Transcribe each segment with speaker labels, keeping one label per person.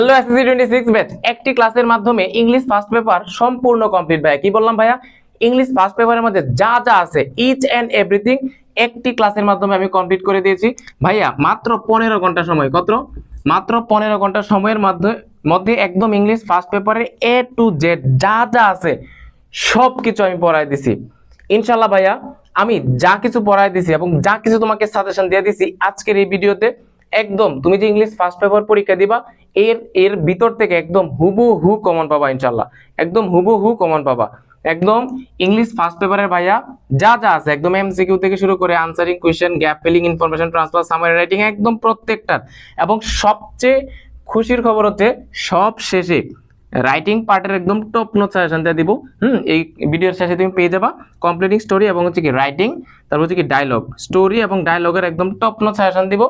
Speaker 1: Hello SSC 26 batch একটি ক্লাসের মাধ্যমে ইংলিশ ফার্স্ট পেপার সম্পূর্ণ কমপ্লিট। ভাইয়া কি বললাম ভাইয়া, ইংলিশ ফার্স্ট পেপারের মধ্যে যা যা আছে ইচ এন্ড এভরিথিং একটি ক্লাসের মাধ্যমে আমি কমপ্লিট করে দিয়েছি ভাইয়া। মাত্র 15 ঘন্টা সময়, কত মাত্র 15 ঘন্টা সময়ের মধ্যে একদম ইংলিশ ফার্স্ট পেপারের এ টু জেড যা যা আছে সব কিছু আমি পড়াই দিছি ইনশাল্লাহ। ভাইয়া আমি যা কিছু পড়াই দিছি এবং যা কিছু তোমাকে সাজেশন দিয়ে দিছি আজকের এই ভিডিওতে, একদম তুমি যে ইংলিশ ফার্স্ট পেপার পরীক্ষা দিবা এর ভিতর থেকে একদম হুবহু কমন পাবা ইনশাল্লাহ, একদম হুবহু কমন পাবা। একদম ইংলিশ ফার্স্ট পেপারের ভাইয়া যা যা আছে একদম এমসিকিউ থেকে শুরু করে answering question, gap filling, information transfer, summary writing, একদম প্রত্যেকটার। এবং সবচেয়ে খুশির খবর হচ্ছে সব শেষে রাইটিং পার্টের একদম টপ নোট সাজেশন দিয়ে দিব। এই ভিডিওর শেষে তুমি পেয়ে যাবা কমপ্লিটিং স্টোরি এবং হচ্ছে কি রাইটিং, তারপর হচ্ছে কি ডায়লগ, স্টোরি এবং ডায়লগের একদম টপ নোট সাজেশন দিব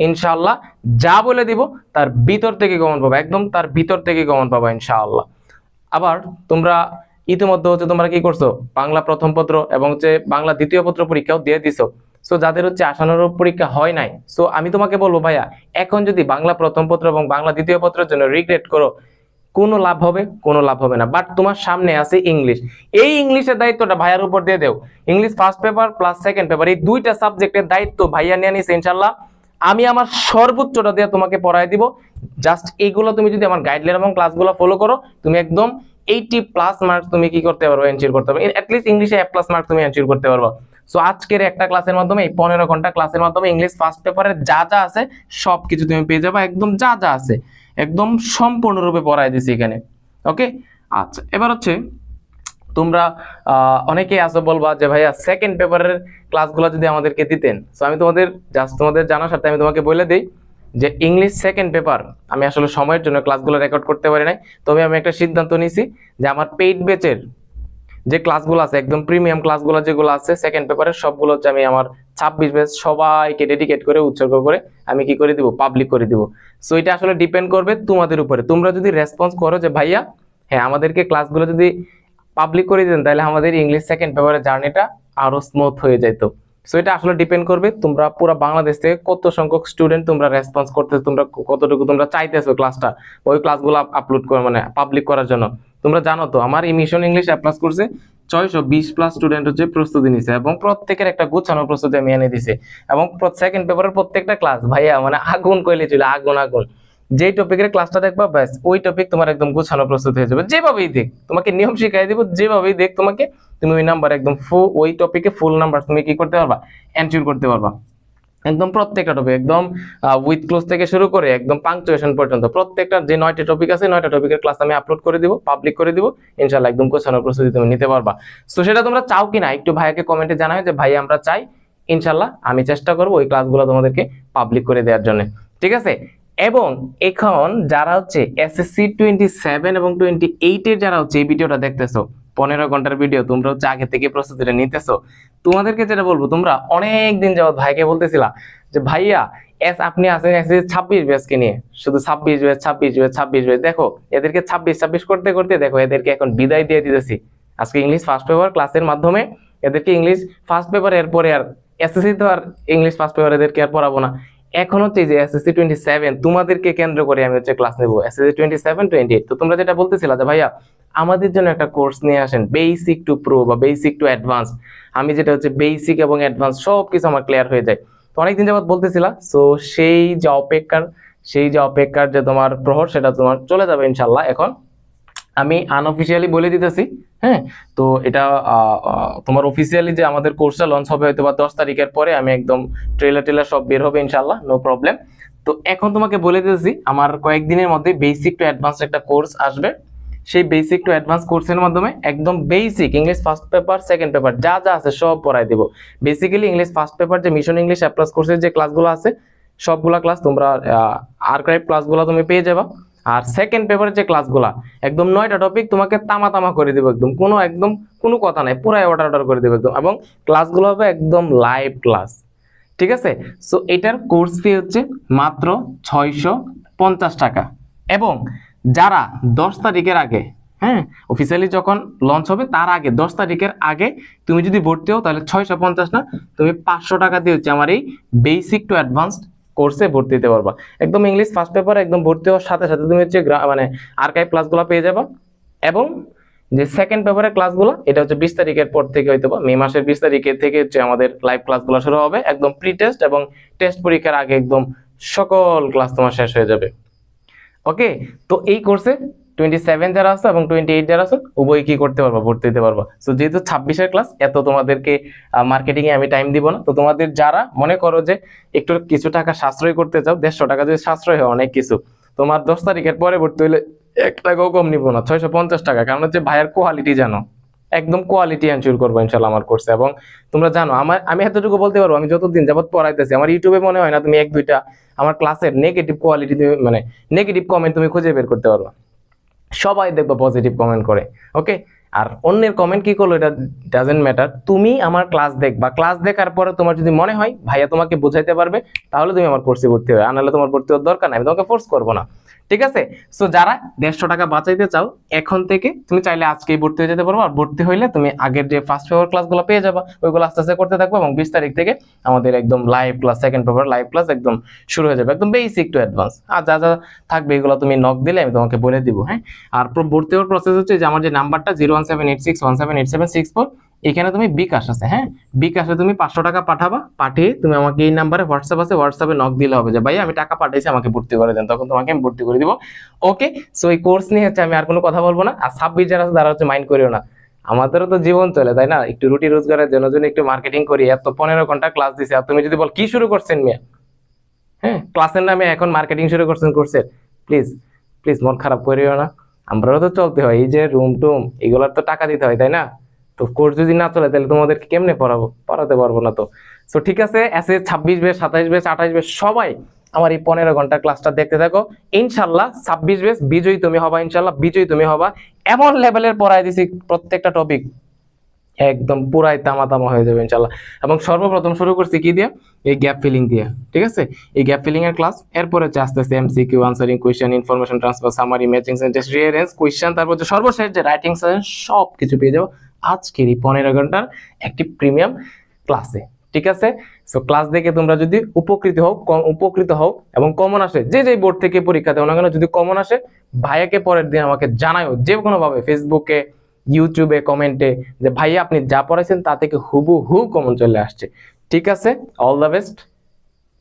Speaker 1: ইনশাআল্লাহ। যা বলে দিব তার ভিতর থেকে কমন পাবা, একদম তার ভিতর থেকে কমন পাবা ইনশাআল্লাহ। আবার তোমরা ইতিমধ্যে হচ্ছে তোমরা কি করছো, বাংলা প্রথম পত্র এবং হচ্ছে বাংলা দ্বিতীয় পত্র পরীক্ষাও দিয়ে দিছো। সো যাদের হচ্ছে আশানুরূপ পরীক্ষা হয় নাই, সো আমি তোমাকে বলবো ভাইয়া এখন যদি বাংলা প্রথম পত্র এবং বাংলা দ্বিতীয় পত্রের জন্য রিগ্রেট করো, কোনো লাভ হবে? কোনো লাভ হবে না। বাট তোমার সামনে আছে ইংলিশ, এই ইংলিশের দায়িত্বটা ভাইয়ার উপর দিয়ে দেও। English first paper plus second paper এই দুইটা সাবজেক্টের দায়িত্ব ভাইয়া নিয়ে নিছে ইনশাআল্লাহ। আমি আমার সর্বোচ্চটা দিয়ে তোমাকে পড়াই দিব। জাস্ট এইগুলো তুমি যদি আমার গাইডলাইন এবং ক্লাসগুলো ফলো করো, তুমি একদম 80+ মার্কস তুমি কি করতে পারবে, এনশিওর করতে পারবে। অ্যাটলিস্ট ইংলিশে A+ মার্ক তুমি এনশিওর করতে পারবে। সো আজকের একটা ক্লাসের মাধ্যমে, এই 15 ঘন্টা ক্লাসের মাধ্যমে ইংলিশ ফার্স্ট পেপারের যা যা আছে সবকিছু তুমি পেয়ে যাবে, একদম যা যা আছে একদম সম্পূর্ণরূপে পড়াই দিছি এখানে। ওকে, আচ্ছা এবার হচ্ছে তোমরা অনেকেই আসো বলবা যে ভাইয়া সেকেন্ড পেপারের ক্লাসগুলো যদি আমাদেরকে দিতেন। সো আমি তোমাদের জানার সাথে আমি তোমাকে বলে দিই যে ইংলিশ সেকেন্ড পেপার আমি আসলে সময়ের জন্য ক্লাসগুলো রেকর্ড করতে পারি নাই, তবে আমি একটা সিদ্ধান্ত নিয়েছি যে আমার পেইড ব্যাচের যে ক্লাসগুলো আছে, একদম প্রিমিয়াম ক্লাসগুলো যেগুলো আছে সেকেন্ড পেপারের সবগুলো হচ্ছে আমি আমার 26 ব্যাচ সবাইকে ডেডিকেট করে উৎসর্গ করে আমি কি করে দিব, পাবলিক করে দিব। সো এটা আসলে ডিপেন্ড করবে তোমাদের উপরে। তোমরা যদি রেসপন্স করো যে ভাইয়া হ্যাঁ আমাদেরকে ক্লাসগুলো যদি পাবলিক করে দিতেন তাহলে আমাদের ইংলিশ সেকেন্ড পেপারের জার্নিটা আরো স্মুথ হয়ে যেত। সো এটা আসলে ডিপেন্ড করবে তোমরা পুরো বাংলাদেশ থেকে কত সংখ্যক স্টুডেন্ট তোমরা রেসপন্স করতেছো, তোমরা কতটুকু তোমরা চাইতেছো ক্লাসটা ওই ক্লাসগুলো আপলোড করে মানে পাবলিক করার জন্য। তোমরা জানো তো আমার এই মিশন ইংলিশ A+ কোর্সে 620+ স্টুডেন্ট হচ্ছে প্রস্তুতি নিছে এবং প্রত্যেকের একটা গোছানো প্রস্তুতি আমি এনে দিছি। এবং সেকেন্ড পেপারের প্রত্যেকটা ক্লাস ভাইয়া মানে আগুন কইলে ছিল, আগুন আগুন। যেই টপিকের ক্লাসটা দেখবা ব্যাস ওই টপিক তোমার একদম গোছানো প্রস্তুত হয়ে যাবে। যেভাবেই দেখ তোমাকে নিয়ম শিখাই দিব, যেভাবেই দেখ তোমাকে তুমি ওই নাম্বার একদম ওই টপিকে ফুল নাম্বার তুমি কি করতে পারবা, এনশিওর করতে পারবা। একদম প্রত্যেকটা টপিক একদম উইথ ক্লোজ থেকে শুরু করে একদম পাংচুয়েশন পর্যন্ত প্রত্যেকটা যে 9টা টপিক আছে 9টা টপিকের ক্লাস আমি আপলোড করে দিব, পাবলিক করে দিব ইনশাআল্লাহ। একদম গোছানো প্রস্তুতি তুমি নিতে পারবা। সো সেটা তোমরা চাও কিনা একটু ভাইয়াকে কমেন্টে জানাও যে ভাই আমরা চাই, ইনশাআল্লাহ আমি চেষ্টা করব ওই ক্লাসগুলো তোমাদেরকে পাবলিক করে দেওয়ার জন্য, ঠিক আছে। এবং এখন যারা হচ্ছে এসএসসি 27 এবং 28 এর যারা হচ্ছে এই ভিডিওটা দেখতেছো 15 ঘন্টার ভিডিও, তোমরা হচ্ছে আগে থেকে প্রস্তুতিটা নিতেছো, তোমাদেরকে যেটা বলবো তোমরা অনেক দিন যাবত ভাইকে বলতেছিলা যে ভাইয়া আপনি আছেন এসএসসি 26 ব্যাচকে নিয়ে, শুধু 26 ব্যাচ 26 ব্যাচ 26 ব্যাচ। দেখো এদেরকে 26 করতে করতে দেখো এদেরকে এখন বিদায় দিয়ে দিতেছি আজকে ইংলিশ ফার্স্ট পেপার ক্লাসের মাধ্যমে। এদেরকে ইংলিশ ফার্স্ট পেপার এরপরে আর এসএসসি তো আর ইংলিশ ফার্স্ট পেপার এদেরকে আর পড়াবো না। এখন হচ্ছে যে এসএসসি 27 তোমাদেরকে কেন্দ্র করে আমি হচ্ছে ক্লাস নেব, এসএসসি 27 28। তো তোমরা যেটা বলতেছিলা যে ভাইয়া আমাদের জন্য একটা কোর্স নিয়ে আসেন বেসিক টু প্রো বা বেসিক টু অ্যাডভান্স, আমি যেটা হচ্ছে বেসিক এবং অ্যাডভান্স সব কিছু আমার ক্লিয়ার হয়ে যায়। তো অনেকদিন যাবত বলতেছিলা, সো সেই যে অপেক্ষার যে তোমার প্রহর সেটা তোমার চলে যাবে ইনশাল্লাহ। এখন আমি আনঅফিসিয়ালি বলে দিতেছি, হ্যাঁ। তো এটা তোমার অফিসিয়ালি যে আমাদের কোর্সটা লঞ্চ হবে হয়তো বা 10 তারিখের পরে, আমি একদম ট্রেলার সব বের হবে ইনশাল্লাহ, নো প্রবলেম। তো এখন তোমাকে বলে দিতেছি আমার কয়েকদিনের মধ্যে বেসিক টু অ্যাডভান্স একটা কোর্স আসবে। সেই বেসিক টু অ্যাডভান্স কোর্সের মাধ্যমে একদম basic English first paper second paper যা যা আছে সব পড়াই দেবো। বেসিক্যালি ইংলিশ ফার্স্ট পেপার যে মিশন ইংলিশ A+ কোর্সের যে ক্লাসগুলো আছে সবগুলা ক্লাস তোমরা আর্কাইভ ক্লাসগুলো তুমি পেয়ে যাবা। আর সেকেন্ড পেপারের যে ক্লাসগুলা একদম 9টা টপিক তোমাকে তামা করে দেবো, একদম কোনো কথা নাই, পুরাই অর্ডার করে দেবো একদম। এবং ক্লাসগুলো হবে একদম লাইভ ক্লাস, ঠিক আছে। সো এটার কোর্স ফি হচ্ছে মাত্র 650 টাকা। এবং যারা 10 তারিখের আগে, হ্যাঁ অফিসিয়ালি যখন লঞ্চ হবে তার আগে 10 তারিখের আগে তুমি যদি ভর্তি হও তাহলে 650 না, তুমি 500 টাকা দিয়ে হচ্ছে আমার এই বেসিক টু অ্যাডভান্সড কোর্সে ভর্তি হতে পারবা। একদম ইংলিশ ফার্স্ট পেপারে একদম ভর্তি হওয়ার সাথে সাথে তুমি হচ্ছে মানে আর্কাইভ ক্লাসগুলো পেয়ে যাবা। এবং যে সেকেন্ড পেপারের ক্লাসগুলো এটা হচ্ছে 20 তারিখের পর থেকে হয়তো বা মে মাসের 20 তারিখের থেকে হচ্ছে আমাদের লাইভ ক্লাসগুলো শুরু হবে, একদম প্রি টেস্ট এবং টেস্ট পরীক্ষার আগে একদম সকল ক্লাস তোমার শেষ হয়ে যাবে। ওকে, তো এই কোর্সে 27 যারা আছে এবং 28 যারা আছে উভয় কি করতে পারবা, ভর্তি হতে পারবা। সো যেহেতু 26-এর ক্লাস, এত তোমাদেরকে মার্কেটিং এ আমি টাইম দিব না। তো তোমাদের যারা মনে করো যে একটু কিছু টাকা সাশ্রয় করতে চাও, 150 টাকা যদি সাশ্রয় হয় অনেক কিছু, তোমার 10 তারিখের পরে ভর্তি হলে 1 টাকাও কম নিব না, 650 টাকা। কারণ হচ্ছে ভাইয়ের কোয়ালিটি জানো, একদম কোয়ালিটি এনশিওর করবো ইনশাল্লাহ আমার কোর্সে। এবং তোমরা জানো আমি এতটুকু বলতে পারবো, আমি যতদিন যাবত পড়াইতেছি আমার ইউটিউবে মনে হয় না তুমি 1-2টা আমার ক্লাসের নেগেটিভ কোয়ালিটি মানে নেগেটিভ কমেন্ট তুমি খুঁজে বের করতে পারবা। সবাই দেখবো পজিটিভ কমেন্ট করে। ওকে, আর অন্যের কমেন্ট কি করলো এটা ডাজেন্ট ম্যাটার, তুমি আমার ক্লাস দেখবা, ক্লাস দেখার পরে তোমার যদি মনে হয় ভাইয়া তোমাকে বুঝাইতে পারবে, তাহলে তুমি আমার কোর্সে ভর্তি হবে, আর নাহলে তোমার ভর্তি হওয়ার দরকার নাই, আমি তোমাকে ফোর্স করবো না। ঠিক আছে? সো যারা 150 টাকা বাঁচাইতে চাও এখন থেকে তুমি চাইলে আজকেই ভর্তি হয়ে যেতে পারবো। আর ভর্তি হইলে তুমি আগের যে ফার্স্ট পেপার ক্লাসগুলো পেয়ে যাবা, ওইগুলো আস্তে আস্তে করতে থাকবো। এবং 20 তারিখ থেকে আমাদের একদম live class, second paper live class একদম শুরু হয়ে যাবে, একদম বেসিক টু অ্যাডভান্স। আর যা যা থাকবে এগুলো তুমি নক দিলে আমি তোমাকে বলে দিব। হ্যাঁ, আর ভর্তি হওয়ার প্রসেস হচ্ছে যে আমার যে নাম্বারটা 01786178764, এখানে তুমি বিকাশ আছে, হ্যাঁ বিকাশে তুমি 500 টাকা পাঠাবা, পাঠিয়ে তুমি আমাকে এই নাম্বারে হোয়াটসঅ্যাপ আছে, হোয়াটসঅ্যাপে নক দিলে হবে যে ভাই আমি টাকা পাঠিয়েছি আমাকে ভর্তি করে দেন, তখন তোমাকে আমি ভর্তি করে দিব। ওকে, সো এই কোর্স নিয়ে হচ্ছে আমি আর কোনো কথা বলবো না। আর 26 যারা আছে তারা হচ্ছে মাইন্ড করিও না, আমাদেরও তো জীবন চলে তাই না, একটু রুটি রোজগারের জন্য একটু মার্কেটিং করি। এত 15 ঘন্টা ক্লাস দিছে, আর তুমি যদি বল কি শুরু করছেন মিয়া, হ্যাঁ ক্লাসের নামে এখন মার্কেটিং শুরু করছেন কোর্সের, প্লিজ প্লিজ মন খারাপ করিও না। আমরাও তো চলতে হয়, এই যে রুম টুম এগুলোর তো টাকা দিতে হয় তাই না। তো কোর্স যদি না চলে তাহলে তোমাদেরকে কেমনে পড়াতে পারবো না তো। সো ঠিক আছে, এসে 26 ব্যাচ 27 ব্যাচ 28 ব্যাচ সবাই আমার এই 15 ঘন্টার ক্লাসটা দেখতে থাকো। ইনশাল্লাহ 26 ব্যাচ বিজয়ী তুমি হবা, ইনশাল্লাহ বিজয়ী তুমি হবা। এমন লেভেলের পড়াই দিছি প্রত্যেকটা টপিক একদম পুরাই তামা হয়ে যাবে ইনশাল্লাহ। এবং সর্বপ্রথম শুরু করছি কি দিয়ে, এই গ্যাপ ফিলিং দিয়ে। ঠিক আছে, এই গ্যাপ ফিলিং এর ক্লাস, এরপরে হচ্ছে আস্তে আস্তে MCQ, answering question, information transfer, summary, matching sentence, rearrange question, তারপর হচ্ছে সর্বশেষ যে রাইটিং সেশন, সব কিছু পেয়ে যাবো আজকের এই 15 ঘন্টার একটি প্রিমিয়াম ক্লাসে। ঠিক আছে, সো ক্লাস দেখে তোমরা যদি উপকৃত হও এবং কমন আসে, যে বোর্ড থেকে পরীক্ষা দেও না কেন, যদি কমন আসে ভাইয়াকে পরের দিন আমাকে জানাও যে কোনো ভাবে, ফেসবুকে, ইউটিউবে কমেন্টে, যে ভাইয়া আপনি যা পড়াইছেন তা থেকে হুবহু কমন চলে আসছে। ঠিক আছে, all the best.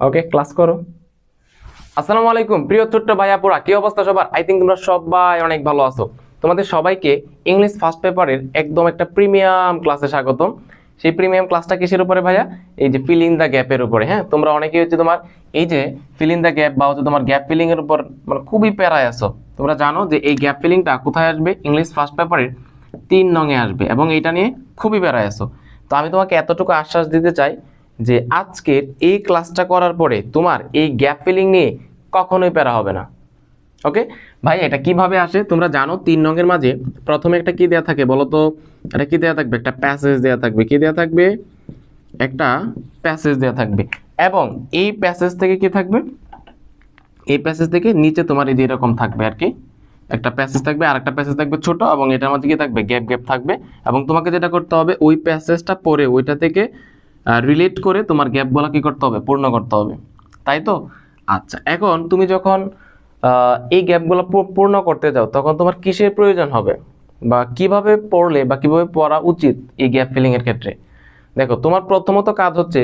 Speaker 1: Okay, class করো। আসসালামু আলাইকুম প্রিয় ছোট্ট ভাইয়াপুরা, কি অবস্থা সবার? আই থিঙ্ক তোমরা সবাই অনেক ভালো আছো। তোমাদের সবাইকে ইংলিশ ফার্স্ট পেপারের একদম একটা প্রিমিয়াম ক্লাসে স্বাগতম। সেই প্রিমিয়াম ক্লাসটা কিসের উপরে ভাইয়া? এই যে ফিল ইন দ্য গ্যাপের উপরে। হ্যাঁ, তোমরা অনেকেই হচ্ছে তোমার এই যে ফিল ইন দ্য গ্যাপ বা হচ্ছে তোমার গ্যাপ ফিলিং এর উপর মানে খুবই প্যারায় আছো। তোমরা জানো যে এই গ্যাপ ফিলিংটা কোথায় আসবে? ইংলিশ ফার্স্ট পেপারের 3 নঙে আসবে, এবং এটা নিয়ে খুবই প্যারায় আছো। তো আমি তোমাকে এতটুকু আশ্বাস দিতে চাই যে আজকের এই ক্লাসটা করার পরে তোমার এই গ্যাপ ফিলিং নিয়ে কখনোই প্যারা হবে না। ওকে ভাই, এটা কিভাবে আসে তোমরা জানো? 3 নঙের মাঝে প্রথমে একটা কি দেয়া থাকে বলো তো? এটা কি দেয়া থাকবে? একটা প্যাসেজ দেয়া থাকবে। কি দেয়া থাকবে? একটা প্যাসেজ দেয়া থাকবে। এবং এই প্যাসেজ থেকে কি থাকবে? এই প্যাসেজ থেকে নিচে তোমার এই যে এরকম থাকবে আর কি, একটা প্যাসেজ থাকবে আর একটা প্যাসেজ থাকবে ছোট, এবং এটার মধ্যে কি থাকবে? গ্যাপ থাকবে। এবং তোমাকে যেটা করতে হবে ওই প্যাসেজটা পড়ে ওইটা থেকে রিলেট করে তোমার গ্যাপগুলো কি করতে হবে? পূর্ণ করতে হবে, তাই তো? আচ্ছা, এখন তুমি যখন এই গ্যাপগুলো পূর্ণ করতে যাও তখন তোমার কিসের প্রয়োজন হবে বা কিভাবে পড়লে বা কিভাবে পড়া উচিত এই গ্যাপ ফিলিং এর ক্ষেত্রে? দেখো, তোমার প্রথমত কাজ হচ্ছে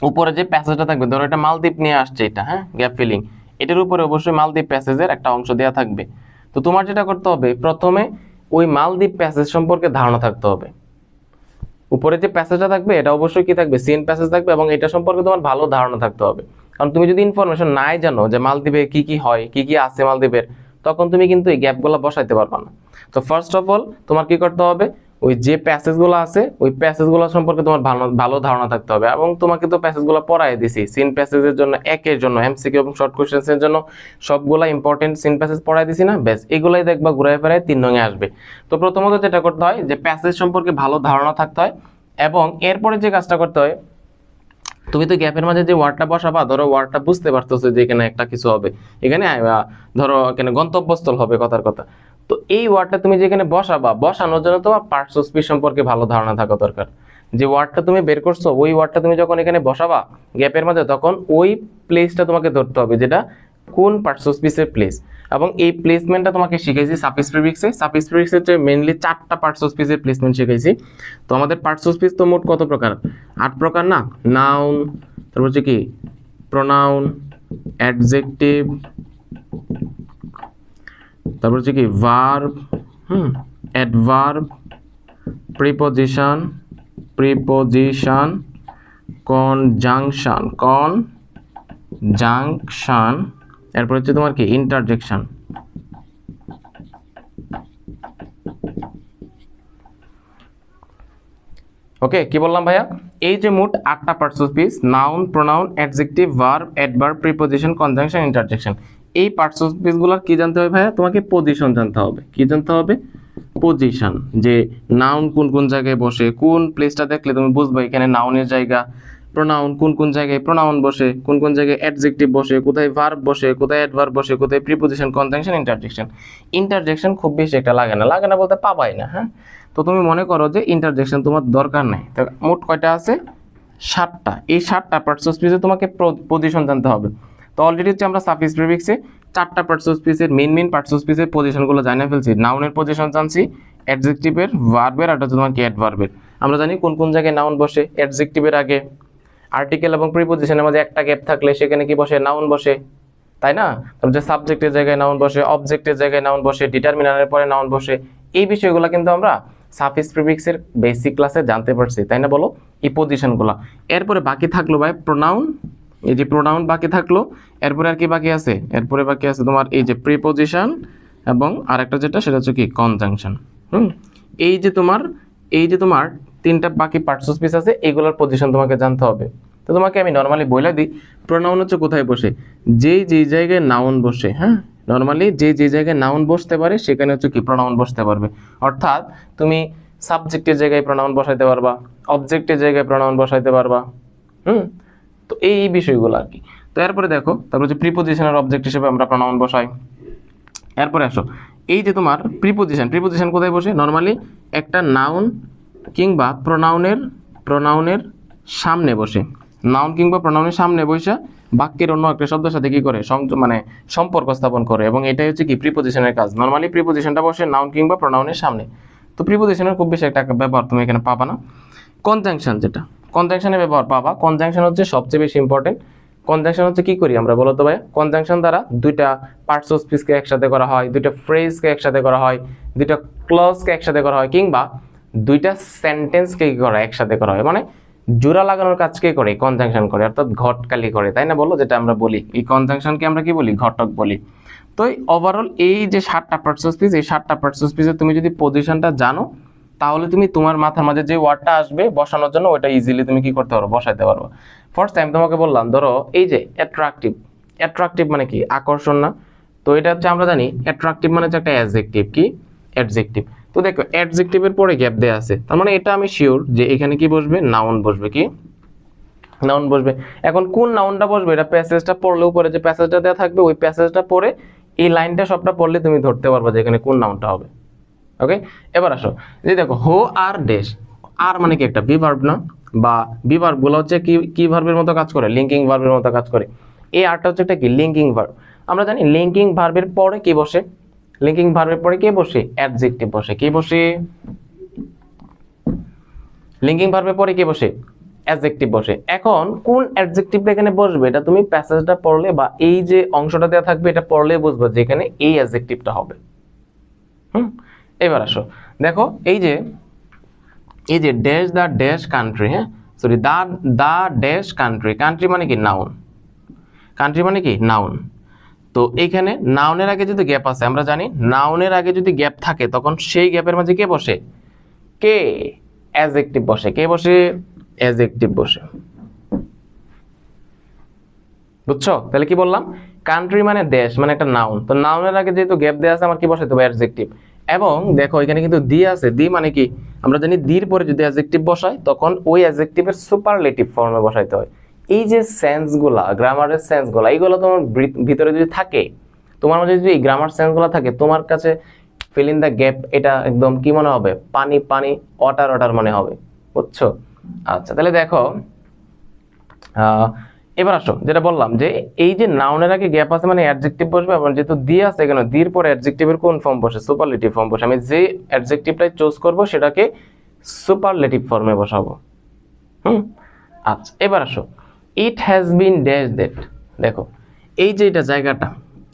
Speaker 1: উপরে যে প্যাসেজটা থাকবে, ধরো এটা মালদ্বীপ নিয়ে আসছে এটা, হ্যাঁ গ্যাপ ফিলিং, এটার উপরে অবশ্যই মালদ্বীপ প্যাসেজের একটা অংশ দেওয়া থাকবে। তো তোমার যেটা করতে হবে প্রথমে ওই মালদ্বীপ প্যাসেজ সম্পর্কে ধারণা থাকতে হবে। উপরে যে প্যাসেজটা থাকবে এটা অবশ্যই কি থাকবে? সিন প্যাসেজ থাকবে, এবং এটা সম্পর্কে তোমার ভালো ধারণা থাকতে হবে। কারণ তুমি যদি ইনফরমেশন নাই জানো যে মালদ্বীপে কি কি হয়, কি কি আছে মালদ্বীপের, তখন তুমি কিন্তু এই গ্যাপগুলো বসাইতে পারবে না। তো ফার্স্ট অফ অল তোমার কি করতে হবে? ওই যে প্যাসেজগুলো আছে ওই প্যাসেজগুলো সম্পর্কে তোমার ভালো ধারণা থাকতে হবে। এবং তোমাকে তো প্যাসেজগুলো পড়াই দিছি, সিন প্যাসেজের জন্য, একের জন্য এমসিকিউ এবং শর্ট কোশ্চেন্সের জন্য সবগুলা ইম্পর্টেন্ট সিন প্যাসেজ পড়াই দিছি না? ব্যাস এগুলাই দেখবা ঘুরায় ফেরায় 3 নঙে আসবে। তো প্রথমত যেটা করতে হয় যে প্যাসেজ সম্পর্কে ভালো ধারণা থাকতে হয়, এবং এরপরে যে কাজটা করতে হয়, তুমি তো গ্যাপের মাঝে যে ওয়ার্ডটা বসাবা, ধরো ওয়ার্ডটা বুঝতে পারতেছো যে এখানে একটা কিছু হবে, এখানে ধরো এখানে গন্তব্যস্থল হবে কথার কথা। তো এই ওয়ার্ডটা তুমি যেখানে বসাবা, বসানোর জন্য তোমার পার্টস অফ স্পিচ সম্পর্কে ভালো ধারণা থাকা দরকার। যে ওয়ার্ডটা তুমি বের করছো ওই ওয়ার্ডটা তুমি যখন এখানে বসাবা গ্যাপের মাঝে, তখন ওই প্লেসটা তোমাকে ধরতে হবে, যেটা কোন পার্টস অফ স্পিচের প্লেস। এবং এই প্লেসমেন্টটা তোমাকে শিখাইছি সাফিক্স প্রিফিক্সে। সাফিক্স প্রিফিক্সে মেইনলি 4টা পার্টস অফ স্পিচের প্লেসমেন্ট শিখাইছি। তো আমাদের পার্টস অফ স্পিচ তো মোট কত প্রকার? 8 প্রকার না? নাউন, তারপর হচ্ছে কি প্রোনাউন, অ্যাডজেক্টিভ, তারপর হচ্ছে কি ভার্ব, অ্যাডভার্ব, প্রিপোজিশন, কনজাংশন, এরপর হচ্ছে তোমার কি ইন্টারজেকশন। ওকে, কি বললাম ভাইয়া? এই যে মোট 8টা parts of speech, noun, pronoun, adjective, verb, adverb, preposition, conjunction, interjection. এই পার্টস অফ স্পিচ গুলোর কি জানতে হবে ভাইয়া? তোমাকে পজিশন জানতে হবে। কি জানতে হবে? পজিশন, যে নাউন কোন কোন জায়গায় বসে, কোন প্লেসটা দেখলে তুমি বুঝবে এখানে নাউনের জায়গা। প্রোনাউন কোন কোন জায়গায় প্রোনাউন বসে, কোন কোন জায়গায় অ্যাডজেক্টিভ বসে, কোথায় ভার্ব বসে, কোথায় অ্যাডভার্ব বসে, কোথায় প্রিপোজিশন, কনজাংশন, ইন্টারজেকশন। ইন্টারজেকশন খুব বেশি একটা লাগে না বলতে পাবাই না। হ্যাঁ, তো তুমি মনে করো যে ইন্টারজেকশন তোমার দরকার নাই। তো মোট কয়টা আছে? 7টা। এই 7টা পার্টস অফ স্পিচে তোমাকে পজিশন জানতে হবে। তো অলরেডি হচ্ছে আমরা সাফিক্স প্রিফিক্সে 4টা পার্টস অফ স্পিচের মেইন পার্টস অফ স্পিচের পজিশনগুলো জানিয়ে ফেলছি। নাউনের পজিশন জানছি, অ্যাডজেক্টিভের, ভার্বের, আর হচ্ছে তোমার কি অ্যাডভার্বের। আমরা জানি কোন কোন জায়গায় নাউন বসে। অ্যাডজেক্টিভের আগে আর্টিকেল এবং প্রিপোজিশনের মাঝে একটা গ্যাপ থাকলে সেখানে কি বসে? নাউন বসে, তাই না? তারপর যে সাবজেক্টের জায়গায় নাউন বসে, অবজেক্টের জায়গায় নাউন বসে, ডিটারমিনারের পরে নাউন বসে। এই বিষয়গুলো কিন্তু আমরা সাফিক্স প্রিফিক্সের বেসিক ক্লাসে জানতে পারছি, তাই না বলো? এই পজিশনগুলো। এরপরে বাকি থাকলো ভাই প্রোনাউন। এই যে প্রোনাউন বাকি থাকলো, এরপরে আর কি বাকি আছে? এরপরে বাকি আছে তোমার এই যে প্রিপোজিশন এবং আরেকটা যেটা সেটা হচ্ছে কি কনজাংশন। এই যে তোমার 3টা বাকি পার্টস অফ স্পিচ আছে, এইগুলোর পজিশন তোমাকে জানতে হবে। তো তোমাকে আমি নর্মালি বলে দিই, প্রোনাউন হচ্ছে কোথায় বসে? যেই জায়গায় নাউন বসে। হ্যাঁ, নর্মালি যে জায়গায় নাউন বসতে পারে সেখানে হচ্ছে কি প্রোনাউন বসতে পারবে। অর্থাৎ তুমি সাবজেক্টের জায়গায় প্রোনাউন বসাইতে পারবা, অবজেক্টের জায়গায় প্রোনাউন বসাইতে পারবা। তো এই বিষয়গুলো আর কি। তো এরপরে দেখো, তারপর হচ্ছে প্রিপোজিশনের অবজেক্ট হিসেবে আমরা প্রোনাউন বসাই। এরপরে আসো, এই যে তোমার প্রিপোজিশন কোথায় বসে? নর্মালি একটা নাউন কিংবা প্রোনাউনের সামনে বসে। নাউন কিংবা প্রোনাউনের সামনে বসে বাক্যের অন্য একটা শব্দের সাথে কি করে? মানে সম্পর্ক স্থাপন করে, এবং এটাই হচ্ছে কি প্রিপোজিশনের কাজ। নর্মালি প্রিপোজিশনটা বসে নাউন কিংবা প্রোনাউনের সামনে। তো প্রিপোজিশনের খুব বেশি একটা ব্যবহার তুমি এখানে পাবা না। কনজাংশন, যেটা কনজাংশনের ব্যবহার পাবা, কনজাংশন হচ্ছে সবচেয়ে বেশি ইম্পর্টেন্ট। কনজাংশন হচ্ছে কি করি আমরা বলো তো ভাই? কনজাংশন দ্বারা 2টা পার্টস অফ স্পিচকে একসাথে করা হয়, 2টা ফ্রেজকে একসাথে করা হয়, 2টা ক্লজকে একসাথে করা হয়, কিংবা 2টা সেন্টেন্সকে কি করা একসাথে করা হয়। মানে জোড়া লাগানোর কাজকে করে কনজাংশন করে, অর্থাৎ ঘটকালি করে, তাই না বলো? যেটা আমরা বলি এই কনজাংশনকে আমরা কি বলি? ঘটক বলি। তো ওভারঅল এই যে 7টা পার্টস অফ স্পিচ, এই 7টা পার্টস অফ স্পিচে তুমি যদি পজিশনটা জানো, তাহলে তুমি তোমার মাথার মাঝে যে ওয়ার্ডটা আসবে বসানোর জন্য ওটা ইজিলি তুমি কি করতে পারো? বসাইতে পারো। ফার্স্ট টাইম তোমাকে বললাম, ধরো এই যে অ্যাট্রাকটিভ মানে কি? আকর্ষণ না? তো এটা হচ্ছে আমরা জানি অ্যাট্রাকটিভ মানে হচ্ছে একটা অ্যাডজেক্টিভ। কি? অ্যাডজেক্টিভ। তো দেখো অ্যাডজেক্টিভের পরে গ্যাপ দেয়া আছে, তার মানে এটা আমি শিওর যে এখানে কি বসবে? নাউন বসবে। কি? নাউন বসবে। এখন কোন নাউনটা বসবে? এটা প্যাসেজটা পড়লে উপরে যে প্যাসেজটা দেওয়া থাকবে ওই প্যাসেজটা পড়ে এই লাইনটা সবটা পড়লে তুমি ধরতে পারবে যে এখানে কোন নাউনটা হবে। ওকে, এবার আসো, যে দেখো হো আর ড্যাশ, আর মানে কি? একটা বিভার্ব না? বা বিভার্বগুলো হচ্ছে কি ভার্বের মতো কাজ করে? লিঙ্কিং ভার্বের মতো কাজ করে। এই আরটা হচ্ছে একটা কি? Linking verb. আমরা জানি লিঙ্কিং ভার্বের পরে কি বসে? লিঙ্কিং ভার্বের পরে কে বসে? অ্যাডজেক্টিভ বসে। কি বসে? লিঙ্কিং ভার্বের পরে কি বসে? অ্যাডজেক্টিভ বসে। এখন কোন অ্যাডজেক্টিভটা এখানে বসবে এটা তুমি প্যাসেজটা পড়লে বা এই যে অংশটা দেওয়া থাকবে এটা পড়লে বুঝবে যে এখানে এই অ্যাডজেক্টিভটা হবে। এবার আসো, দেখো এই যে ড্যাশ দ্য ড্যাশ কান্ট্রি। হ্যাঁ, sorry, the dash country. Country মানে কি? নাউন। কান্ট্রি মানে কি? নাউন। তো এইখানে নাউনের আগে যদি গ্যাপ আছে, আমরা জানি নাউনের আগে যদি গ্যাপ থাকে তখন সেই গ্যাপের মাঝে কে বসে? কে? অ্যাডজেক্টিভ বসে। কে বসে? অ্যাডজেক্টিভ বসে। বুঝছো? তাহলে কি বললাম? কান্ট্রি মানে দেশ, মানে একটা নাউন। তো নাউনের আগে যেহেতু গ্যাপ দেওয়া আছে, আমার কি বসাইতে হবে? অ্যাডজেক্টিভ। এবং দেখো এখানে কিন্তু দি আছে। দি মানে কি? আমরা জানি দির পরে যদি অ্যাডজেক্টিভ বসাই তখন ওই অ্যাডজেক্টিভের সুপারলেটিভ ফর্মে বসাইতে হয়। এই যে সেন্সগুলা, গ্রামারের সেন্সগুলা, এইগুলো তোমার ভিতরে যদি থাকে, তোমার মধ্যে যদি এই গ্রামার সেন্সগুলো থাকে, তোমার কাছে ফিল ইন দ্য গ্যাপ এটা একদম কি মনে হবে? পানি ওয়াটার মনে হবে। বুঝছো? আচ্ছা তাহলে দেখো এবার আসো, যেটা বললাম যে এই যে নাউনের আগে গ্যাপ আছে মানে অ্যাডজেক্টিভ বসবে, এবং যেহেতু দি আছে এখানে দির পরে অ্যাডজেক্টিভের কোন ফর্ম বসে? সুপারলেটিভ ফর্ম বসে। আমি যে অ্যাডজেক্টিভটাই চুজ করব সেটাকে সুপারলেটিভ ফর্মে বসাবো। আচ্ছা এবার আসো, it has been dash that. দেখো এই যে এটা জায়গাটা,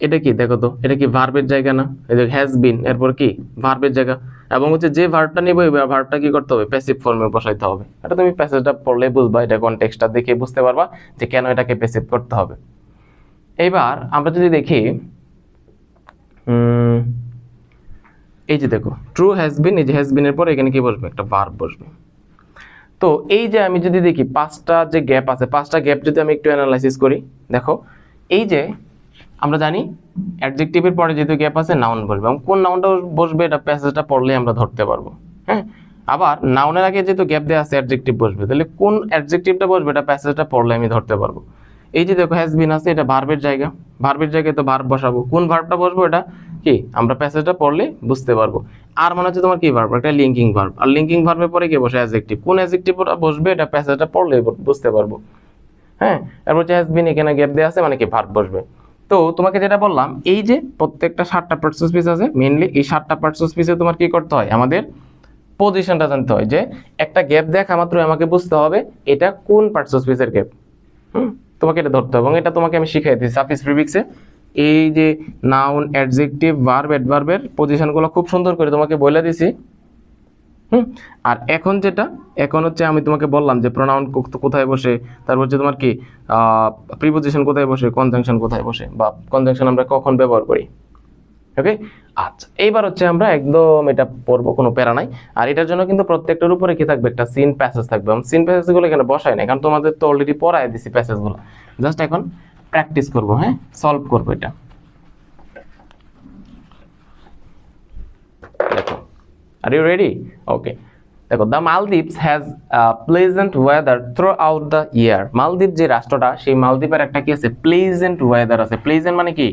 Speaker 1: এটা কি দেখো তো, এটা কি ভার্বের জায়গা না? এই যে হ্যাজ বিন এরপর কি ভার্বের জায়গা, এবং হচ্ছে যে ভার্বটা নিব এই ভার্বটা কি করতে হবে? প্যাসিভ ফর্মে বসাইতে হবে। এটা তুমি প্যাসেজটা পড়লে বুঝবা, এটা কনটেক্সটটা দেখে বুঝতে পারবা যে কেন এটাকে প্যাসিভ করতে হবে। এবার আমরা যদি দেখি এই যে দেখো ট্রু হ্যাজ বিন, এই যে হ্যাজ বিনের পর এখানে কি বসবে? একটা ভার্ব বসবে। তো এই যে আমি যদি দেখি পাঁচটা যে গ্যাপ আছে, পাঁচটা গ্যাপ যদি আমি একটু অ্যানালাইসিস করি, দেখো এই যে আমরা জানি অ্যাডজেক্টিভের পরে যেহেতু গ্যাপ আছে নাউন বসবে, এবং কোন নাউনটা বসবে এটা প্যাসেজটা পড়লে আমরা ধরতে পারবো। হ্যাঁ, আবার নাউনের আগে যেহেতু গ্যাপ দেওয়া আছে অ্যাডজেক্টিভ বসবে, তাহলে কোন অ্যাডজেক্টিভটা বসবে এটা প্যাসেজটা পড়লে আমি ধরতে পারবো। এই যে দেখো হ্যাজ বিন আছে, এটা ভার্বের জায়গা, ভার্বের জায়গায় তো ভার্ব বসাবো, কোন ভার্বটা বসবো এটা কি আমরা প্যাসেজটা পড়লে বুঝতে পারবো। আর মনে হচ্ছে তোমার কি ভার্ব? একটা লিঙ্কিং ভার্ব, আর লিঙ্কিং ভার্বের পরে কি বসে? অ্যাডজেক্টিভ। কোন অ্যাডজেক্টিভটা বসবে এটা প্যাসেজটা পড়লে বুঝতে পারবো। হ্যাঁ, এরপর হচ্ছে হ্যাজ বিন, এখানে গ্যাপ দেওয়া আছে মানে কি ভার্ব বসবে। তো তোমাকে যেটা বললাম এই যে প্রত্যেকটা 7টা পার্টস পিস আছে, মেইনলি এই 7টা পার্টস পিসে তোমার কি করতে হয়? আমাদের পজিশনটা জানতে হয়, যে একটা গ্যাপ দেখা মাত্র আমাকে বুঝতে হবে এটা কোন পার্টস পিসের গ্যাপ। তোমাকে এটা ধরতে হবে, এবং এটা তোমাকে আমি শিখাই দিই সাফিক্স প্রিফিক্সে। এই যে নাউন, অ্যাডজেক্টিভ, ভার্ব, অ্যাডভার্বের পজিশনগুলো খুব সুন্দর করে তোমাকে বলে দিছি। আর এখন যেটা, এখন হচ্ছে আমি তোমাকে বললাম যে প্রোনাউন কোথায় বসে, তারপর হচ্ছে তোমার কি প্রিপোজিশন কোথায় বসে, কনজাংশন কোথায় বসে, বা কনজাংশন আমরা কখন ব্যবহার করি। ওকে, আচ্ছা এইবার হচ্ছে আমরা একদম এটা পড়বো, কোনো প্যারা নাই। আর এটার জন্য কিন্তু প্রত্যেকটার উপরে কি থাকবে? একটা সিন প্যাসেজ থাকবে। আমি সিন প্যাসেজগুলো এখানে বসাই না, কারণ তোমাদের তো অলরেডি পড়ায় দিছি প্যাসেজগুলো, জাস্ট এখন প্র্যাকটিস করবো। হ্যাঁ, সলভ করবো এটা। দেখো, আর ইউ রেডি? ওকে, দেখো the Maldives has pleasant weather throughout the year. Maldwip যে রাষ্ট্রটা, সেই মালদ্বীপের একটা কি আছে? প্লেজেন্ট ওয়েদার আছে। প্লেজেন্ট মানে কি?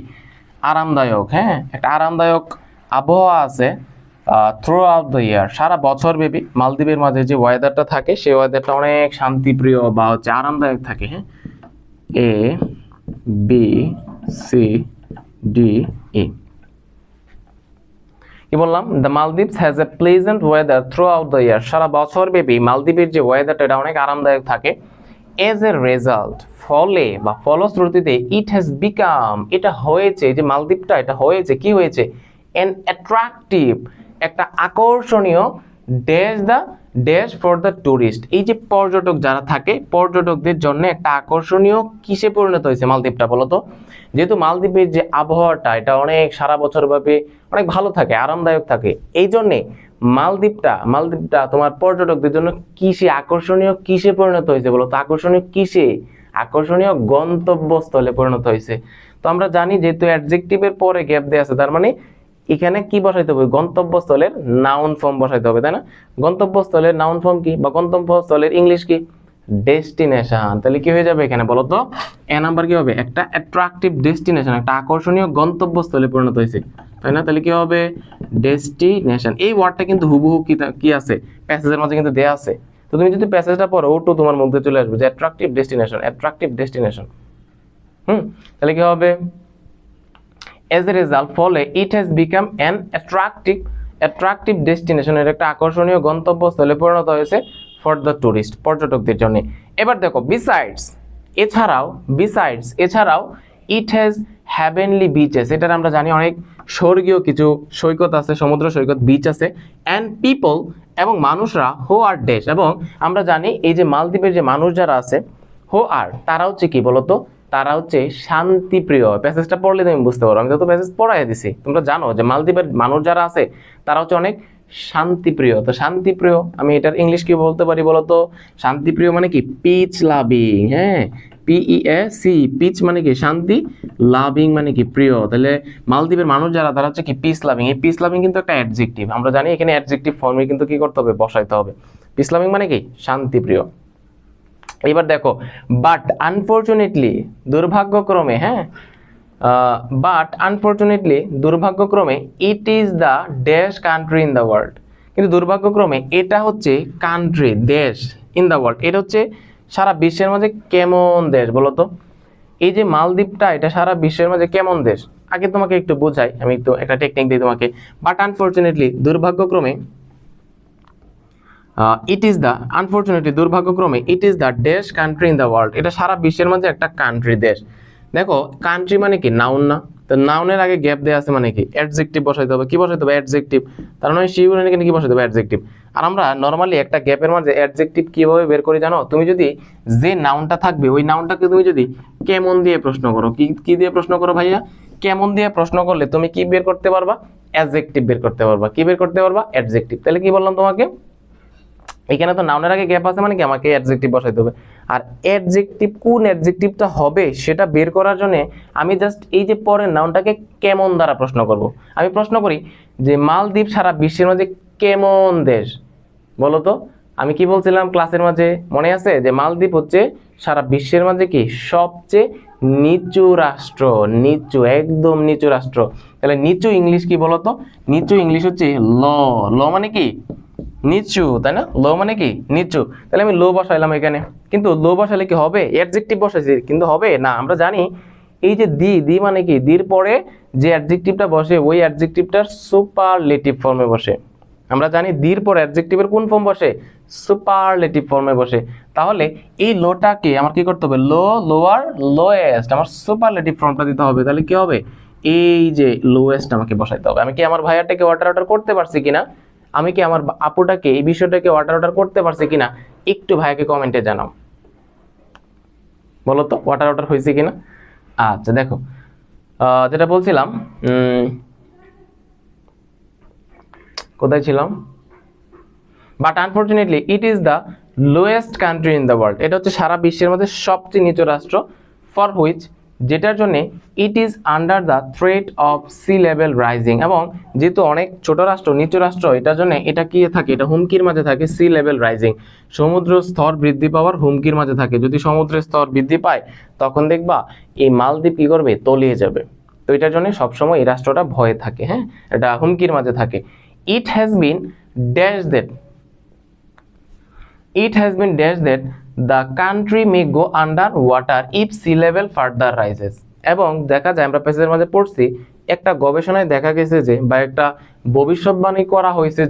Speaker 1: আরামদায়ক। হ্যাঁ, একটা আরামদায়ক আবহাওয়া আছে থ্রু আউট দ্য ইয়ার, সারা বছর ব্যাপী মালদ্বীপের মাঝে যে ওয়েদারটা থাকে সেই ওয়েদারটা অনেক শান্তিপ্রিয় বা হচ্ছে আরামদায়ক থাকে। হ্যাঁ, A B C D E. কি বললাম? The Maldives has a pleasant weather throughout the year, সারা বছর ব্যাপী মালদ্বীপের যে ওয়েদারটা এটা অনেক আরামদায়ক থাকে। এজ এ রেজাল্ট, ফলে বা ফলশ্রুতিতে, ইট হ্যাজ বিকাম, এটা হয়েছে, যে মালদ্বীপটা এটা হয়েছে, কি হয়েছে? অ্যান অ্যাট্রাকটিভ, একটা আকর্ষণীয় dash the dash for the tourist, এই যে পর্যটক যারা থাকে পর্যটকদের জন্য একটা আকর্ষণীয় কিসে পরিণত হয়েছে মালদ্বীপটা বলো তো? যেহেতু মালদ্বীপের যে আবহাওয়াটা এটা অনেক সারা বছর ব্যাপী অনেক ভালো থাকে, আরামদায়ক থাকে, এই জন্যে মালদ্বীপটা তোমার পর্যটকদের জন্য কিসে আকর্ষণীয়, কিসে পরিণত হয়েছে বলো তো? আকর্ষণীয় কিসে? আকর্ষণীয় গন্তব্যস্থলে পরিণত হয়েছে। তো আমরা জানি যেহেতু অ্যাডজেক্টিভের পরে গ্যাপ দেওয়া আছে, তার মানে এখানে কি বসাইতে হবে? গন্তব্যস্থলের নাউন ফর্ম বসাইতে হবে, তাই না? গন্তব্যস্থলের নাউন ফর্ম কি, বা গন্তব্যস্থলের ইংলিশ কি? ডেস্টিনেশন। তাহলে কি হয়ে যাবে এখানে বলো তো? এ নাম্বার কি হবে? একটা অ্যাট্রাকটিভ ডেস্টিনেশন, একটা আকর্ষণীয় গন্তব্যস্থলে পরিণত হয়েছে, তাই না? তাহলে কি হবে? ডেস্টিনেশন। এই ওয়ার্ডটা কিন্তু হুবহু কি আছে? প্যাসেজের মধ্যে কিন্তু দেয়া আছে। তো তুমি যদি প্যাসেজটা পড়ো ওটু তোমার মধ্যে চলে আসবে যে অ্যাট্রাকটিভ ডেস্টিনেশন, অ্যাট্রাকটিভ ডেস্টিনেশন। তাহলে কি হবে? As a result, ফলে it has become an attractive destination, এর একটা আকর্ষণীয় গন্তব্যস্থলে পরিণত হয়েছে for the tourist, পর্যটকদের জন্য। এবার দেখো এছাড়াও it has heavenly beaches, এটার আমরা জানি অনেক স্বর্গীয় কিছু সৈকত আছে, সমুদ্র সৈকত, বিচ আছে, and people, এবং মানুষরা who are dash, এবং আমরা জানি এই যে মালদ্বীপের যে মানুষ যারা আছে who are, তারা হচ্ছে কি বলতো? তারা হচ্ছে শান্তিপ্রিয়। প্যাসেজটা পড়লে তুমি বুঝতে পারো, আমি তো প্যাসেজ পড়াই দিছি, তোমরা জানো যে মালদ্বীপের মানুষ যারা আছে তারা হচ্ছে অনেক শান্তিপ্রিয়। তো শান্তিপ্রিয় আমি এটার ইংলিশ কি বলতে পারি বলতো? শান্তিপ্রিয় মানে কি? Peace loving. হ্যাঁ, PEAC, পিচ মানে কি? শান্তি, লাভিং মানে কি? প্রিয়। তাহলে মালদ্বীপের মানুষ যারা তারা হচ্ছে কি? Peace loving. এই পিস লাভিং কিন্তু একটা অ্যাডজেক্টিভ, আমরা জানি এখানে অ্যাডজেক্টিভ ফর্মে কিন্তু কি করতে হবে? বসাইতে হবে। পিস লাভিং মানে কি? শান্তিপ্রিয়। এবার দেখো বাট আনফরচুনেটলি, দুর্ভাগ্যক্রমে, হ্যাঁ, বাট আনফরচুনেটলি, দুর্ভাগ্যক্রমে, it is the dash country in the world, কিন্তু দুর্ভাগ্যক্রমে এটা হচ্ছে কান্ট্রি, দেশ ইন দ্য ওয়ার্ল্ড, এটা হচ্ছে সারা বিশ্বের মাঝে কেমন দেশ বলো তো? এই যে মালদ্বীপটা, এটা সারা বিশ্বের মাঝে কেমন দেশ? আগে তোমাকে একটু বোঝাই, আমি একটু একটা টেকনিক দিই তোমাকে। বাট আনফরচুনেটলি, দুর্ভাগ্যক্রমে দুর্ভাগ্যক্রমে it is the dash country in the world, এটা সারা বিশ্বের মধ্যে একটা কান্ট্রি দেশ। দেখো কান্ট্রি মানে কি? নাউন না? তো নাউনের আগে গ্যাপ দেওয়া আছে মানে কি? অ্যাডজেক্টিভ বসাইতে হবে। কি বসাইতে হবে? অ্যাডজেক্টিভ। তার মানে শিওর এখানে কি বসাইতে হবে? অ্যাডজেক্টিভ। আর আমরা নর্মালি একটা গ্যাপের মাঝে অ্যাডজেক্টিভ কিভাবে বের করি জানো? তুমি যদি যে নাউনটা থাকবে ওই নাউনটাকে তুমি যদি কেমন দিয়ে প্রশ্ন করো, কি দিয়ে প্রশ্ন করো ভাইয়া? কেমন দিয়ে প্রশ্ন করলে তুমি কি বের করতে পারবা? অ্যাডজেক্টিভ বের করতে পারবা। কি বের করতে পারবা? অ্যাডজেক্টিভ। তাহলে কি বললাম তোমাকে? এখানে তো নাউনের আগে গ্যাপ আছে মানে কি আমাকে অ্যাডজেক্টিভ বসাইতে হবে। আর অ্যাডজেক্টিভ কোন অ্যাডজেক্টিভটা হবে সেটা বের করার জন্য আমি জাস্ট এই যে পরের নাউনটাকে কেমন দ্বারা প্রশ্ন করব। আমি প্রশ্ন করি যে মালদ্বীপ সারা বিশ্বের মাঝে কেমন দেশ বলো তো? আমি কি বলছিলাম ক্লাসের মাঝে মনে আছে? যে মালদ্বীপ হচ্ছে সারা বিশ্বের মাঝে কি সবচেয়ে নিচু রাষ্ট্র, নিচু, একদম নিচু রাষ্ট্র। তাহলে নিচু ইংলিশ কি বলতো? নিচু ইংলিশ হচ্ছে লো। লো মানে কি? নিচু, তাই না? লো মানে কি? নিচু। তাহলে আমি লো বসাইলাম এখানে, কিন্তু লো বসালে কি হবে? অ্যাডজেক্টিভ বসাইছি, কিন্তু হবে না। আমরা জানি এই যে দি মানে কি? দির পরে যে অ্যাডজেক্টিভটা বসে ওই অ্যাডজেক্টিভটার সুপারলেটিভ ফর্মে বসে। আমরা জানি দির পর অ্যাডজেক্টিভের কোন ফর্ম বসে? সুপারলেটিভ ফর্মে বসে। তাহলে এই লোটাকে আমার কি করতে হবে? লো, লোয়ার, লোয়েস্ট, আমার সুপারলেটিভ ফর্মটা দিতে হবে। তাহলে কি হবে? এই যে লোয়েস্ট আমাকে বসাইতে হবে। আমি কি আমার ভাইয়াটাকে অর্ডার করতে পারছি কিনা? আমি কি আমার আপুটাকে এই বিষয়টাকে অর্ডার করতে পারছি কিনা? একটু ভাইয়াকে কমেন্টে জানাও বলো তো অর্ডার হয়েছে কিনা। আচ্ছা দেখো, যেটা বলছিলাম, কোথায় ছিলাম? But unfortunately it is the lowest country in the world, এটা হচ্ছে সারা বিশ্বের মধ্যে সবচেয়ে নিচু রাষ্ট্র। ফর হুইচ, যেটার জন্য it is under the threat of sea level rising, এবং যেহেতু অনেক ছোট রাষ্ট্র, নিচু রাষ্ট্র, এটার জন্য এটা কি থাকে? এটা হুমকির মাঝে থাকে। সি লেভেল রাইজিং, সমুদ্র স্তর বৃদ্ধি পাওয়ার হুমকির মাঝে থাকে। যদি সমুদ্রের স্তর বৃদ্ধি পায় তখন দেখবা এই মালদ্বীপ কি করবে? তলিয়ে যাবে। তো এটার জন্য সবসময় এই রাষ্ট্রটা ভয়ে থাকে, হ্যাঁ, এটা হুমকির মাঝে থাকে। It has been dash that the country may go under water if sea level further rises, এবং দেখা যায় আমরা পেজের মাঝে পড়ছি একটা গবেষণায় দেখা গেছে যে, বা একটা ভবিষ্যৎবাণী করা হয়েছে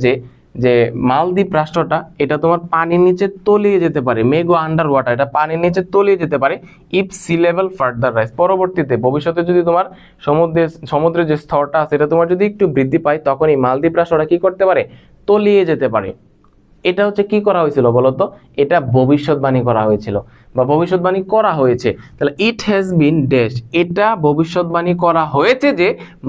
Speaker 1: যে মালদ্বীপ রাষ্ট্রটা এটা তোমার পানির নিচে তলিয়ে যেতে পারে। মে গো আন্ডার ওয়াটার, এটা পানির নিচে তলিয়ে যেতে পারে if sea level further rise, পরবর্তীতে ভবিষ্যতে যদি তোমার সমুদ্রের যে স্তরটা আছে এটা তোমার যদি একটু বৃদ্ধি পায় তখন এই মালদ্বীপ রাষ্ট্রটা কি করতে পারে? তলিয়ে যেতে পারে। এটা হচ্ছে কি করা হয়েছিল বলতো? এটা ভবিষ্যৎবাণী করা হয়েছিল বা ভবিষ্যৎবাণী করা হয়েছে। তাহলে ইট হ্যাজ বিন ড্যাশ, এটা ভবিষ্যৎবাণী করা হয়েছে যে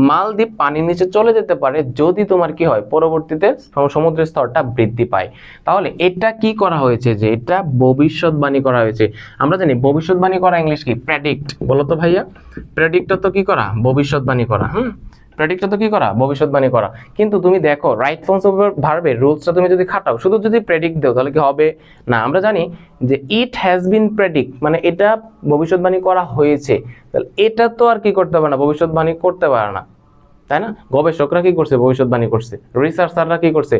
Speaker 1: মালদ্বীপ পানির নিচে চলে যেতে পারে যদি তোমার কি হয়? পরবর্তীতে সমুদ্রের স্তরটা বৃদ্ধি পায়। তাহলে এটা কি করা হয়েছে? যে এটা ভবিষ্যৎবাণী করা হয়েছে। আমরা জানি ভবিষ্যৎবাণী করা ইংলিশ কি? প্রেডিক্ট। বলতো ভাইয়া, প্রেডিক্ট তো কি করা? ভবিষ্যৎবাণী করা। প্রেডিক্ট তো কি করা? ভবিষ্যৎবাণী করা। কিন্তু তুমি দেখো রাইট ফর্মস অফ ভার্বের রুলসটা তুমি যদি খাটাও, শুধু যদি প্রেডিক্ট দাও তাহলে কি হবে? না। আমরা জানি যে ইট হ্যাজ বিন প্রেডিক্ট মানে এটা ভবিষ্যৎবাণী করা হয়েছে। তাহলে এটা তো আর কি করতে পারে না? ভবিষ্যৎবাণী করতে পারে না, তাই না? গবেষকরা কি করছে? ভবিষ্যৎবাণী করছে। রিসার্চাররা কি করছে?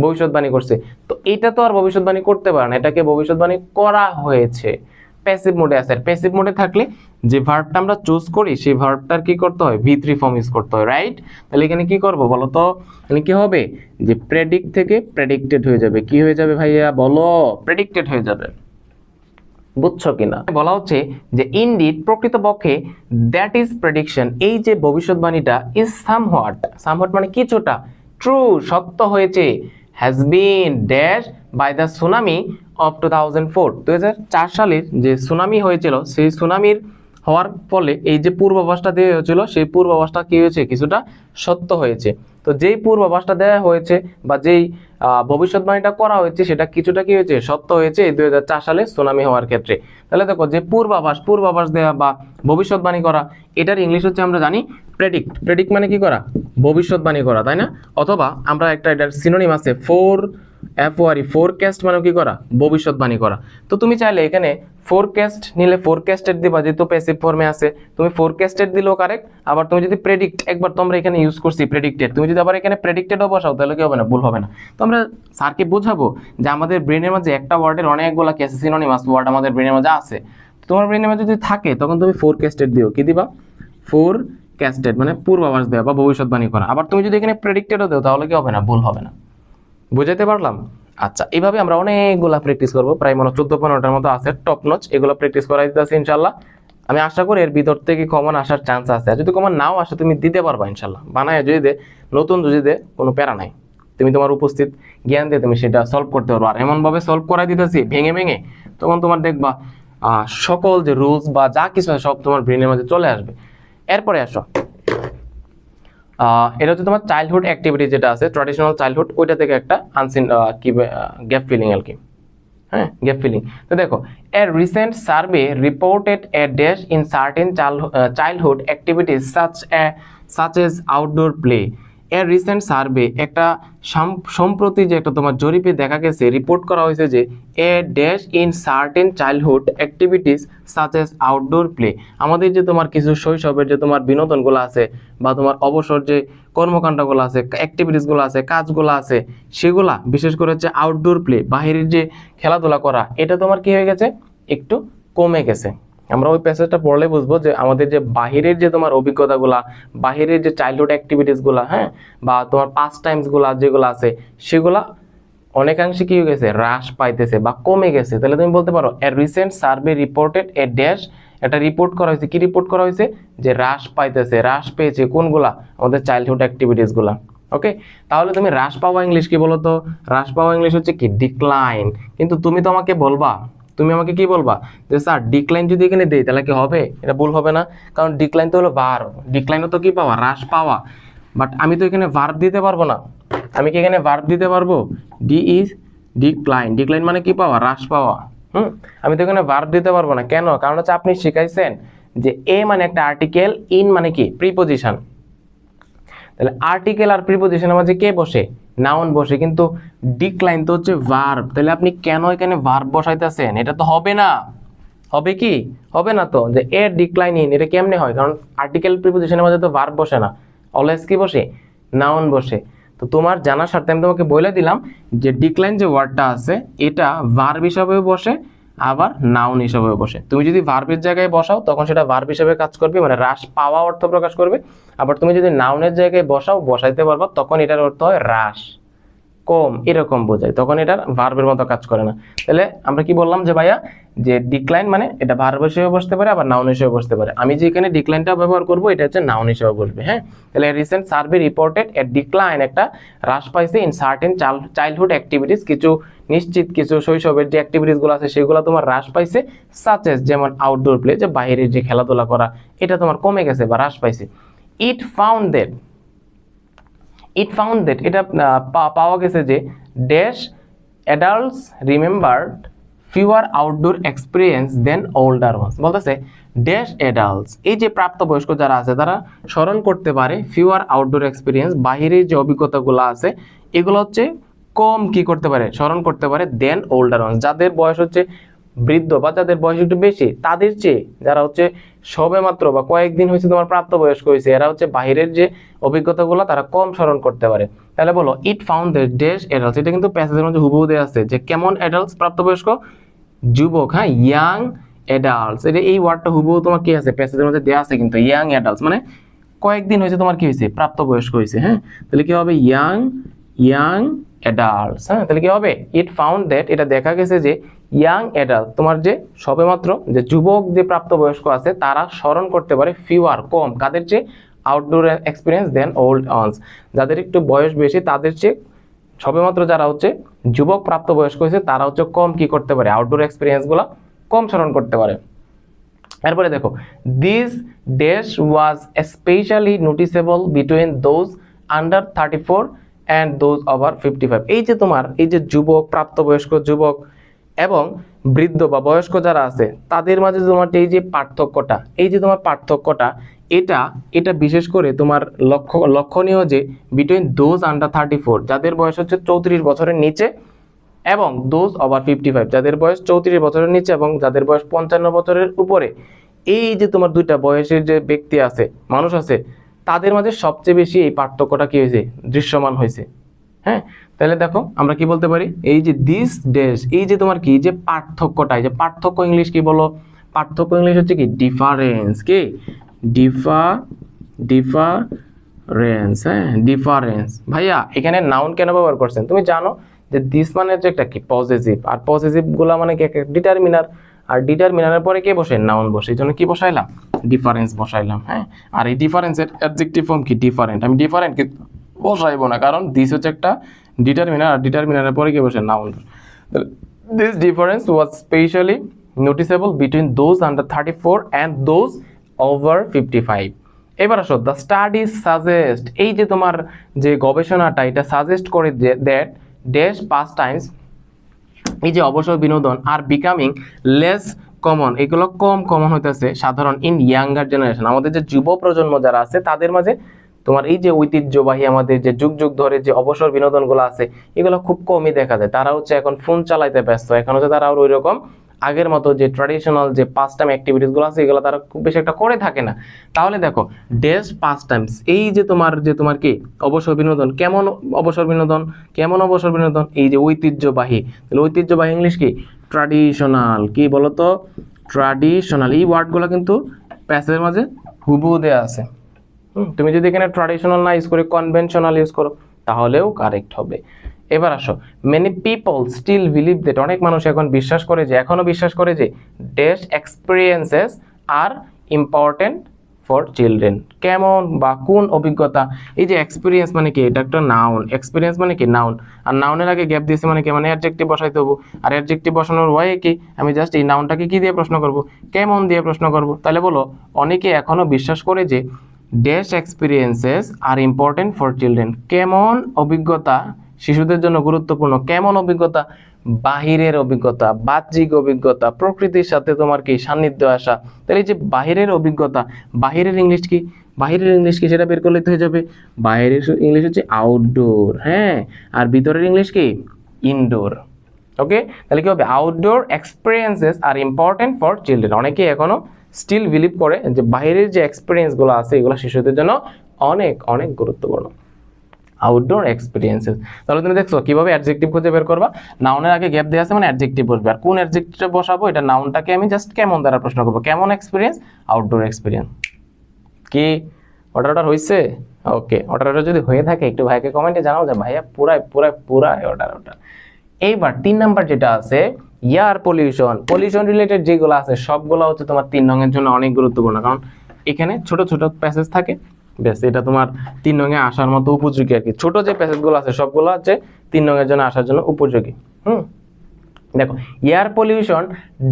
Speaker 1: ভবিষ্যৎবাণী করছে। তো এটা তো আর ভবিষ্যৎবাণী করতে পারে না, এটাকে ভবিষ্যৎবাণী করা হয়েছে। প্যাসিভ মোডে আছে। আর প্যাসিভ মোডে থাকলে যে ভার্বটা আমরা চুজ করি সেই ভার্বটার কি করতে হয়? V3 ফর্ম ইউজ করতে হয়, রাইট? তাহলে এখানে কি করব বলো তো? এখানে কি হবে? যে প্রেডিক্ট থেকে প্রেডিক্টেড হয়ে যাবে। কি হয়ে যাবে ভাইয়া বলো? প্রেডিক্টেড হয়ে যাবে। বুঝছো কিনা? বলা হচ্ছে যে ইনডিড, প্রকৃতপক্ষে, দ্যাট ইজ প্রেডিকশন, এই যে ভবিষ্যৎবাণীটা, ইজ সামহাট মানে কিছুটা, ট্রু, সত্য হয়েছে, has been dash by the tsunami of 2004, 2004 সালের যে সুনামি হয়েছিল সেই সুনামির হওয়ার ফলে এই যে পূর্বাভাসটা দেওয়া হয়েছিল সেই পূর্বাভাসটা কি হয়েছে? কিছুটা সত্য হয়েছে। তো যেই পূর্বাভাসটা দেওয়া হয়েছে বা যেই ভবিষ্যৎবাণীটা করা হয়েছে সেটা কিছুটা কি হয়েছে? সত্য হয়েছে এই 2004 সালে সুনামি হওয়ার ক্ষেত্রে। তাহলে দেখো যে পূর্বাভাস দেওয়া বা ভবিষ্যৎবাণী করা, এটার ইংলিশ হচ্ছে আমরা জানি প্রেডিক্ট। প্রেডিক্ট মানে কি করা? ভবিষ্যৎবাণী করা, তাই না? অথবা আমরা একটা এটার সিনোনিম আছে FORE ফোরকাস্ট মানে কি করা, ভবিষ্যৎবাণী করা। তো তুমি চাইলে এখানে ফোরকাস্ট নিলে ফোরকাস্টেড দিবা, যেহেতু প্যাসিভ ফর্মে আছে, তুমি ফোরকাস্টেড দিলেও কারেক্ট। আবার তুমি যদি প্রেডিক্ট, একবার তোমরা এখানে ইউজ করছি প্রেডিক্টেড, তুমি যদি আবার এখানে প্রেডিক্টেডও বসাও তাহলে কি হবে না, ভুল হবে না। তো আমরা স্যারকে বোঝাবো যে আমাদের ব্রেনের মাঝে একটা ওয়ার্ডের অনেকগুলো কেসে সিনোনিমাস ওয়ার্ড আমাদের ব্রেনের মাঝে আছে। তোমার ব্রেনের মাঝে যদি থাকে তখন তুমি ফোরকাস্টেড দিও, কি দিবা, ফোরকাস্টেড মানে পূর্বাভাস দেওয়া বা ভবিষ্যৎবাণী করা। আবার তুমি যদি এখানে প্রেডিক্টেডও দাও তাহলে কি হবে না, ভুল হবে না। বুঝাইতে পারলাম? আচ্ছা, এইভাবে আমরা অনেকগুলা প্র্যাকটিস করবো, প্রায় মনে 14-15টার মতো আছে টপ নচ, এগুলো প্র্যাকটিস করাই দিতেছি ইনশাল্লাহ। আমি আশা করি এর ভিতর থেকে কমন আসার চান্স আছে। আর যদি কমন নাও আসে তুমি দিতে পারবা ইনশাল্লাহ, বানায় যদি দে, নতুন যদি দে, কোনো প্যারা নাই, তুমি তোমার উপস্থিত জ্ঞান দিয়ে তুমি সেটা সলভ করতে পারবো। আর এমনভাবে সলভ করাই দিতেছি ভেঙে ভেঙে, তখন তোমার দেখবা সকল যে রুলস বা যা কিছু সব তোমার ব্রেনের মধ্যে চলে আসবে। এরপরে আসো, এটা হচ্ছে তোমার চাইল্ডহুড অ্যাক্টিভিটি যেটা আছে, ট্র্যাডিশনাল চাইল্ডহুড, ওইটা থেকে একটা আনসিন কি গ্যাপ ফিলিং আর কি, হ্যাঁ, গ্যাপ ফিলিং। তো দেখো, a recent survey reported A dash in certain childhood activities such as outdoor play. এর রিসেন্ট সার্ভে, একটা সম্প্রতি যে একটা তোমার জরিপে দেখা গেছে, রিপোর্ট করা হয়েছে যে a dash in certain childhood activities such as outdoor play, আমাদের যে তোমার কিছু শৈশবের যে তোমার বিনোদনগুলো আছে বা তোমার অবসর যে কর্মকাণ্ডগুলো আছে, অ্যাক্টিভিটিসগুলো আছে, কাজগুলো আছে, সেগুলা বিশেষ করে হচ্ছে আউটডোর প্লে, বাহিরের যে খেলাধুলা করা, এটা তোমার কি হয়ে গেছে, একটু কমে গেছে। আমরা ওই প্যাসেজটা পড়লে বুঝবো যে আমাদের যে বাহিরের যে তোমার অভিজ্ঞতাগুলা, বাহিরের যে চাইল্ডহুড অ্যাক্টিভিটিসগুলা, হ্যাঁ, বা তোমার পাস টাইমসগুলা যেগুলো আছে, সেগুলা অনেকাংশে কি হয়ে গেছে, হ্রাস পাইতেছে বা কমে গেছে। তাহলে তুমি বলতে পারো a recent survey reported a dash, এটা রিপোর্ট করা হয়েছে, কি রিপোর্ট করা হয়েছে, যে হ্রাস পাইতেছে, হ্রাস পেয়েছে কোনগুলা, আমাদের চাইল্ডহুড অ্যাক্টিভিটিসগুলা। ওকে, তাহলে তুমি হ্রাস পাওয়া ইংলিশ কি বলো তো, হ্রাস পাওয়া ইংলিশ হচ্ছে কি, ডিক্লাইন। কিন্তু তুমি তো আমাকে বলবা, তুমি আমাকে কি বলবা যে স্যার ডিক্লাইন যদি এখানে দেই তাহলে কি হবে, এটা ভুল হবে না, কারণ ডিক্লাইন তো হলো ভার্ব, ডিক্লাইনও তো কি পাওয়া, হ্রাস পাওয়া। বাট আমি তো এখানে ভার্ব দিতে পারবো না, আমি কি এখানে ভার্ব দিতে পারবো, ডি ইজ ডিক্লাইন, ডিক্লাইন মানে কি পাওয়া, হ্রাস পাওয়া। আমি তো এখানে ভার্ব দিতে পারবো না, কেন, কারণ হচ্ছে আপনি শিখাইছেন যে এ মানে একটা আর্টিকেল, ইন মানে কি প্রিপজিশন, তাহলে আর্টিকেল আর প্রিপজিশনের মাঝে কে বসে, নাউন বসে, কিন্তু ডিক্লাইন তো হচ্ছে ভার্ব, তাহলে আপনি কেন এখানে ভার্ব বসাইতেছেন, এটা তো হবে না, হবে কি, হবে না। তো যে এ ডিক্লাইন ইন, এটা কেমনে হয়, কারণ আর্টিকেল প্রিপজিশনের মাঝে তো ভার্ব বসে না, অলওয়েজ কি বসে, নাউন বসে। তো তোমার জানার স্বার্থে আমি তোমাকে বলে দিলাম যে ডিক্লাইন যে ওয়ার্ডটা আছে এটা ভার্ব হিসাবেও বসে, আবার নাউন হিসাবেও বসে। তুমি যদি ভার্বের জায়গায় বসাও তখন সেটা ভার্ব হিসাবে কাজ করবে, মানে হ্রাস পাওয়া অর্থ প্রকাশ করবে। আবার তুমি যদি নাউনের জায়গায় বসাও, বসাইতে পারবা, তখন এটার অর্থ হয় হ্রাস, কম, এরকম বোঝায়, তখন এটার ভার্বের মতো কাজ করে না। তাহলে আমরা কি বললাম যে ভাইয়া, যে ডিক্লাইন মানে এটা ভার্ব হিসেবে বসতে পারে, আবার নাউন হিসেবে বসতে পারে। আমি যে এখানে ডিক্লাইনটা ব্যবহার করব, এটা হচ্ছে নাউন হিসেবে বসবে। হ্যাঁ, তাহলে রিসেন্ট সার্ভে রিপোর্টেড এ ডিক্লাইন, একটা হ্রাস পাইছে ইন সার্টেন চাইল্ডহুড অ্যাক্টিভিটিস, কিছু নিশ্চিত কিছু শৈশবের যে অ্যাক্টিভিটিসগুলো আছে সেগুলো তোমার হ্রাস পাইছে, সাচ এজ যেমন আউটডোর প্লে, যে বাইরের যে খেলাধুলা করা, এটা তোমার কমে গেছে বা হ্রাস পাইছে। ইট ফাউন্ড দ্যাট, এটা পাওয়া গেছে যে dash adults remembered fewer outdoor experience than older ones, বলতেছে ড্যাশ অ্যাডাল্টস, এই যে প্রাপ্তবয়স্ক যারা আছে তারা স্মরণ করতে পারে ফিউয়ার আউটডোর এক্সপিরিয়েন্স, বাহিরের যে অভিজ্ঞতাগুলো আছে এগুলো হচ্ছে কম কি করতে পারে, স্মরণ করতে পারে, দেন ওল্ডার ওয়ান্স, যাদের বয়স হচ্ছে বৃদ্ধ বা যাদের বয়স একটু বেশি তাদের চেয়ে, যারা হচ্ছে সবে মাত্র বা কয়েকদিন হয়েছে তোমার প্রাপ্তবয়স্ক হয়েছে, এরা হচ্ছে বাহিরের যে অভিজ্ঞতাগুলো তারা কম স্মরণ করতে পারে। তাহলে বলো ইট ফাউন্ড দ্যাট ড্যাশ অ্যাডাল্টস, এটা কিন্তু প্যাসেজের মধ্যে হুবহু দেয়া আছে যে কেমন অ্যাডাল্টস, প্রাপ্তবয়স্ক, যুবক, হ্যাঁ, ইয়াং অ্যাডাল্টস, এটা এই ওয়ার্ডটা হুবহু তোমার কি আছে প্যাসেজের মধ্যে দেয়া আছে, কিন্তু ইয়াং অ্যাডাল্টস মানে কয়েকদিন হয়েছে তোমার কি হয়েছে, প্রাপ্তবয়স্ক হয়েছে। হ্যাঁ, তাহলে কি হবে, ইয়াং অ্যাডাল্টস। হ্যাঁ, তাহলে কি হবে, ইট ফাউন্ড দ্যাট, এটা দেখা গেছে যে ইয়াং অ্যাডাল্ট, তোমার যে সবেমাত্র যে যুবক যে প্রাপ্তবয়স্ক আছে তারা স্মরণ করতে পারে ফিউয়ার, কম, কাদের চেয়ে, আউটডোর এক্সপিরিয়েন্স দেন ওল্ড ওয়ান্স, যাদের একটু বয়স বেশি তাদের চেয়ে সবেমাত্র যারা হচ্ছে যুবক প্রাপ্তবয়স্ক হয়েছে তারা হচ্ছে কম কি করতে পারে, আউটডোর এক্সপিরিয়েন্সগুলো কম স্মরণ করতে পারে। এরপরে দেখো, this dash was specially noticeable between those under 34 and those over 55, এই যে তোমার এই যে যুবক, প্রাপ্তবয়স্ক যুবক এবং বৃদ্ধ বা বয়স্ক যারা আছে তাদের মাঝে তোমার এই যে পার্থক্যটা, এই যে তোমার পার্থক্যটা, এটা এটা বিশেষ করে তোমার লক্ষণীয় যে বিটুইন দোজ আন্ডার 34 যাদের বয়স হচ্ছে 34 বছরের নিচে এবং দোজ ওভার 55 যাদের বয়স 34 বছরের নিচে এবং যাদের বয়স 55 বছরের উপরে, এই যে তোমার দুইটা বয়সের যে ব্যক্তি আছে, মানুষ আছে, তাদের মাঝে সবচেয়ে বেশি এই পার্থক্যটা কি হয়েছে, দৃশ্যমান হয়েছে। হ্যাঁ, তাহলে দেখো আমরা কি বলতে পারি, এই যে দিস ডেজ, এই যে তোমার কি যে পার্থক্যটা, এই যে পার্থক্য ইংলিশ কি বলো, পার্থক্য ইংলিশ হচ্ছে কি ডিফারেন্স, কি ডিফারেন্স। হ্যাঁ, ডিফারেন্স। ভাইয়া এখানে নাউন কেন ব্যবহার করছেন, তুমি জানো যে দিস মানে হচ্ছে একটা কি পজিটিভ, আর পজিটিভ গুলা মানে কি একটা ডিটারমিনার, আর ডিটারমিনারের পরে কে বসে, নাউন বসে, এই জন্য কি বসাইলাম, ডিফারেন্স বসাইলাম। হ্যাঁ, আর এই ডিফারেন্সের অ্যাডজেক্টিভ ফর্ম কি ডিফারেন্ট, আমি ডিফারেন্ট কি বসাইবো না, কারণ দিস হচ্ছে একটা ডিটারমিনার, আর ডিটারমিনারের পরে কে বসে, noun. This difference was specially noticeable between those under 34 and those over 55। এবার আসো, দ্য স্টাডি সাজেস্ট, এই যে তোমার যে গবেষণাটা এটা সাজেস্ট করে যে দ্যাট ড্যাশ পাস টাইমস, এই যে অবসর বিনোদন আর বিকামিং লেস কমন, এগুলো কম কমন হইতেছে সাধারণ ইন ইয়াঙ্গার জেনারেশন, আমাদের যে যুব প্রজন্ম যারা আছে তাদের মাঝে তোমার এই যে ঐতিহ্যবাহী আমাদের যে যুগ যুগ ধরে যে অবসর বিনোদনগুলো আছে এগুলো খুব কমই দেখা যায়। তারা হচ্ছে এখন ফোন চালাইতে ব্যস্ত, এখন হচ্ছে তারা আর ওই রকম আগের মতো যে ট্র্যাডিশনাল যে পাস টাইম অ্যাক্টিভিটিসগুলো আছে এগুলো তারা খুব বেশি একটা করে থাকে না। তাহলে দেখো ডেজ পাস টাইমস, এই যে তোমার কি অবসর বিনোদন, কেমন অবসর বিনোদন, কেমন অবসর বিনোদন, এই যে ঐতিহ্যবাহী, তাহলে ঐতিহ্যবাহী ইংলিশ কি ট্র্যাডিশনাল, কি বলতো ট্র্যাডিশনাল। এই ওয়ার্ডগুলো কিন্তু প্যাসেজের মাঝে হুবহু দেয়া আছে। তুমি যদি এখানে ট্র্যাডিশনাল না ইউজ করে কনভেনশনাল ইউজ করো তাহলেও কারেক্ট হবে। এবার আসো, many people still believe that, অনেক মানুষ এখন বিশ্বাস করে যে, এখনো বিশ্বাস করে যে dash experiences are important for children, কেমন বা কোন অভিজ্ঞতা, এই যে এক্সপিরিয়েন্স মানে কি, এটা একটা নাউন, এক্সপিরিয়েন্স মানে কি নাউন, আর নাউনের আগে গ্যাপ দিয়েছে মানে কি, মানে অ্যাডজেক্টিভ বসাইতে হবো, আর অ্যাডজেক্টিভ বসানোর ওয়ে কি, আমি জাস্ট এই নাউনটাকে কি দিয়ে প্রশ্ন করব, কেমন দিয়ে প্রশ্ন করব। তাহলে বলো অনেকে এখনো বিশ্বাস করে যে dash experiences are important for children, কেমন অভিজ্ঞতা শিশুদের জন্য গুরুত্বপূর্ণ, কেমন অভিজ্ঞতা, বাহিরের অভিজ্ঞতা, বাহ্যিক অভিজ্ঞতা, প্রকৃতির সাথে তোমার কি সান্নিধ্য আসা। তাহলে এই যে বাহিরের অভিজ্ঞতা, বাহিরের ইংলিশ কি, বাহিরের ইংলিশ কি সেটা বের করলে হয়ে যাবে, বাহিরের ইংলিশ হচ্ছে আউটডোর। হ্যাঁ, আর ভিতরের ইংলিশ কি ইনডোর। ওকে, তাহলে কি হবে, outdoor experiences are important for children. অনেকে এখনো স্টিল বিলিভ করে যে বাইরের যে এক্সপিরিয়েন্সগুলো আছে এগুলো শিশুদের জন্য অনেক অনেক গুরুত্বপূর্ণ, আউটডোর এক্সপিরিয়েন্সেস। তাহলে তুমি দেখছো কিভাবে অ্যাডজেক্টিভ খুঁজে বের করবা, নাউনের আগে গ্যাপ দেওয়া আছে মানে অ্যাডজেক্টিভ বসবে, আর কোন অ্যাডজেক্টিভটা বসাবো, এটা নাউনটাকে আমি জাস্ট কেমন দ্বারা প্রশ্ন করবো, কেমন এক্সপিরিয়েন্স, আউটডোর এক্সপিরিয়েন্স। কি অর্ডার হয়েছে? ওকে, অর্ডার যদি হয়ে থাকে একটু ভাইকে কমেন্টে জানাও যে ভাইয়া পুরাই অর্ডার। এইবার 3 নাম্বার যেটা আছে এয়ার পলিউশন, পলিউশন রিলেটেড যেগুলো আছে সবগুলো হচ্ছে তোমার 3 নং-এর জন্য অনেক গুরুত্বপূর্ণ, কারণ এখানে ছোট ছোট প্যাসেজ থাকে, বেশ এটা তোমার 3 নং-এ আসার মতো উপযোগী আর কি। ছোট যে প্যাসেজগুলো আছে সবগুলো হচ্ছে 3 নং-এর জন্য আসার জন্য উপযোগী। দেখো, air pollution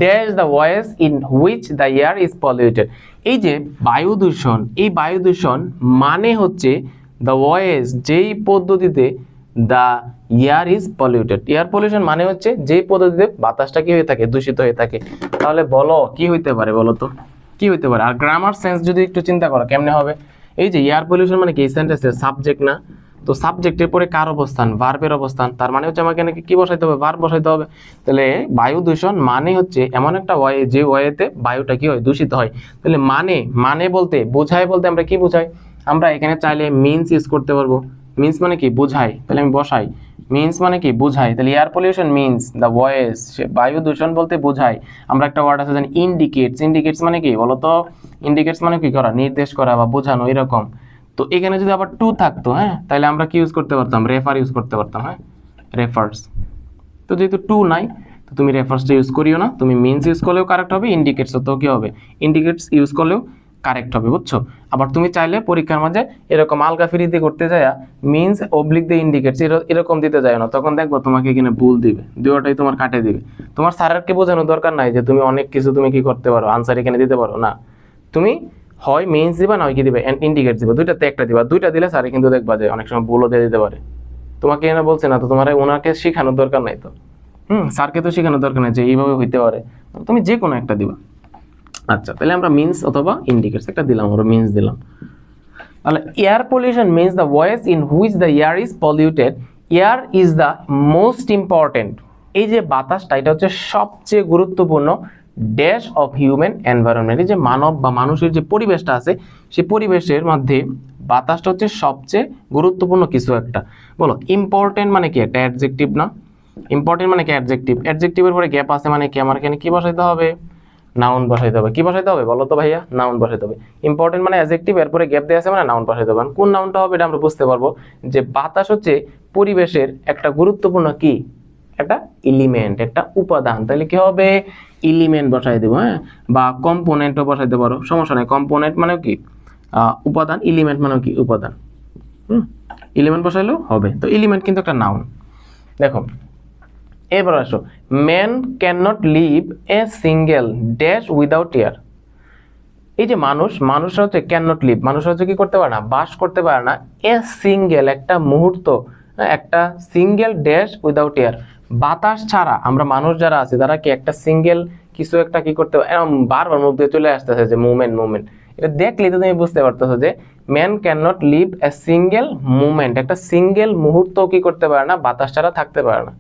Speaker 1: dash the OS in which the air is polluted, এই যে বায়ু দূষণ, এই বায়ু দূষণ মানে হচ্ছে দ্য ওয়েস, যেই পদ্ধতিতে the air is polluted, air pollution মানে হচ্ছে যেই পদ্ধতিতে বাতাসটা কি হয়ে থাকে, দূষিত হয়ে থাকে। তাহলে বলো কি হইতে পারে, বলো তো কি হইতে পারে। আর গ্রামার সেন্স যদি একটু চিন্তা করো কেমনে হবে, এই যে এয়ার পলিউশন মানে কি, এই সেন্টেন্সের সাবজেক্ট না, তো সাবজেক্টের পরে কার অবস্থান, ভার্বের অবস্থান, তার মানে হচ্ছে আমাকে নাকি কি বসাইতে হবে, ভার্ব বসাইতে হবে। তাহলে বায়ু দূষণ মানে হচ্ছে এমন একটা ওয়ে যে ওয়েতে বায়ুটা কি হয়, দূষিত হয়। তাহলে মানে বলতে বোঝায়, বলতে আমরা কি বোঝাই, আমরা এখানে চাইলে মিনস ইউজ করতে পারবো, মিনস মানে কি বোঝায়, তাহলে আমি বসাই মিনস মানে কি বোঝায়, তাহলে air pollution means the voice, বায়ু দূষণ বলতে বোঝায়। আমরা একটা ওয়ার্ড আছে জানি ইন্ডিকেটস, ইন্ডিকেটস মানে কি বলতো, ইন্ডিকেটস মানে কি করা, নির্দেশ করা বা বোঝানো এরকম। তো এখানে যদি আবার টু থাকতো, হ্যাঁ, তাহলে আমরা কি ইউজ করতে পারতাম, রেফার ইউজ করতে পারতাম। হ্যাঁ, রেফার্স। তো যেহেতু টু নাই তো তুমি রেফার্সটা ইউজ করিও না, তুমি মিনস ইউজ করলেও কারেক্ট হবে, ইন্ডিকেটস তো কি হবে, ইন্ডিকেটস ইউজ করলেও কারেক্ট হবে, বুঝছো। আবার তুমি চাইলে পরীক্ষার মাঝে এরকম আলগা ফিরিতে করতে যায় মিনস অবলিক দিয়ে ইন্ডিকেটস এরকম দিতে যায় না, তখন দেখবো তোমাকে এখানে ভুল দিবে, দুটোটাই তোমার কাটে দিবে। তোমার স্যারকে বোঝানোর দরকার নাই যে তুমি অনেক কিছু তুমি কি করতে পারো, আনসার এখানে দিতে পারো না, তুমি হয় মিনস দিবা না হয় কি দিবে ইন্ডিকেটস দিবা, দুইটাতে একটা দিবা, দুইটা দিলে স্যারে কিন্তু দেখবা যে অনেক সময় ভুলও দিয়ে দিতে পারে। তোমাকে এনে বলছে না তো, তোমার ওনাকে শেখানোর দরকার নাই তো, স্যারকে তো শেখানোর দরকার নাই যে এইভাবে হইতে পারে, তুমি যে কোনো একটা দিবা। আচ্ছা, তাহলে আমরা মিন্স অথবা ইন্ডিকেটস একটা দিলাম, আমরা মিন্স দিলাম। তাহলে air pollution means the OS in which the air is polluted. Air is the most important, এই যে বাতাসটা এটা হচ্ছে সবচেয়ে গুরুত্বপূর্ণ ড্যাশ অফ হিউম্যান এনভায়রনমেন্ট। এই যে মানব বা মানুষের যে পরিবেশটা আছে সেই পরিবেশের মধ্যে বাতাসটা হচ্ছে সবচেয়ে গুরুত্বপূর্ণ কিছু একটা। বলো ইম্পর্টেন্ট মানে কি? একটা অ্যাডজেক্টিভ না? ইম্পর্টেন্ট মানে কি অ্যাডজেক্টিভ, অ্যাডজেক্টিভের পরে গ্যাপ আছে মানে কি? আমার এখানে কি বসাইতে হবে? নাউন বসাইতে হবে। কি বসাইতে হবে বলো তো ভাইয়া? নাউন বসাইতে হবে। ইম্পর্টেন্ট মানে অ্যাডজেক্টিভ, এরপরে গ্যাপ দেওয়া আছে মানে নাউন বসাইতে হবে। কোন নাউনটা হবে এটা আমরা বুঝতে পারবো যে বাতাস হচ্ছে পরিবেশের একটা গুরুত্বপূর্ণ কি একটা এলিমেন্ট, একটা উপাদান। তাহলে কি হবে? এলিমেন্ট বসাই দেবো, হ্যাঁ, বা কম্পোনেন্টও বসাইতে পারো, সমস্যা নেই। কম্পোনেন্ট মানে কি উপাদান, এলিমেন্ট মানে কি উপাদান। এলিমেন্ট বসাইলেও হবে। তো এলিমেন্ট কিন্তু একটা নাউন। দেখো এবার আসো, man can not live a single dash without air. এই যে মানুষরা হচ্ছে ক্যান নট লিভ, মানুষরা হচ্ছে কি করতে পারে না? বাস করতে পারে না এ সিঙ্গেল একটা মুহূর্ত, একটা সিঙ্গেল ড্যাশ উইদাউট এয়ার, বাতাস ছাড়া। আমরা মানুষ যারা আছে তারা কি একটা সিঙ্গেল কিছু একটা কি করতে পারে? এরকম বারবার মুখ দিয়ে চলে আসতেছে যে মুভমেন্ট। এটা দেখলেই তো তুমি বুঝতে পারতেছো যে man can not live a single movement, একটা সিঙ্গেল মুহূর্ত কি করতে পারে না? বাতাস ছাড়া থাকতে পারে না।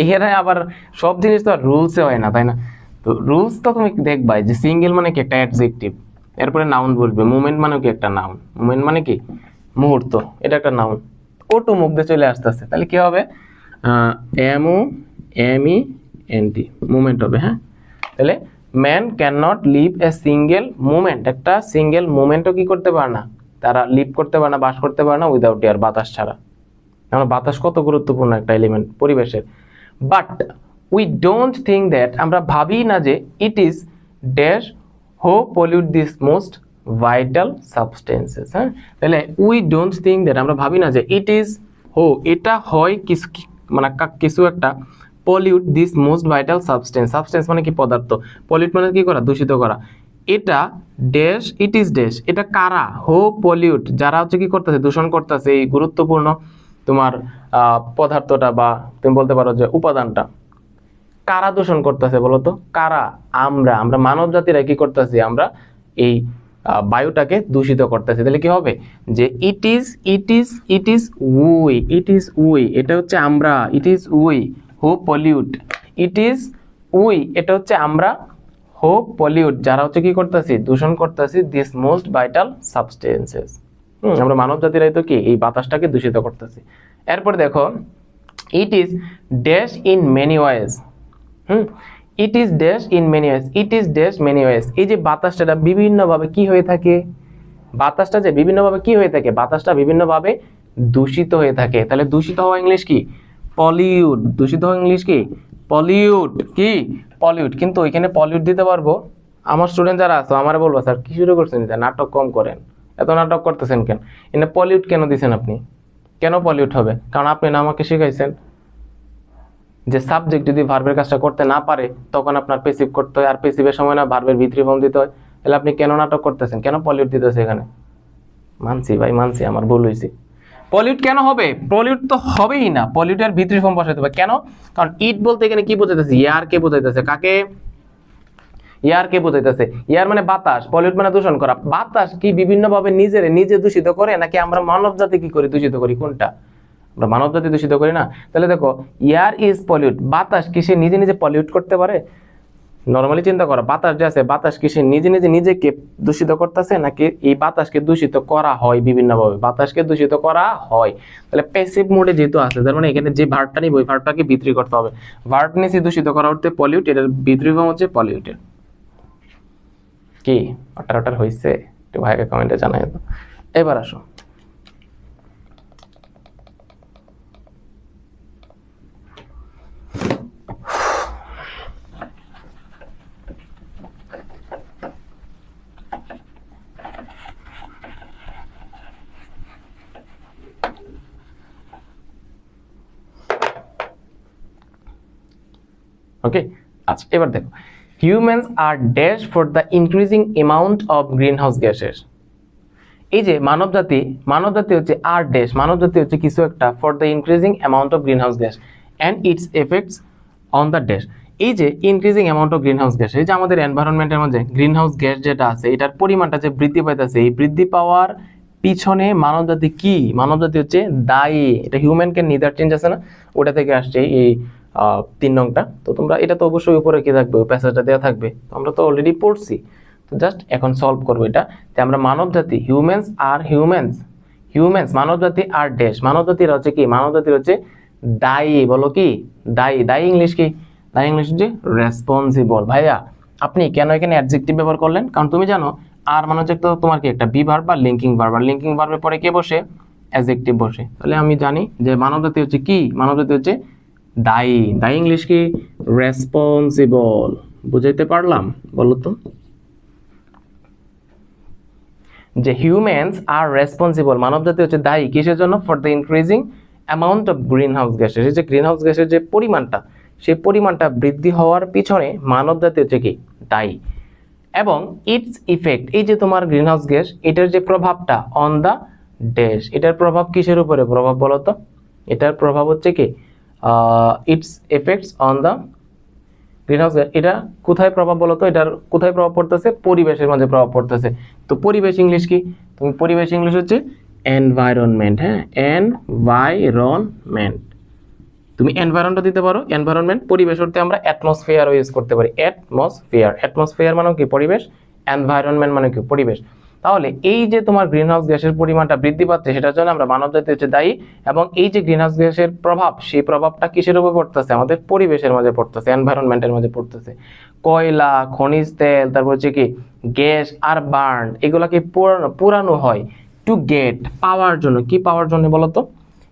Speaker 1: এখানে আবার সব জিনিস তো আর রুলসে হয় না, তাই না? তো রুলস তো তুমি দেখবাই যে সিঙ্গেল মানে কি একটা অ্যাডজেক্টিভ, এরপরে নাউন বলবে। মুভমেন্ট মানে কি একটা নাউন, মুভমেন্ট মানে কি মুহূর্ত, এটা একটা নাউন। ওটু মুখ দিয়ে চলে আসতেছে, তাহলে কি হবে? MOMENT মুভমেন্ট হবে। হ্যাঁ, তাহলে man can not live a single movement, একটা সিঙ্গেল মুভমেন্টও কি করতে পারে না, তারা লিভ করতে পারে না, বাস করতে পারে না উইদাউট এয়ার, বাতাস ছাড়া। আমরা বাতাস কত গুরুত্বপূর্ণ একটা এলিমেন্ট পরিবেশের। But we don't think that, আমরা ভাবি না যে ইট ইজ ড্যাশ হো pollute this most vital substances. হ্যাঁ, তাহলে উই ডোন্ট থিঙ্ক দ্যাট, আমরা ভাবি না যে ইট ইজ হো, এটা হয় কিছু মানে কিছু একটা pollute this most vital substance. Substance মানে কি? পদার্থ। পলিউট মানে কি করা? দূষিত করা। এটা ড্যাশ ইট ইজ ড্যাশ, এটা কারা? হো পলিউট, যারা হচ্ছে কি করতেছে? দূষণ করতেছে এই গুরুত্বপূর্ণ তোমার পদার্থটা, বা তুমি বলতে পারো যে উপাদানটা। কারা দূষণ করতেছে বলো তো? কারা? আমরা মানব জাতিরা কি করতেছি? আমরা এই বায়ুটাকে দূষিত করতেছি। তাহলে কি হবে? যে ইট ইজ উই, এটা হচ্ছে আমরা। It is we who pollute, it is we, এটা হচ্ছে আমরা, হু পলিউট, যারা হচ্ছে কি করতেছি? দূষণ করতেছি দিস মোস্ট ভাইটাল সাবস্টেন্সেস। আমরা মানব জাতিরাই তো কি এই বাতাসটাকে দূষিত করতেছি। এরপরে দেখো, it is dash in many ways. It is dash in many ways, it is dash many ways. এই যে বাতাসটা বিভিন্নভাবে কি হয়ে থাকে? বাতাসটা যে বিভিন্নভাবে কি হয়ে থাকে? বাতাসটা বিভিন্নভাবে দূষিত হয়ে থাকে। তাহলে দূষিত হওয়া ইংলিশ কি? পলিউট। দূষিত হওয়া ইংলিশ কি? পলিউট। কি? পলিউট। কিন্তু ওইখানে পলিউট দিতে পারবো। আমার স্টুডেন্ট যারা আছে আমার বলবো, স্যার কি শুরু করছেন? নাটক কম করেন, এত নাটক করতেছেন কেন? এখানে পলিউট কেন দিচ্ছেন আপনি? কেন পলিউট হবে? কারণ আপনি না আমাকে শিখাইছেন যে সাবজেক্ট যদি ভার্বের কাজটা করতে না পারে তখন আপনার পেসিভ করতে হয়, আর পেসিভের সময় না ভার্বের ভিতরি ফর্ম দিতে হয়। তাহলে আপনি কেন নাটক করতেছেন? কেন পলিউট দিতেছে এখানে? মানছি ভাই, মানছি আমার ভুল হয়েছে। পলিউট কেন হবে? পলিউট তো হবেই না, পলিউটের ভিতরি ফর্ম বসাতে হবে। কেন? কারণ ইট বলতে এখানে কি বোঝাইতেছে? এয়ার কে বোঝাইতেছে। কাকে? এয়ার কে বোঝাইতেছে। এয়ার মানে বাতাস, পলিউট মানে দূষণ করা। বাতাস কি বিভিন্নভাবে নিজে দূষিত করে, নাকি আমরা মানব জাতি কি করি? দূষিত করি। কোনটা? আমরা মানব জাতি দূষিত করি না। তাহলে দেখো, এয়ার ইজ পলিউট, বাতাস কি সে নিজে পলিউট করতে পারে? নরমালি চিন্তা করো, বাতাস যে আছে, বাতাস কি সে নিজেকে দূষিত করতেছে, নাকি এই বাতাসকে দূষিত করা হয় বিভিন্নভাবে? বাতাসকে দূষিত করা হয়। তাহলে প্যাসিভ মোডে যেহেতু আছে, তার মানে এখানে যে ভার্বটা নিব ওই ভার্বটাকে বিক্রি করতে হবে। ভার্ব নিচে দূষিত করা হচ্ছে পলিউট, এটার বিক্রি ফর্ম হচ্ছে পলিউটেড। কি অটার হয়েছে? একটু ভাইকে কমেন্টে জানাই তো। এবার আসো, ওকে। আচ্ছা এবার দেখো, humans are dash for the increasing amount of green house gases. এই যে মানব জাতি হচ্ছে আর ড্যাশ, মানব জাতি হচ্ছে কিছু একটা for the increasing amount of green house gas and it's effects on the dash. এই যে increasing amount of green house gas, এই যে আমাদের এনভায়রনমেন্টের মধ্যে গ্রিন হাউস গ্যাস যেটা আছে এটার পরিমাণটা যে বৃদ্ধি পাইতেছে, এই বৃদ্ধি পাওয়ার পিছনে মানবজাতি কি, মানবজাতি হচ্ছে দায়ী। এটা হিউম্যান ক্যান নিদার চেঞ্জ আছে না, ওটা থেকে আসছে এই 3 নংটা। তো তোমরা এটা তো অবশ্যই উপরে কি থাকবে, ওই প্যাসেজটা দেওয়া থাকবে, তো আমরা তো অলরেডি পড়ছি। তো জাস্ট এখন সলভ করবো এটা। তো আমরা মানবজাতি হিউম্যানস মানবজাতি আর ড্যাশ, মানবজাতির হচ্ছে কি, মানবজাতির হচ্ছে দায়ী। বলো কি দায়ী, দায়ী ইংলিশ কি, দায়ী ইংলিশ হচ্ছে রেসপন্সিবল। ভাইয়া আপনি কেন এখানে অ্যাডজেক্টিভ ব্যবহার করলেন? কারণ তুমি জানো আর মানে হচ্ছে তো তোমার কি একটা বি ভার্ব বা লিঙ্কিং ভার্ব, আর লিঙ্কিং ভার্বের পরে কে বসে, অ্যাডজেক্টিভ বসে। তাহলে আমি জানি যে মানবজাতি হচ্ছে কি, মানবজাতি হচ্ছে দায়ী। দায়ী ইংলিশ কি, রেসপন্সিবল। বুঝাইতে পারলাম? বলো তো যে হিউম্যানস আর রেসপন্সিবল, মানবজাতি হচ্ছে দায়ী কিসের জন্য, for the increasing amount of green house gases. এই যে গ্রিন হাউস গ্যাসের যে পরিমাণটা, সেই পরিমাণটা বৃদ্ধি হওয়ার পিছনে মানবজাতি হচ্ছে কি, দায়ী। এবং ইটস ইফেক্ট, এই যে তোমার গ্রিন হাউস গ্যাস, এটার যে প্রভাবটা অন দ্য ড্যাশ, এটার প্রভাব কিসের উপরে প্রভাব বলো তো? এটার প্রভাব হচ্ছে কি, it's effects on the green house gas. এটা কোথায় প্রভাব বলো তো? এটার কোথায় প্রভাব পড়তেছে? পরিবেশের মধ্যে প্রভাব পড়তেছে। তো পরিবেশ ইংলিশ কি, তুমি পরিবেশ ইংলিশ হচ্ছে এনভায়রনমেন্ট। হ্যাঁ, এনভায়রনমেন্ট, তুমি এনভায়রনটা দিতে পারো, এনভায়রনমেন্ট। পরিবেশ অর্থে আমরা অ্যাটমসফিয়ারও ইউজ করতে পারি, অ্যাটমসফিয়ার মানে কি পরিবেশ, এনভায়রনমেন্ট মানে কি পরিবেশ। তাহলে এই যে তোমার গ্রিন হাউস গ্যাসের পরিমাণটা বৃদ্ধি পাচ্ছে, সেটার জন্য আমরা মানবজাতি হচ্ছে দায়ী। এবং এই যে গ্রিন হাউস গ্যাসের প্রভাব, সেই প্রভাবটা কিসের উপর পড়তেছে? আমাদের পরিবেশের মাঝে পড়তেছে, এনভায়রনমেন্টের মাঝে পড়তেছে। কয়লা, খনিজ তেল, তারপর হচ্ছে কি গ্যাস আর বার্ন, এগুলাকে পুরানো হয় টু গেট, পাওয়ার জন্য। কি পাওয়ার জন্য বলো তো?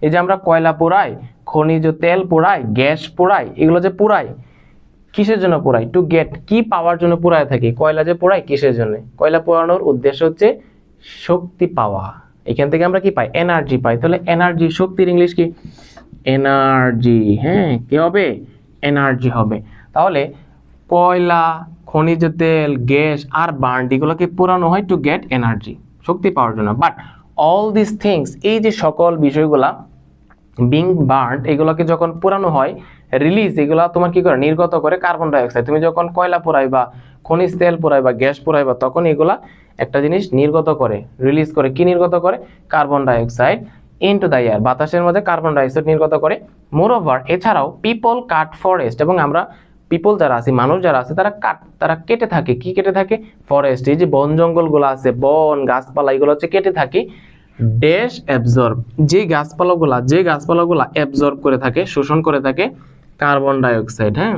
Speaker 1: এই যে আমরা কয়লা পোড়াই, খনিজ তেল পোড়াই, গ্যাস পোড়াই, এগুলো যে পোড়াই কিসের জন্য পোড়াই? টু গেট, কি পাওয়ার জন্য পোড়ায় থাকি? কয়লা যে পোড়াই কিসের জন্য? কয়লা পোড়ানোর উদ্দেশ্য হচ্ছে শক্তি পাওয়া। এখান থেকে আমরা কি পাই? এনার্জি পাই। তাহলে এনার্জি, শক্তির ইংলিশ কি? এনার্জি। হ্যাঁ, কি হবে? এনার্জি হবে। তাহলে কয়লা, খনিজ তেল, গ্যাস আর বার্ন, এগুলোকে পোড়ানো হয় টু গেট এনার্জি, শক্তি পাওয়ার জন্য। বাট অল দিস থিংস, এই যে সকল বিষয়গুলা বিং বার্ন, এগুলোকে যখন পোড়ানো হয়, রিলিজ, এগুলা তোমার কি করে? নির্গত করে কার্বন ডাইঅক্সাইড। তুমি যখন কয়লা পোড়াইবা, খনিজ তেল পোড়াইবা, গ্যাস পোড়াইবা, তখন এগুলা একটা জিনিস নির্গত করে, রিলিজ করে। কি নির্গত করে? Carbon dioxide into the air, বাতাসের মধ্যে কার্বন ডাইঅক্সাইড নির্গত করে। মোরওভার, এছাড়াও পিপল কাট ফরেস্ট, এবং আমরা পিপল যারা আছে, মানুষ যারা আছে, তারা কেটে থাকে। কি কেটে থাকে? ফরেস্ট, এই যে বন জঙ্গলগুলো আছে, বন গাছপালা, এগুলো হচ্ছে কেটে থাকে। ড্যাশ অ্যাবজর্ব, যে গাছপালাগুলা অ্যাবজর্ব করে থাকে, শোষণ করে থাকে কার্বন ডাইঅক্সাইড। হ্যাঁ,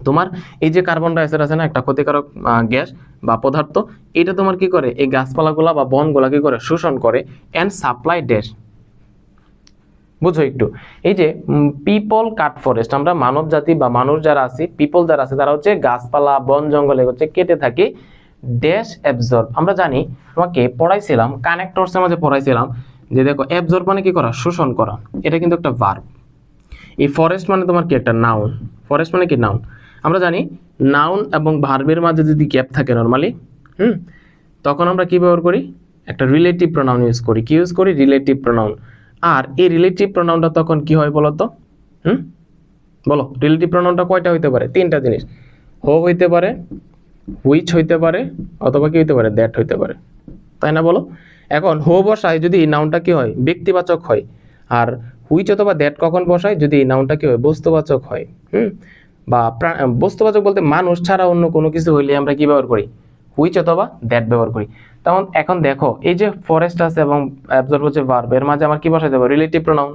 Speaker 1: তোমার এই যে কার্বন ডাইঅক্সাইড আছে না, একটা ক্ষতিকারক গ্যাস বা পদার্থ, এটা তোমার কি করে? এই গাছপালাগুলা বা বনগুলা কি করে? শোষণ করে। অ্যান্ড সাপ্লাই ড্যাশ, বুঝো একটু। এই যে পিপল কাট ফরেস্ট, আমরা মানব জাতি বা মানুষ যারা আছি, পিপল যারা আছে, তারা হচ্ছে গাছপালা, বন জঙ্গলে হচ্ছে কেটে থাকে। ড্যাশ অ্যাবজর্ব, আমরা জানি, তোমাকে পড়াইছিলাম কানেক্টরসের মধ্যে পড়াইছিলাম যে দেখো অ্যাবজর্ব মানে কি করা? শোষণ করা। এটা কিন্তু একটা ভার্ব। এই ফরেস্ট মানে তোমার কি? একটা নাউন। ফরেস্ট মানে কি? নাউন। আমরা জানি নাউন এবং ভার্বের মাঝে যদি গ্যাপ থাকে নরমালি, তখন আমরা কি ব্যবহার করি? একটা রিলেটিভ প্রোনাউন ইউজ করি। কি ইউজ করি? Relative pronoun. আর এই রিলেটিভ প্রোনাউনটা তখন কি হয় বলো তো? বলো, রিলেটিভ প্রোনাউনটা কয়টা হইতে পারে? 3টা জিনিস। হো হইতে পারে, হুইচ হইতে পারে, অথবা কি হইতে পারে? দ্যাট হইতে পারে, তাই না? বলো। এখন হো বসায় যদি এই নাউনটা কি হয়? ব্যক্তিবাচক হয়। আর হুইচ অথবা দ্যাট কখন বসায়? যদি এই নাউনটা কি হয়? বস্তুবাচক হয়। বা বস্তুবাচক বলতে মানুষ ছাড়া অন্য কোনো কিছু হইলে আমরা কি ব্যবহার করি? হুইচ অথবা দ্যাট ব্যবহার করি। তেমন এখন দেখো, এই যে ফরেস্ট আছে এবং অ্যাবজর্ব হচ্ছে ভার্ব, এর মাঝে আমার কি বসাইতে হবে? Relative pronoun.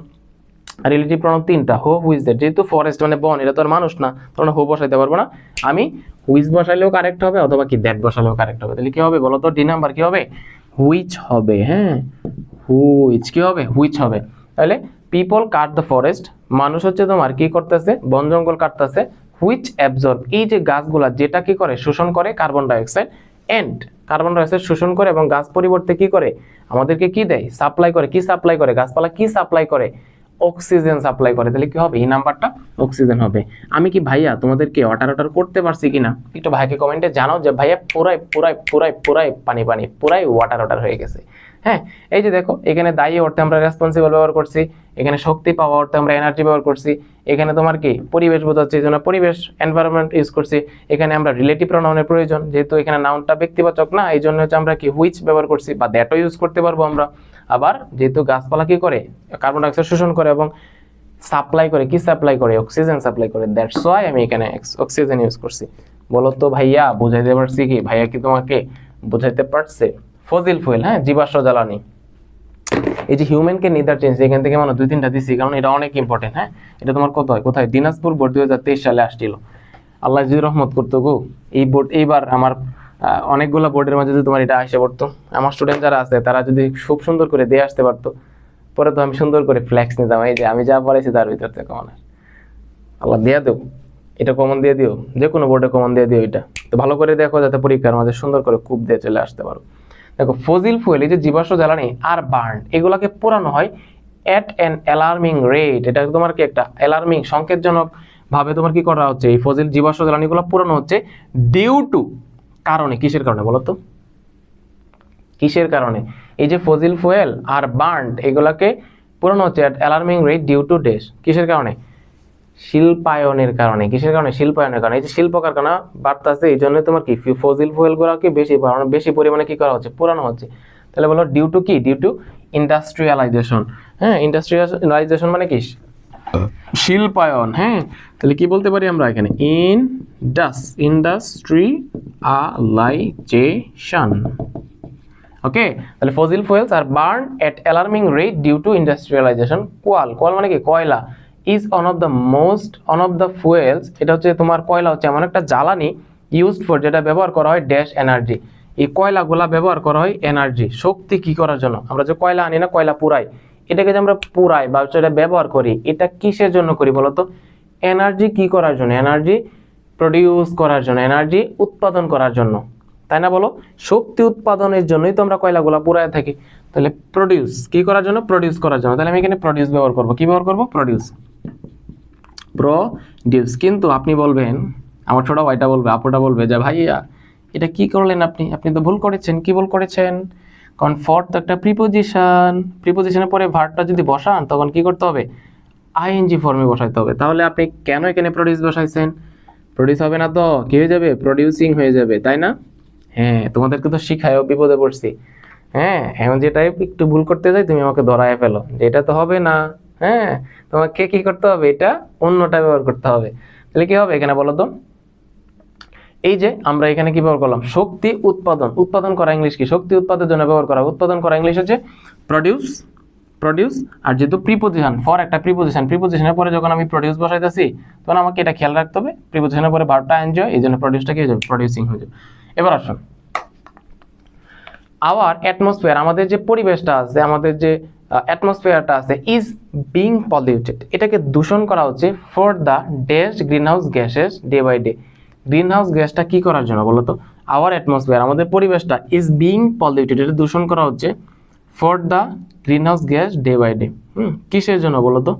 Speaker 1: আর রিলেটিভ প্রোনাউন 3টা, হো, হুইচ, দ্যাট। যেহেতু ফরেস্ট মানে বন, এটা তো আর মানুষ না, তখন হো বসাইতে পারবো না। আমি হুইচ বসাইলেও কারেক্ট হবে, অথবা কি দ্যাট বসাইলেও কারেক্ট হবে। তাহলে কি হবে বলো তো? ডি নাম্বার কি হবে? হুইচ হবে। হ্যাঁ, হুইচ কি হবে? হুইচ হবে। তাহলে পিপল কাট দ্য ফরেস্ট, মানুষ হচ্ছে তোমার কি করতেছে? বন জঙ্গল কাটতেছে। হুইচ অ্যাবজর্ব, এই যে গাছগুলা যেটা কি করে? শোষণ করে carbon dioxide. And carbon dioxide শোষণ করে এবং গাছ পরিবর্তে কি করে? আমাদেরকে কি দেয়? সাপ্লাই করে। কি সাপ্লাই করে? গাছপালা কি সাপ্লাই করে? অক্সিজেন সাপ্লাই করে। তাহলে কি হবে? এই নাম্বারটা অক্সিজেন হবে। আমি কি ভাইয়া তোমাদেরকে অর্ডার করতে পারছি কিনা একটু ভাইকে কমেন্টে জানাও যে ভাইয়া পুরাই পুরাই পুরাই পুরাই পানি পানি, পুরাই ওয়াটার হয়ে গেছে। হ্যাঁ, এই যে দেখো এখানে দায়ী অর্থে আমরা রেসপন্সিবল ব্যবহার করছি, এখানে শক্তি পাওয়া অর্থে আমরা এনার্জি ব্যবহার করছি, এখানে তোমার কি পরিবেশ বোঝাচ্ছে এই জন্য পরিবেশ এনভায়রনমেন্ট ইউজ করছি, এখানে আমরা রিলেটিভ প্রোনাউনের প্রয়োজন যেহেতু এখানে নাউনটা ব্যক্তিবাচক না এই জন্য হচ্ছে আমরা কি হুইচ ব্যবহার করছি বা দ্যাটও ইউজ করতে পারবো আমরা। আবার যেহেতু গাছপালা কি করে কার্বন ডাইঅক্সাইড শোষণ করে এবং সাপ্লাই করে, কি সাপ্লাই করে অক্সিজেন সাপ্লাই করে, দ্যাটস ওয়াই আমি এখানে অক্সিজেন ইউজ করছি। বলো তো ভাইয়া বুঝাইতে পারছি কি? ভাইয়া কি তোমাকে বুঝাইতে পারছে? ফসিল ফুয়েল, হ্যাঁ জীবাশ্ম জ্বালানি। এই যে হিউম্যানকে নিদার চেঞ্জ এখান থেকে মানে 2-3টা দিছি কারণ এটা অনেক ইম্পর্টেন্ট। হ্যাঁ, এটা তোমার কোথায় দিনাজপুর বোর্ড 2023 সালে আসছিল। আল্লাহ যদি রহমত করতো গো, এই বোর্ড এইবার আমার অনেকগুলো বোর্ডের মাঝে যদি তোমার এটা আসে পড়তো, আমার স্টুডেন্ট যারা আছে তারা যদি খুব সুন্দর করে দিয়ে আসতে পারতো, পরে তো আমি সুন্দর করে ফ্ল্যাক্স নিতাম, এই যে আমি যা পড়াইছি তার ভিতর থেকে কমন। আল্লাহ দিয়ে দেও, এটা কমন দিয়ে দিও, যে কোনো বোর্ডে কমন দিয়ে দিও। এটা তো ভালো করে দেখো যাতে পরীক্ষার মাঝে সুন্দর করে কূপ দিয়ে চলে আসতে পারো। দেখো ফসিল ফুয়েল, এই যে জীবাশ্ম জ্বালানি আর বার্ন, এগুলাকে পোড়ানো হয় এট অ্যান অ্যালার্মিং রেট। এটা তোমার কি একটা অ্যালার্মিং সংকেতজনক ভাবে তোমার কি করা হচ্ছে, এই ফসিল জীবাশ্ম জ্বালানিগুলো পোড়ানো হচ্ছে ডিউ টু, কারণে, কিসের কারণে বলো তো? কিসের কারণে? এই যে ফসিল ফুয়েল আর বার্ন এগুলাকে পোড়ানো হচ্ছে at alarming rate due to dash, কিসের কারণে? শিল্পায়নের কারণে। কিসের কারণে? শিল্পায়নের কারণে। এই যে শিল্প কারখানা বাড়তেছে এই জন্য তোমার কি ফসিল ফুয়েল গুলোকে বেশি পরিমাণে কি করা হচ্ছে, পোড়ানো হচ্ছে। তাহলে বলো ডিউ টু কি? Due to industrialisation. হ্যাঁ, ইন্ডাস্ট্রিয়ালাইজেশন মানে কি? শিল্পায়ন। হ্যাঁ, তাহলে কি বলতে পারি আমরা এখানে? ইন্ডাস্ট্রিয়ালাইজেশন। ওকে, তাহলে ফসিল ফুয়েলস আর burn at alarming rate due to industrialization. Coal মানে কি? কয়লা। Is one of the fuels, এটা হচ্ছে তোমার কয়লা হচ্ছে এমন একটা জ্বালানি ইউজড ফর, যেটা ব্যবহার করা হয় ড্যাশ এনার্জি। এই কয়লাগুলা ব্যবহার করা হয় এনার্জি, শক্তি কি করার জন্য? আমরা যে কয়লা আনি না, কয়লা পুরাই, এটাকে যে আমরা পুরাই বা সেটা ব্যবহার করি, এটা কিসের জন্য করি বলতো? এনার্জি কি করার জন্য? এনার্জি প্রডিউস করার জন্য, এনার্জি উৎপাদন করার জন্য, তাই না বলো? শক্তি উৎপাদনের জন্যই তো আমরা কয়লাগুলা পুরায় থাকি। তাহলে প্রডিউস কি করার জন্য? প্রডিউস করার জন্য। তাহলে আমি এখানে প্রডিউস ব্যবহার করবো। কি ব্যবহার করবো? প্রডিউস। কিন্তু আপনি বলবেন, আমার ছোট ভাইটা বলবে, আপুটা বলবে যে ভাইয়া এটা কি করলেন আপনি তো ভুল করেছেন। কি ভুল করেছেন? কারণ ফর তো একটা প্রিপোজিশনের পরে ভার্বটা যদি বসান তখন কি করতে হবে? আইএনজি ফর্মে বসাইতে হবে। তাহলে আপনি কেন এখানে প্রডিউস বসাইছেন? প্রডিউস হবে না তো কি হয়ে যাবে? প্রডিউসিং হয়ে যাবে, তাই না? হ্যাঁ, তোমাদেরকে তো শিখায়ও, বিপদে পড়ছি। হ্যাঁ, এখন যেটা একটু ভুল করতে যাই তুমি আমাকে ধরায় ফেলো যে এটা তো হবে না। হ্যাঁ, তোমাকে কি করতে হবে? এটা অন্যটা ব্যবহার করতে হবে। তাহলে কি হবে এখানে বলো তো? এই যে আমরা এখানে কি ব্যবহার করলাম? শক্তি উৎপাদন করা ইংলিশ কি? শক্তি উৎপাদনের জন্য ব্যবহার করা। উৎপাদন করা ইংলিশ হচ্ছে প্রডিউস। আর যেহেতু প্রিপোজিশন, ফর একটা প্রিপোজিশনের পরে যখন আমি প্রডিউস বসাইতেছি তখন আমাকে এটা খেয়াল রাখতে হবে, প্রিপোজিশনের পরে ভার্বটা এনজয়, এই জন্য প্রডিউসটা কি হয়ে যাবে? প্রডিউসিং হয়ে যাবে। এবার আসুন, আওয়ার অ্যাটমসফিয়ার, আমাদের যে পরিবেশটা আছে, আমাদের যে অ্যাটমসফিয়ারটা আছে, ইজ বিং পলিউটেড, এটাকে দূষণ করা হচ্ছে for the dash greenhouse gases day by day. Greenhouse গ্যাসটা কি করার জন্য বলো তো? আওয়ার অ্যাটমসফিয়ার, আমাদের পরিবেশটা ইজ বিং পলিউটেড, এটা দূষণ করা হচ্ছে for the greenhouse gas day by day. কিসের জন্য বলো তো?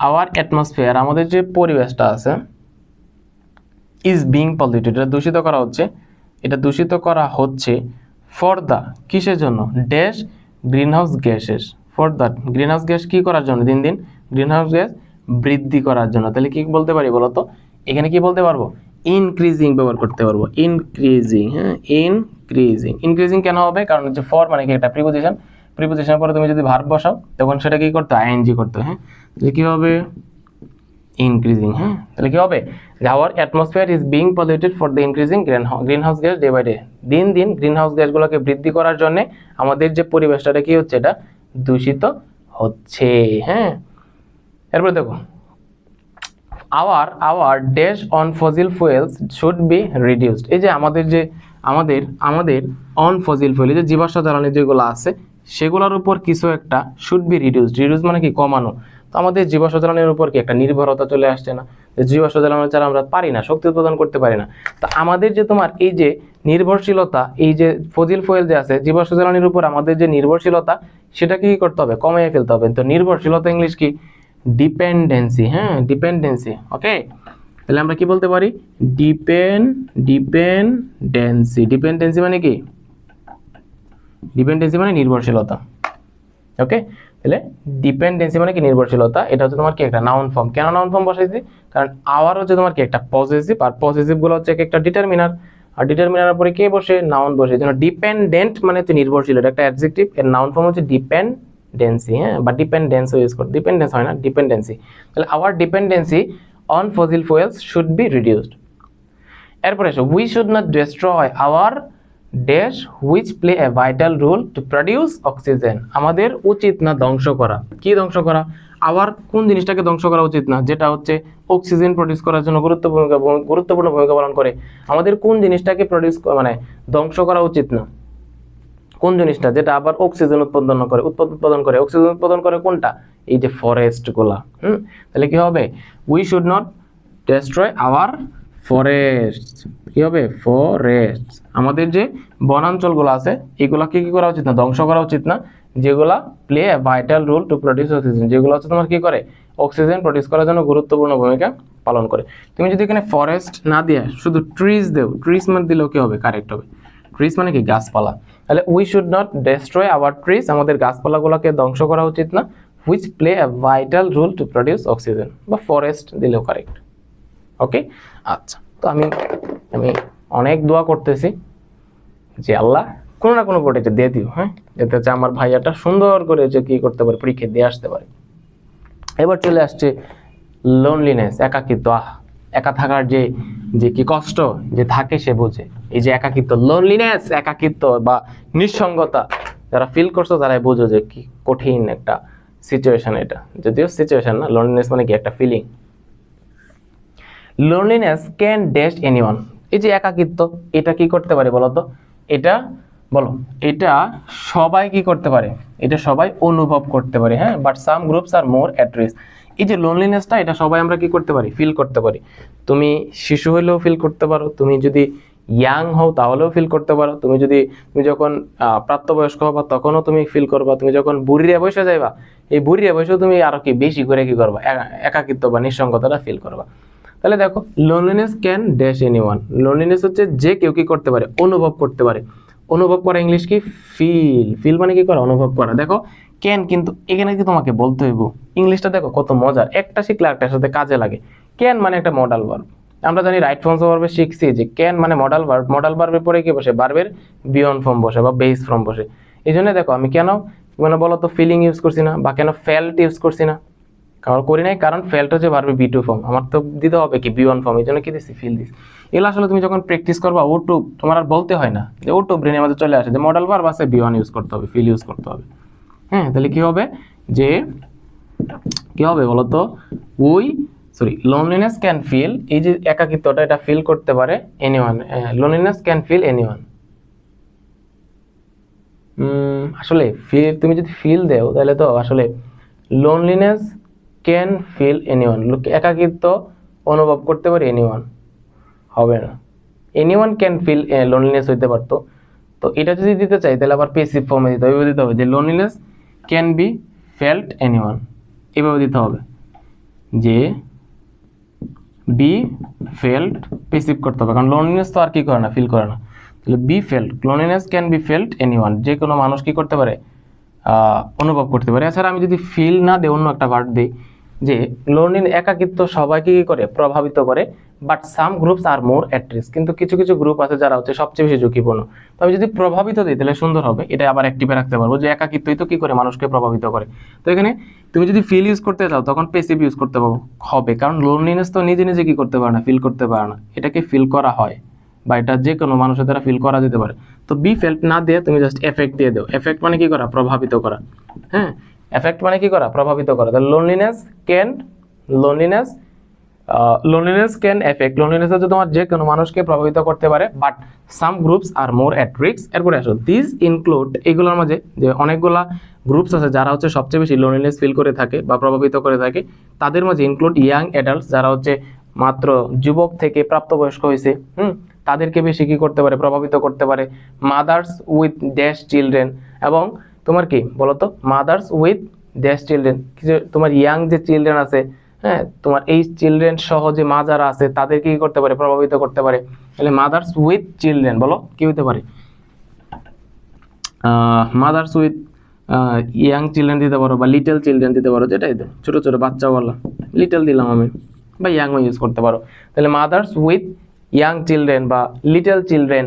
Speaker 1: আওয়ার অ্যাটমসফিয়ার, আমাদের যে পরিবেশটা আছে, ইজ বিং পলিউটেড, এটা দূষিত করা হচ্ছে। এটা দূষিত করা হচ্ছে ফর দ্য, কিসের জন্য? Dash greenhouse gases, for the greenhouse gas কি করার জন্য? দিন দিন গ্রিনহাউস গ্যাস বৃদ্ধি করার জন্য। তাহলে কি বলতে পারি বলো তো? এখানে কি বলতে পারবো? ইনক্রিজিং ব্যবহার করতে পারবো। ইনক্রিজিং। হ্যাঁ, ইনক্রিজিং কেন হবে? কারণ হচ্ছে ফর মানে কি একটা প্রিপোজিশনের পরে তুমি যদি ভার্ব বসাও তখন সেটা কি করতে? আইএনজি করতে। হ্যাঁ, তাহলে কি হবে? ইনক্রিজিং। হ্যাঁ, তাহলে কি হবে? Our atmosphere is being polluted for the increasing greenhouse gas day by day. দিন দিন গ্রিনহাউস গ্যাসগুলোকে বৃদ্ধি করার জন্য আমাদের যে পরিবেশটা কি হচ্ছে? এটা দূষিত হচ্ছে। হ্যাঁ, এরপর দেখো, hour dash on fossil fuels should be reduced. এই যে আমাদের অন ফসিল ফুয়েল, এই যে জীবাশ্ম জ্বালানি যেগুলো আছে সেগুলোর উপর কিছু একটা শুড বি রিডিউস মানে কি? কমানো। তো আমাদের জীবাশ্ম জ্বালানির উপর কি একটা নির্ভরতা চলে আসছে না? জীবাশ্ম জ্বালানি ছাড়া আমরা পারি না, শক্তি উৎপাদন করতে পারি না। তো আমাদের যে তোমার এই যে নির্ভরশীলতা, এই যে ফসিল ফুয়েল যে আছে জীবাশ্ম জ্বালানির উপর আমাদের যে নির্ভরশীলতা, সেটাকে কি করতে হবে? কমিয়ে ফেলতে হবে। তো নির্ভরশীলতা ইংলিশ কি? ডিপেন্ডেন্সি। হ্যাঁ, ডিপেন্ডেন্সি। ওকে, তাহলে আমরা কি বলতে পারি? ডিপেন্ডেন্সি মানে কি? ডিপেন্ডেন্সি মানে নির্ভরশীলতা। ওকে, তাহলে ডিপেন্ডেন্সি মানে কি নির্ভরশীলতা। এটা হচ্ছে তোমার কি একটা নাউন ফর্ম। কেন নাউন ফর্ম বসাইছি? কারণ আওয়ার হচ্ছে তোমার কি একটা পজেসিভ, আর পজেসিভ গুলো হচ্ছে একটা ডিটারমিনার, আর ডিটারমিনারের পরে কে বসে? নাউন বসে। এই জন্য ডিপেন্ডেন্ট মানে হচ্ছে নির্ভরশীল, এটা একটা অ্যাডজেক্টিভ। এর নাউন ফর্ম হচ্ছে ডিপেন্ডেন্সি, হ্যাঁ, বা ডিপেন্ডেন্স ইউজ করে, ডিপেন্ডেন্স হয় না, ডিপেন্ডেন্সি। তাহলে our dependency on fossil fuels should be reduced. এরপরে এসো, we should not destroy our dash which play a vital role to produce oxygen. আমাদের উচিত না ধ্বংস করা। কি ধ্বংস করা? আবার কোন জিনিসটাকে ধ্বংস করা উচিত না? যেটা হচ্ছে অক্সিজেন প্রডিউস করার জন্য গুরুত্বপূর্ণ ভূমিকা পালন করে। আমাদের কোন জিনিসটাকে মানে ধ্বংস করা উচিত না? কোন জিনিসটা যেটা আবার অক্সিজেন উৎপাদন করে অক্সিজেন উৎপাদন করে কোনটা? এই যে ফরেস্ট গুলা। তাহলে কি হবে? We should not destroy our forest. কি হবে? ফরেস্ট। আমাদের যে বনাঞ্চলগুলো আছে এগুলাকে কি করা উচিত না? ধ্বংস করা উচিত না। যেগুলা play a vital role to produce oxygen, যেগুলো হচ্ছে তোমার কি করে? অক্সিজেন প্রডিউস করার জন্য গুরুত্বপূর্ণ ভূমিকা পালন করে। তুমি যদি এখানে ফরেস্ট না দিয়ে শুধু ট্রিজ দেও, ট্রিজ মানে দিলেও কি হবে? কারেক্ট হবে। ট্রিজ মানে কি? গাছপালা। তাহলে we should not destroy our trees, আমাদের গাছপালাগুলোকে ধ্বংস করা উচিত না। Which play a vital role to produce oxygen, বা ফরেস্ট দিলেও কারেক্ট। ওকে, আচ্ছা। তো আমি অনেক দোয়া করতেছি যে আল্লাহ কোনো না কোনো বোর্ডে দিয়ে দিও, হ্যাঁ, যাতে হচ্ছে আমার ভাইয়াটা সুন্দর করে যে কি করতে পারে, পরীক্ষা দিয়ে আসতে পারে। এবার চলে আসছে লোনলিনেস, একাকিত্ব। একা থাকার যে যে কি কষ্ট যে থাকে সে বোঝে। এই যে একাকিত্ব, লোনলিনেস, একাকিত্ব বা নিঃসঙ্গতা, যারা ফিল করছো তারাই বোঝো যে কি কঠিন একটা সিচুয়েশন এটা। যদিও সিচুয়েশন না, লোনলিনেস মানে কি একটা feeling. Loneliness can dash anyone. এই যে একাকিত্ব, এটা কি করতে পারে বলো তো? এটা বলো, এটা সবাই কি করতে পারে? এটা সবাই অনুভব করতে পারে, হ্যাঁ, but some groups are more at risk. এই যে লোনলিনেসটা, এটা সবাই আমরা কি করতে পারি? ফিল করতে পারি। তুমি শিশু হলেও ফিল করতে পারো, তুমি যদি ইয়াং হও তাহলেও ফিল করতে পারো, তুমি যখন প্রাপ্তবয়স্ক হবা তখনও তুমি ফিল করবা, তুমি যখন বুড়িয়া বয়সে যাইবা এই বুড়িয়া বয়সেও তুমি আরো কি বেশি করে কি করবা? একাকিত্ব বা নিঃসঙ্গতাটা ফিল করবা। তাহলে দেখো, loneliness can dash anyone. Loneliness হচ্ছে যে কেউ কি করতে পারে? অনুভব করতে পারে। অনুভব করা ইংলিশ কি? ফিল। ফিল মানে কি করা? অনুভব করা। দেখো ক্যান, কিন্তু এখানে কি তোমাকে বলতে হইব? ইংলিশটা দেখো কত মজার, একটা শিখলে একটার সাথে কাজে লাগে। ক্যান মানে একটা মডাল ভার্ব। আমরা জানি রাইট ফর্ম ভার্বে শিখছি যে ক্যান মানে মডাল ভার্ব। মডাল ভার্বের পরে কি বসে? ভার্বের বিয়ন ফর্ম বসে বা বেস ফর্ম বসে। এই জন্য দেখো আমি কেন মানে বলো তো ফিলিং ইউজ করছি না, বা কেন ফেল্ট ইউজ করছি না? কারণ করি নাই, কারণ ফেল্ট হচ্ছে ভার্বে বি টু ফর্ম, আমার তো দিতে হবে কি? V1 form. এই জন্য কি দিচ্ছি? Feel this. এগুলো আসলে তুমি যখন প্র্যাকটিস করবা ওটু তোমার আর বলতে হয় না, যে ওটু ব্রেনে আমাদের চলে আসে যে মডেল ভার্ব আছে, বি1 ইউজ করতে হবে, ফিল ইউজ করতে হবে। হ্যাঁ, তাহলে কি হবে? যে কি হবে বলতো? লোনলিনেস ক্যান ফিল, এই যে একাকিত্বটা এটা ফিল করতে পারে anyone. Loneliness can feel anyone. আসলে ফিল, তুমি যদি ফিল দেও তাহলে তো আসলে লোনলিনেস ক্যান ফিল এনিওয়ান, একাকিত্ব অনুভব করতে পারে এনিওয়ান হবে না। এনিওয়ান ক্যান ফিল লোনলিনেস হইতে পারতো। তো এটা যদি দিতে চাই তাহলে আবার পেসিভ ফর্মে দিতে হবে যে loneliness can be felt anyone, এভাবে দিতে হবে যে বি ফেল্ট, পেসিভ করতে হবে, কারণ লোনলিনেস তো আর কি করে না? ফিল করে না। তাহলে be felt, loneliness can be felt anyone, যে কোনো মানুষ কি করতে পারে? অনুভব করতে পারে। এছাড়া আমি যদি ফিল না দিই, অন্য একটা ভার্ব দিই যে লোনলিনেস, একাকিত্ব সবাইকে কি করে? প্রভাবিত করে, but some groups are more at risk, কিন্তু কিছু কিছু গ্রুপ আছে যারা হচ্ছে সবচেয়ে বেশি ঝুঁকিপূর্ণ। তো আমি যদি প্রভাবিত দিই তাহলে সুন্দর হবে, এটা আবার অ্যাক্টিভে রাখতে পারবো যে একাকিত্বই তো কি করে? মানুষকে প্রভাবিত করে। তো এখানে তুমি যদি ফিল ইউজ করতে চাও তখন পেসিভ ইউজ করতে হবে, কারণ লোনলিনেস তো নিজে নিজে কি করতে পারে না? ফিল করতে পারে না, এটাকে ফিল করা হয়, বা এটা যে কোনো মানুষের দ্বারা ফিল করা যেতে পারে। তো বি ফেল্ট না দিয়ে তুমি জাস্ট এফেক্ট দিয়ে দাও। এফেক্ট মানে কি করা? প্রভাবিত করা। হ্যাঁ, এফেক্ট মানে কি করা? প্রভাবিত করা। তাহলে লোনলিনেস ক্যান এফেক্ট, লোনলিনেস হচ্ছে তোমার যে কোনো মানুষকে প্রভাবিত করতে পারে, but some groups are more at risk. এরপরে আসো, দিস ইনক্লুড, এগুলোর মাঝে যে অনেকগুলা গ্রুপস আছে যারা হচ্ছে সবচেয়ে বেশি লোনলিনেস ফিল করে থাকে বা প্রভাবিত করে থাকে, তাদের মাঝে ইনক্লুড ইয়াং অ্যাডাল্টস, যারা হচ্ছে মাত্র যুবক থেকে প্রাপ্তবয়স্ক হয়েছে, তাদেরকে বেশি কি করতে পারে? প্রভাবিত করতে পারে। মাদার্স উইথ ড্যাশ চিলড্রেন, এবং তোমার কি বলতো? মাদার্স উইথ ড্যাশ চিলড্রেন, তোমার ইয়াং যে চিলড্রেন আছে, হ্যাঁ, তোমার এই চিলড্রেন সহ যে মা যারা আছে তাদেরকে কি করতে পারে? প্রভাবিত করতে পারে। তাহলে মাদার্স উইথ চিলড্রেন বলো কি হতে পারে? মাদার্স উইথ ইয়াং চিলড্রেন দিতে পারো, বা লিটল চিলড্রেন দিতে পারো, যেটাই তো ছোটো ছোটো বাচ্চাওয়ালা, লিটল দিলাম আমি, বা ইয়াংও ইউজ করতে পারো। তাহলে মাদার্স উইথ ইয়াং চিলড্রেন বা লিটল চিলড্রেন,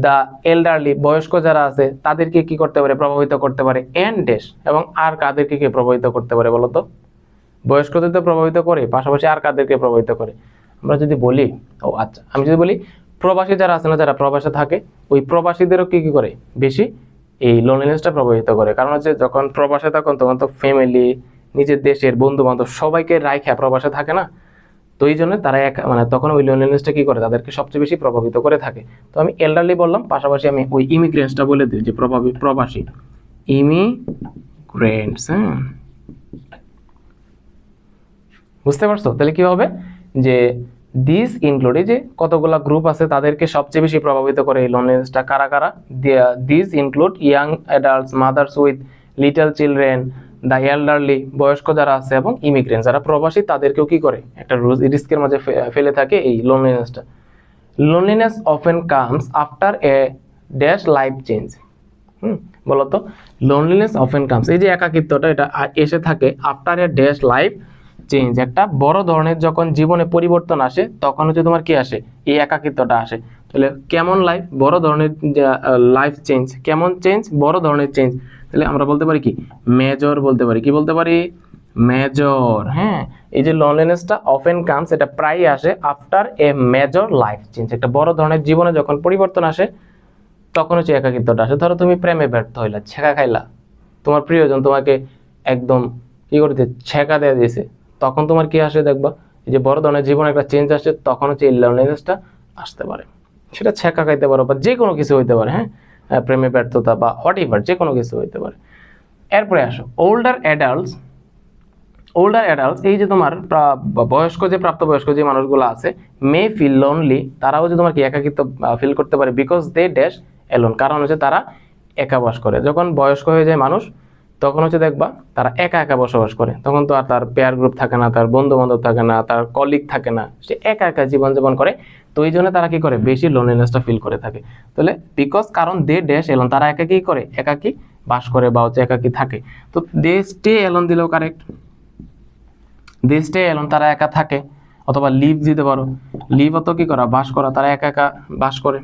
Speaker 1: দ্য এল্ডারলি বয়স্ক যারা আছে তাদেরকে কি করতে পারে, প্রভাবিত করতে পারে, এন্ড ড্যাশ, এবং আর কাদেরকে কি প্রভাবিত করতে পারে বলো তো? বয়স্কদের তো প্রভাবিত করে, পাশাপাশি আর কাদেরকে প্রভাবিত করে? আমরা যদি বলি, ও আচ্ছা, আমি যদি বলি প্রবাসী যারা আছে না, যারা প্রবাসে থাকে, ওই প্রবাসীদেরও কি কি করে বেশি এই লোনলিনেসটা প্রভাবিত করে। কারণ হচ্ছে যখন প্রবাসে থাকুন তখন তো ফ্যামিলি, নিজের দেশের বন্ধু বান্ধব সবাইকে রাইখা প্রবাসে থাকে না, তো এই জন্য তারা মানে তখন ওই লোনলিনেসটা কি করে, তাদেরকে সবচেয়ে বেশি প্রভাবিত করে থাকে। তো আমি এল্ডারলি বললাম, পাশাপাশি আমি ওই ইমিগ্রেন্টসটা বলে দিই, যে প্রবাসী ইমিগ্রেন্টস। হ্যাঁ, বুঝতে পারছো? তাহলে কি হবে যে দিস ইনক্লুড, এই যে কতগুলা গ্রুপ আছে তাদেরকে সবচেয়ে বেশি প্রভাবিত করে এই লোনলিনেসটা, কারা কারা? This include young adults, mother's with little children, the elderly বয়স্ক যারা আছে, এবং ইমিগ্রেন্ট যারা প্রবাসী, তাদেরকেও কি করে একটা রিস্কের মাঝে ফেলে থাকে এই লোনলিনেসটা। Loneliness often comes after a dash life change. বলতো, লোনলিনেস অফেন কামস, এই যে একাকিত্বটা, এটা এসে থাকে after a dash life change, একটা বড় ধরনের যখন জীবনে পরিবর্তন আসে তখন হচ্ছে তোমার কি আসে, এই একাকিত্বটা আসে। তাহলে কেমন লাইফ, বড় ধরনের লাইফ চেঞ্জ, কেমন চেঞ্জ, বড় ধরনের চেঞ্জ। তাহলে আমরা বলতে পারি কি, মেজর বলতে পারি, কি বলতে পারি, মেজর। হ্যাঁ, এই যে লোনলিনেসটা অফেন কামস, এটা প্রায়ই আসে after a major life change, একটা বড় ধরনের জীবনে যখন পরিবর্তন আসে তখন হচ্ছে একাকিত্বটা আসে। ধরো তুমি প্রেমে ব্যর্থ হইলা, ছেঁকা খাইলা, তোমার প্রিয়জন তোমাকে একদম কি করতে, ছেঁকা দিয়ে দিয়েছে, তখন তোমার কি আসে দেখবা, এই যে বড় ধরনের জীবনে একটা চেঞ্জ আসে, তখন হচ্ছে এই লোনলিনেসটা আসতে পারে। সেটা ছেঁকা খাইতে পারো, বা যে কোনো কিছু হইতে পারে। হ্যাঁ, প্রেমে ব্যর্থতা বা হোয়াট এভার, যে কোনো কিছু হইতে পারে। এরপরে আসো ওল্ডার অ্যাডাল্টস। ওল্ডার অ্যাডাল্টস, এই যে তোমার বয়স্ক, যে প্রাপ্তবয়স্ক যে মানুষগুলো আছে, মে ফিল লোনলি, তারাও যে তোমার কি একাকিত্ব ফিল করতে পারে, বিকজ দে ড্যাশ অ্যালোন, কারণ হচ্ছে তারা একা বাস করে। যখন বয়স্ক হয়ে যায় মানুষ তখন হচ্ছে দেখবা তারা একা একা বসবাস করে, তখন তো আর তার পেয়ার গ্রুপ থাকে না, তার বন্ধু বান্ধব থাকে না, তার কলিগ থাকে না, সে একা একা জীবনযাপন করে। তো এই জন্য তারা কি করে, বেশি লোনলিনেসটা ফিল করে থাকে। তাহলে বিকজ, কারণ দে ড্যাশ এলোন, তারা একাকি করে, একাকি বাস করে, বা হচ্ছে একাকি থাকে। তো দে স্টে এলোন দিলেও কারেক্ট, দে স্টে এলোন, তারা একা থাকে, অথবা লিভ দিতে পারো, লিভ অত কি করা, বাস করা, তারা একা একা বাস করে,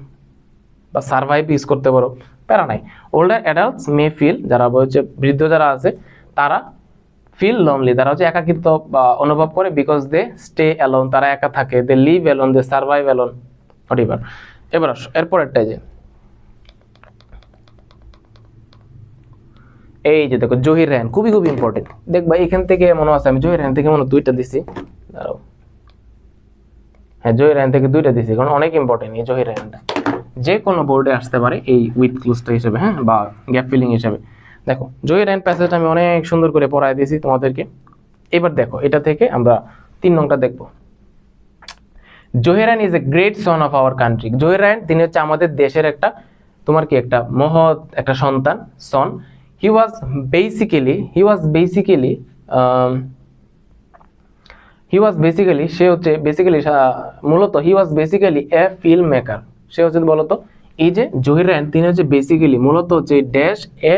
Speaker 1: বা সার্ভাইভ ইউজ করতে পারো, প্যারা নাই। ওল্ডার অ্যাডাল্টস মে ফিল, যারা হচ্ছে বৃদ্ধ যারা আছে তারা ফিল লোনলি, তারা হচ্ছে একাকিত্ব অনুভব করে, বিকজ দে স্টে অ্যালোন, তারা একা থাকে, they live alone, they survive alone, whatever. এবার আসো এরপরেরটাই, যে এই যে দেখো জহির রায়হান, খুবই খুবই ইম্পর্টেন্ট। দেখবা এখান থেকে মনে আছে, আমি জহির রায়হান থেকে মনে দুইটা দিছি, দাঁড়াও, হ্যাঁ জহির রায়হান থেকে দুইটা দিছি, কারণ অনেক ইম্পর্টেন্ট এই জহির রায়হানটা, যে কোনো বোর্ডে আসতে পারে এই উইথ ক্লুজটা হিসেবে, হ্যাঁ, বা গ্যাপ ফিলিং হিসেবে। দেখো জহির রায়হান প্যাসেজটা আমি অনেক সুন্দর করে পড়ায় দিয়েছি তোমাদেরকে। এবার দেখো এটা থেকে আমরা 3 নংটা দেখবো। Zahir Raihan is a great son of our country. Zahir Raihan তিনি হচ্ছে আমাদের দেশের একটা, তোমার কি একটা মহৎ একটা সন্তান, সন। হি ওয়াজ বেসিক্যালি সে হচ্ছে মূলত হি was basically A film maker. সে হচ্ছে বলতো, এই যে জহির রায়হান তিনি হচ্ছে বেসিক্যালি মূলত হচ্ছে ড্যাশ এ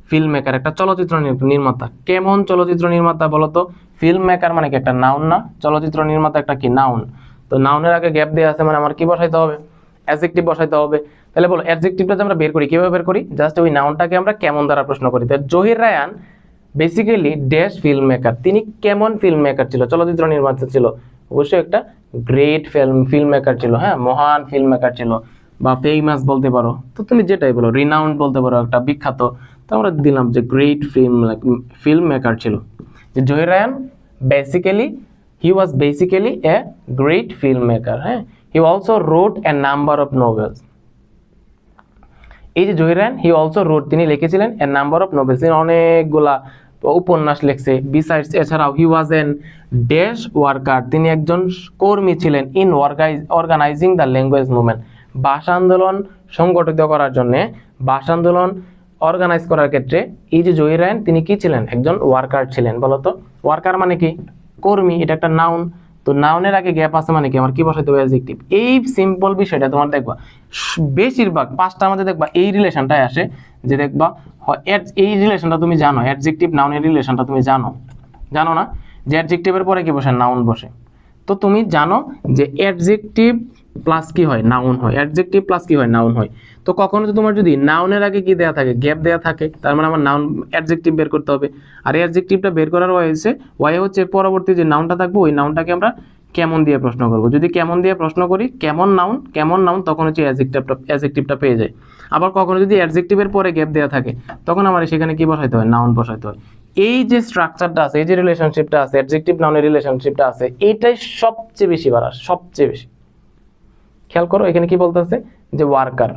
Speaker 1: ফিল্ম মেকার, একটা চলচ্চিত্র নির্মাতা। কেমন চলচ্চিত্র নির্মাতা বলতো? ফিল্ম মেকার মানে কি একটা নাউন না? চলচ্চিত্র নির্মাতা একটা কি নাউন? তো নাউনের আগে গ্যাপ দেওয়া আছে, মানে আমার কি বসাইতে হবে? অ্যাডজেক্টিভ বসাইতে হবে। তাহলে বলো অ্যাডজেক্টিভটা যে আমরা বের করি, কিভাবে বের করি? জাস্ট ওই নাউনটাকে আমরা কেমন দ্বারা প্রশ্ন করি। তাহলে Zahir Raihan basically dash film maker, তিনি কেমন ফিল্ম মেকার ছিল? চলচ্চিত্র নির্মাতা ছিল, অবশ্যই একটা গ্রেট ফিল্ম মেকার ছিল, হ্যাঁ, মহান ফিল্ম মেকার ছিল, বা ফেমাস বলতে পারো, তো তুমি যেটাই বলো, রিনাউন্ড বলতে পারো, একটা বিখ্যাত। তো আমরা দিলাম যে গ্রেট ফিল্ম মেকার ছিল। যে Zahir Raihan basically, he was basically a great film maker, হ্যাঁ। He also wrote a number of novels. এই যে Zahir Raihan, he also wrote, তিনি লিখেছিলেন এ নাম্বার অফ নোভেলস, তিনি অনেকগুলা উপন্যাস লিখছে। বিসাইডস, এছাড়াও he was an dash worker, তিনি একজন কর্মী ছিলেন, in organising the language movement, ভাষা আন্দোলন সংগঠিত করার জন্য, ভাষা আন্দোলন অর্গানাইজ করার ক্ষেত্রে এই যে জহির রায়হান তিনি কি ছিলেন? একজন ওয়ার্কার ছিলেন। বলতো ওয়ার্কার মানে কি? কর্মী, এটা একটা নাউন। তো নাউনের আগে গ্যাপ আছে মানে কি আমার কি বসাইতে হবে অ্যাডজেক্টিভ। এই সিম্পল বিষয়টা তোমার দেখবা বেশিরভাগ 5টার মধ্যে দেখবা এই রিলেশনটাই আসে, যে দেখবা এই রিলেশনটা তুমি জানো, অ্যাডজেক্টিভ নাউনের রিলেশনটা তুমি জানো না, যে অ্যাডজেক্টিভের পরে কি বসে, নাউন বসে। তো তুমি জানো যে অ্যাডজেক্টিভ প্লাস কি হয়, নাউন হয়, অ্যাডজেক্টিভ প্লাস কি হয়, নাউন হয়। তো কখনো তো তোমার যদি নাউনের আগে কি দেয়া থাকে, গ্যাপ দেয়া থাকে, তার মানে আমার নাউন অ্যাডজেক্টিভ বের করতে হবে। আর এই অ্যাডজেক্টিভটা বের করার ওয়াই হচ্ছে পরবর্তী যে নাউনটা থাকবে ওই নাউনটাকে আমরা কেমন দিয়ে প্রশ্ন করব। যদি কেমন দিয়ে প্রশ্ন করি, কেমন নাউন, তখন হচ্ছে অ্যাডজেক্টিভটা পেয়ে যায়। আবার কখনো যদি অ্যাডজেক্টিভের পরে গ্যাপ দেওয়া থাকে, তখন আমার সেখানে কি বসাইতে হয়, নাউন বসাইতে হয়। এই যে স্ট্রাকচারটা আছে, এই যে রিলেশনশিপটা আছে, অ্যাডজেক্টিভ নাউনের রিলেশনশিপটা আছে, এইটাই সবচেয়ে বেশি বাড়াস, সবচেয়ে বেশি। খেয়াল করো এখানে কি বলতেছে, যে ওয়ার্কার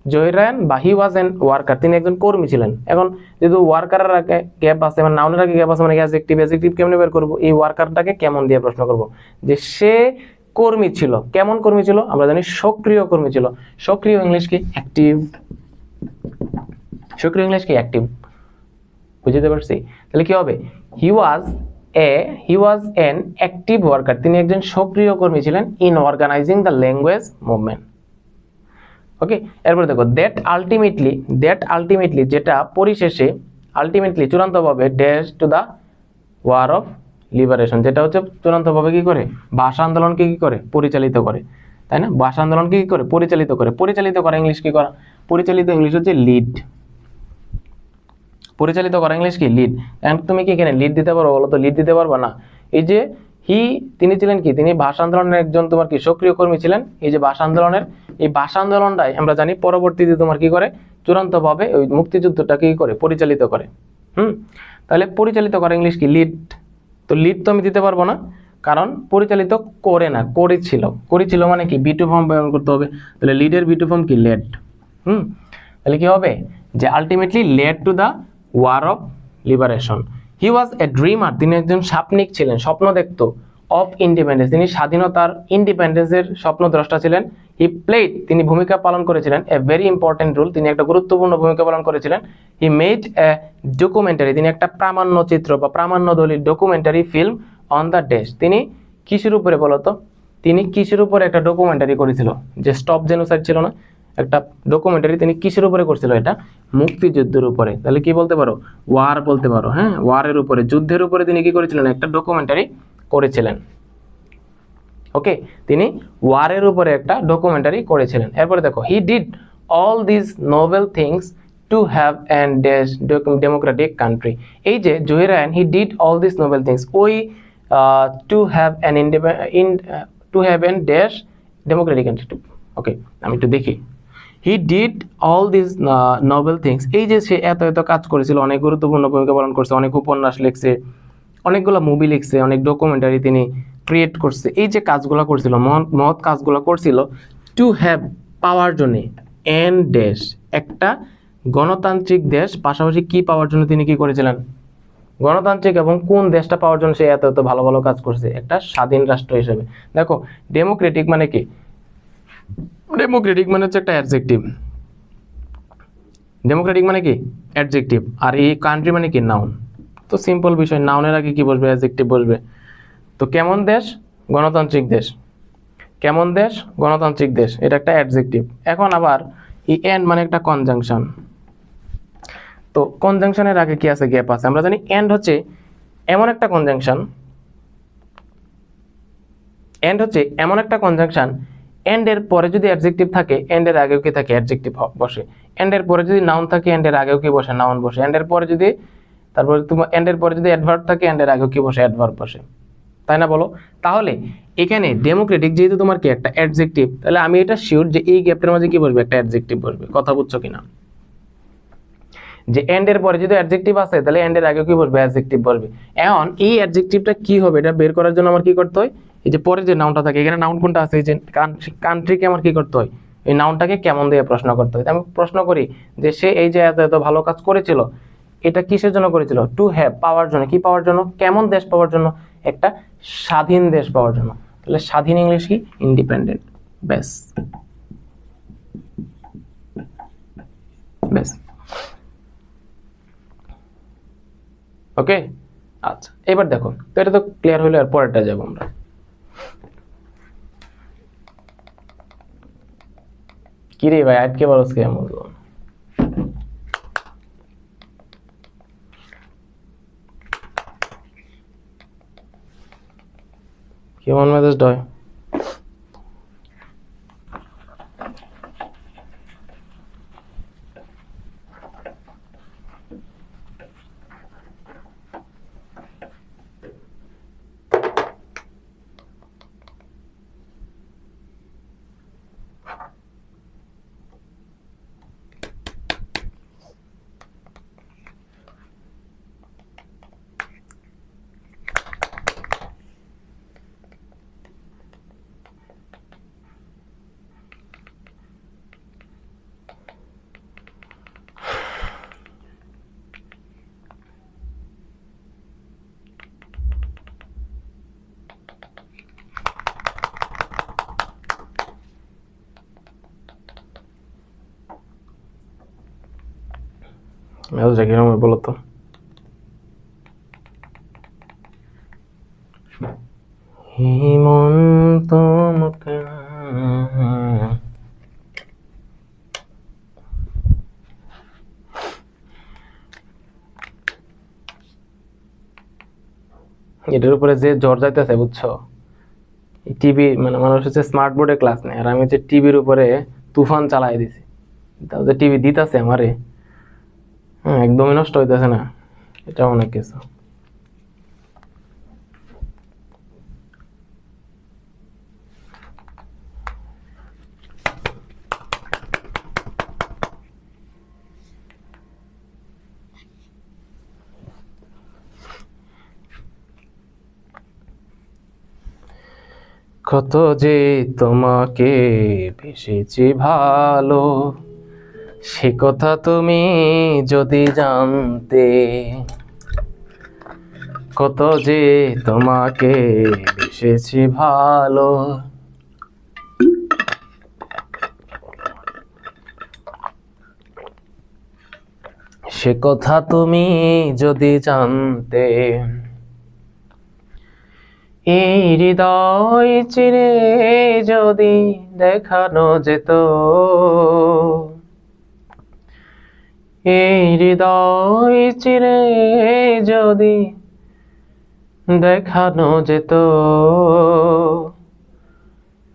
Speaker 1: জহিরান বা হি ওয়াজ এন ওয়ার্কার, তিনি একজন কর্মী ছিলেন। এখন যেহেতু ওয়ার্কারের আগে গ্যাপ আছে, মানে নাউনের আগে গ্যাপ আছে, মানে অ্যাডজেক্টিভ কেমনে বের করবো, এই ওয়ার্কারটাকে কেমন দিয়ে প্রশ্ন করব, যে সে কর্মী ছিল, কেমন কর্মী ছিল, আমরা জানি সক্রিয় কর্মী ছিল। সক্রিয় ইংলিশ কি, অ্যাক্টিভ। সক্রিয় ইংলিশ কি, অ্যাক্টিভ। বুঝতে পারছি? তাহলে কি হবে, he was an active worker, তিনি একজন সক্রিয় কর্মী ছিলেন in organising the language movement. Okay, এরপর দেখো দ্যাট আলটিমেটলি যেটা পরিশেষে, আলটিমেটলি চূড়ান্তভাবে, dash to the war of liberation, যেটা হচ্ছে চূড়ান্তভাবে কি করে, ভাষা আন্দোলনকে কি করে, পরিচালিত করে, তাই না? ভাষা আন্দোলনকে কি করে, পরিচালিত করে। পরিচালিত করা ইংলিশ কি করা, পরিচালিত ইংলিশ হচ্ছে লিড। পরিচালিত করা ইংলিশ কি, লিড। তুমি কি এখানে লিড দিতে পারো, বলো তো? লিড দিতে পারবা না। এই যে তিনি ছিলেন কি, তিনি ভাষা আন্দোলনের একজন তোমার কি সক্রিয় কর্মী ছিলেন। এই যে ভাষা আন্দোলনের, এই ভাষা আন্দোলনটাই আমরা জানি পরবর্তীতে তোমার কি করে, চূড়ান্তভাবে ওই মুক্তিযুদ্ধটাকে কি করে, পরিচালিত করে। তাহলে পরিচালিত করা ইংলিশ কি, লিড। তো লিড তো আমি দিতে পারবো না, কারণ পরিচালিত করে না, করেছিল মানে কি, বি টু ফর্ম ব্যবহার করতে হবে। তাহলে লিডের বি টু ফর্ম কি, লেড। তাহলে কি হবে, যে ultimately led to the war of liberation. He was a dreamer, তিনি একজন স্বপ্নিক ছিলেন, স্বপ্ন দেখতো। অফ ইন্ডিপেন্ডেন্স, তিনি স্বাধীনতার, ইন্ডিপেন্ডেন্সের স্বপ্নদ্রষ্টা ছিলেন। হি প্লেড, তিনি ভূমিকা পালন করেছিলেন। এ ভেরি ইম্পর্টেন্ট রোল, তিনি একটা গুরুত্বপূর্ণ ভূমিকা পালন করেছিলেন। হি মেড এ ডকুমেন্টারি, তিনি একটা প্রামাণ্য চিত্র বা প্রামাণ্যদলী documentary film on the dash, তিনি কিসের উপরে বলতো, তিনি কিসের উপরে একটা ডকুমেন্টারি করেছিল, যে স্টপ জেনোসাইড ছিল না, একটা ডকুমেন্টারি তিনি কিসের উপরে করছিল, এটা মুক্তিযুদ্ধের উপরে। তাহলে কি বলতে পারো, ওয়ার বলতে পারো। হ্যাঁ, ওয়ারের উপরে, যুদ্ধের উপরে তিনি কি করেছিলেন, একটা ডকুমেন্টারি করেছিলেন। ওকে, তিনি ওয়ারের উপরে একটা ডকুমেন্টারি করেছিলেন। এরপরে দেখো, he did all this noble things to have an dash democratic country. এই যে Zahiran, he did all this noble things, ওই to have an dash democratic country. Okay, আমি একটু দেখি। He did all this noble things, এই যে সে এত কাজ করেছিল, অনেক গুরুত্বপূর্ণ ভূমিকা পালন করছে, অনেক উপন্যাস লিখছে, অনেকগুলো মুভি লিখছে, অনেক ডকুমেন্টারি তিনি ক্রিয়েট করছে। এই যে কাজগুলো করছিল, মহৎ কাজগুলো করছিল, টু হ্যাভ পাওয়ার জন্য, এন ড্যাশ একটা গণতান্ত্রিক দেশ, পাশাপাশি কি পাওয়ার জন্য তিনি কি করেছিলেন, গণতান্ত্রিক, এবং কোন দেশটা পাওয়ার জন্য সে এত ভালো ভালো কাজ করছে, একটা স্বাধীন রাষ্ট্র হিসেবে। দেখো ডেমোক্রেটিক মানে কি, ডেমোক্রেটিক মানে হচ্ছে একটা অ্যাডজেক্টিভ, ডেমোক্রেটিক মানে কি অ্যাডজেক্টিভ, আর এই কান্ট্রি মানে কি নাউন। তো সিম্পল বিষয়, নাউনের আগে কি বসবে, অ্যাডজেক্টিভ বসবে। তো কেমন দেশ, গণতান্ত্রিক দেশ, কেমন দেশ, গণতান্ত্রিক দেশ, এটা একটা অ্যাডজেক্টিভ। এখন আবার এই এন্ড মানে একটা কনজাংশন। তো কনজাংশনের আগে কি আছে, গ্যাপ আছে। আমরা জানি এন্ড হচ্ছে এমন একটা কনজাংশন, এন্ড হচ্ছে এমন একটা কনজাংশন, এন্ড এর পরে যদি অ্যাডজেক্টিভ থাকে, এন্ড এর আগেও কি থাকে, অ্যাডজেক্টিভ বসে। এন্ড এর পরে যদি নাউন থাকে, এন্ড এর আগেও কি বসে, নাউন বসে। এন্ড এর পরে যদি, তারপরে তোমার এন্ড এর পরে যদি অ্যাডভার্ব থাকে, এন্ড এর আগেও কি বসে, অ্যাডভার্ব বসে, তাই না বলো? তাহলে এখানে ডেমোক্রেটিক যেহেতু তোমার কি একটা অ্যাডজেক্টিভ, তাহলে আমি এটা শিওর যে এই গ্যাপের মাঝে কি বসবে, একটা অ্যাডজেক্টিভ বসবে। কথা বুঝছো কিনা? যে এন্ড এর পরে যদি অ্যাডজেক্টিভ আছে, তাহলে এন্ড এর আগে কি বসবে, অ্যাডজেক্টিভ বসবে। এখন এই অ্যাডজেক্টিভটা কি হবে, এটা বের করার জন্য আমার কি করতে হয়, এই যে পরে যে নাউনটা থাকে, এখানে নাউন কোনটা আছে, এই যে কান্ট্রিকে আমার কি করতে হয়, এই নাউনটাকে কেমন দিয়ে প্রশ্ন করতে হয়। আমি প্রশ্ন করি যে সে এই যে এত ভালো কাজ করেছিল, এটা কিসের জন্য করেছিল, টু হ্যাভ পাওয়ার জন্য, কি পাওয়ার জন্য, কেমন দেশ পাওয়ার জন্য, একটা স্বাধীন দেশ পাওয়ার জন্য। তাহলে স্বাধীন ইংলিশ কি, ইন্ডিপেন্ডেন্ট। ব্যাস ব্যাস, ওকে। আচ্ছা, এবার দেখো, তো এটা তো ক্লিয়ার হলো, আর পরেরটা যাবো আমরা। কি রে ভাই আটকে পারস কে বলতো কেমন মেজাজ ডয় মেজাজটা কিরকম বলো তো হেমন্ত মুখে এটার উপরে যে জ্বর যাইতেছে বুঝছো টিভি মানে মানুষ হচ্ছে স্মার্ট বোর্ডে ক্লাস নেয় আর আমি হচ্ছে টিভির উপরে তুফান চালাই দিছি তাও যে টিভি দিতেছে আমারে একদমই নষ্ট হইতেছে না এটা অনেক কিছু কত যে তোমাকে বেসেছি ভালো সে কথা তুমি যদি জানতে কত যে তোমাকে বেসেছি ভালো সে কথা তুমি যদি জানতে এই হৃদয় চিরে যদি দেখানো যেত এই হৃদয় চিরে যদি দেখানো যেত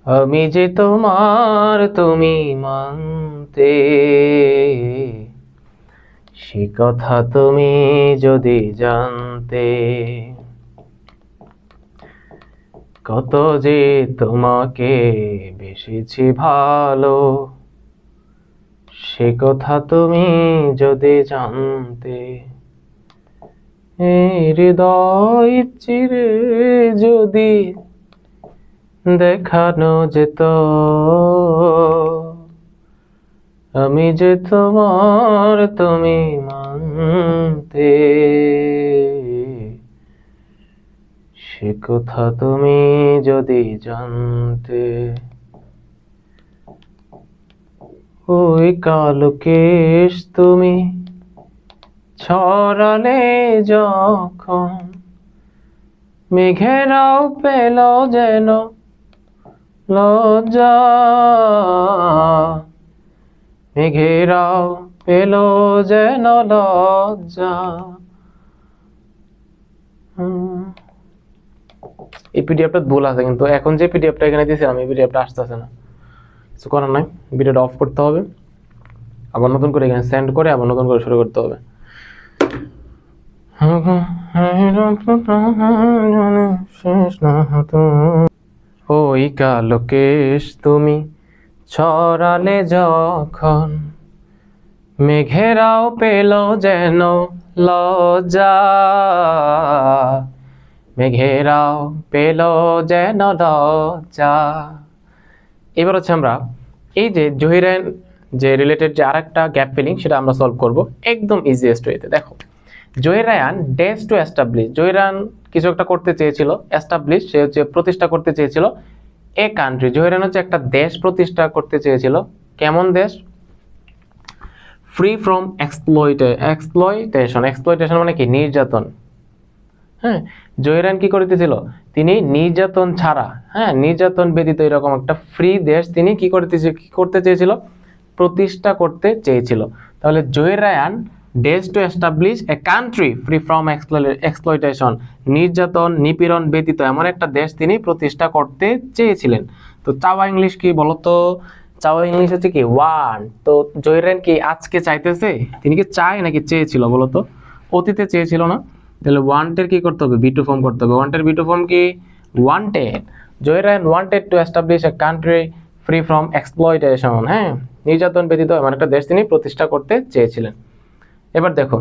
Speaker 1: আমি যে তোমার তুমি মানতে সে কথা তুমি যদি জানতে কত যে তোমাকে বেসেছি ভালো সে কথা তুমি যদি জানতে এই হৃদয় চিরে যদি দেখানো যেত আমি যে তোমার তুমি মানতে সে কথা তুমি যদি জানতে ওই কালো কেশ তুমি ছড়ালে যখন মেঘেরাও পেল যেন লজ্জা মেঘেরাও পেল যেন লজ্জা এই পিডিএফটা ভুল আছে কিন্তু এখন যে পিডিএফটা এখানে দিয়েছিলাম এই পিডিএফটা আসতেছে না কিছু করার নাই ভিডিওটা অফ করতে হবে আবার নতুন করে এখানে সেন্ড করে আবার নতুন করে শুরু করতে হবে ওই কালো কেশ তুমি ছড়ালে যখন মেঘেরাও পেল যেন লজ্জা মেঘেরাও পেল যেন লজ্জা এবার হচ্ছে আমরা এই যে জহিরান যে রিলেটেড যে আরেকটা গ্যাপ ফিলিং সেটা আমরা সলভ করব একদম ইজিয়েস্ট ওয়েতে দেখো জহিরান ডেজ টু এস্টাবলিশ জহিরান কিছু একটা করতে চেয়েছিল এস্টাবলিশ সে হচ্ছে প্রতিষ্ঠা করতে চেয়েছিল এ কান্ট্রি জহিরান হচ্ছে একটা দেশ প্রতিষ্ঠা করতে চেয়েছিল কেমন দেশ ফ্রি ফ্রম এক্সপ্লয়টেশন মানে কি নির্যাতন হ্যাঁ জহিরান কি করতেছিল তিনি নির্যাতন ছাড়া নির্যাতন ব্যতীত এরকম একটা ফ্রি দেশ তিনি কি করতে চেয়েছিল প্রতিষ্ঠা করতে চেয়েছিল। তাহলে Zahir Raihan days to establish a country free from exploitation, নির্যাতন নিপীড়ন ব্যতীত এমন একটা দেশ তিনি প্রতিষ্ঠা করতে চেয়েছিলেন। তো চাওয়া ইংলিশ কি বলতো? চাওয়া ইংলিশ হচ্ছে কি ওয়ান্ট। তো জহির রায়হান কি আজকে চাইতেছে? তিনি কি চায় নাকি চেয়েছিল বলতো? অতীতে চেয়েছিল না? তাহলে ওয়ান্টের কি করতে হবে? বি2 ফর্ম করতে হবে। ওয়ান্টের বি2 ফর্ম কি? Wanted. Zahir Raihan wanted to establish a country free from exploitation, হ্যাঁ, নির্যাতন ব্যতীত এমন একটা দেশ তিনি প্রতিষ্ঠা করতে চেয়েছিলেন। এবার দেখো,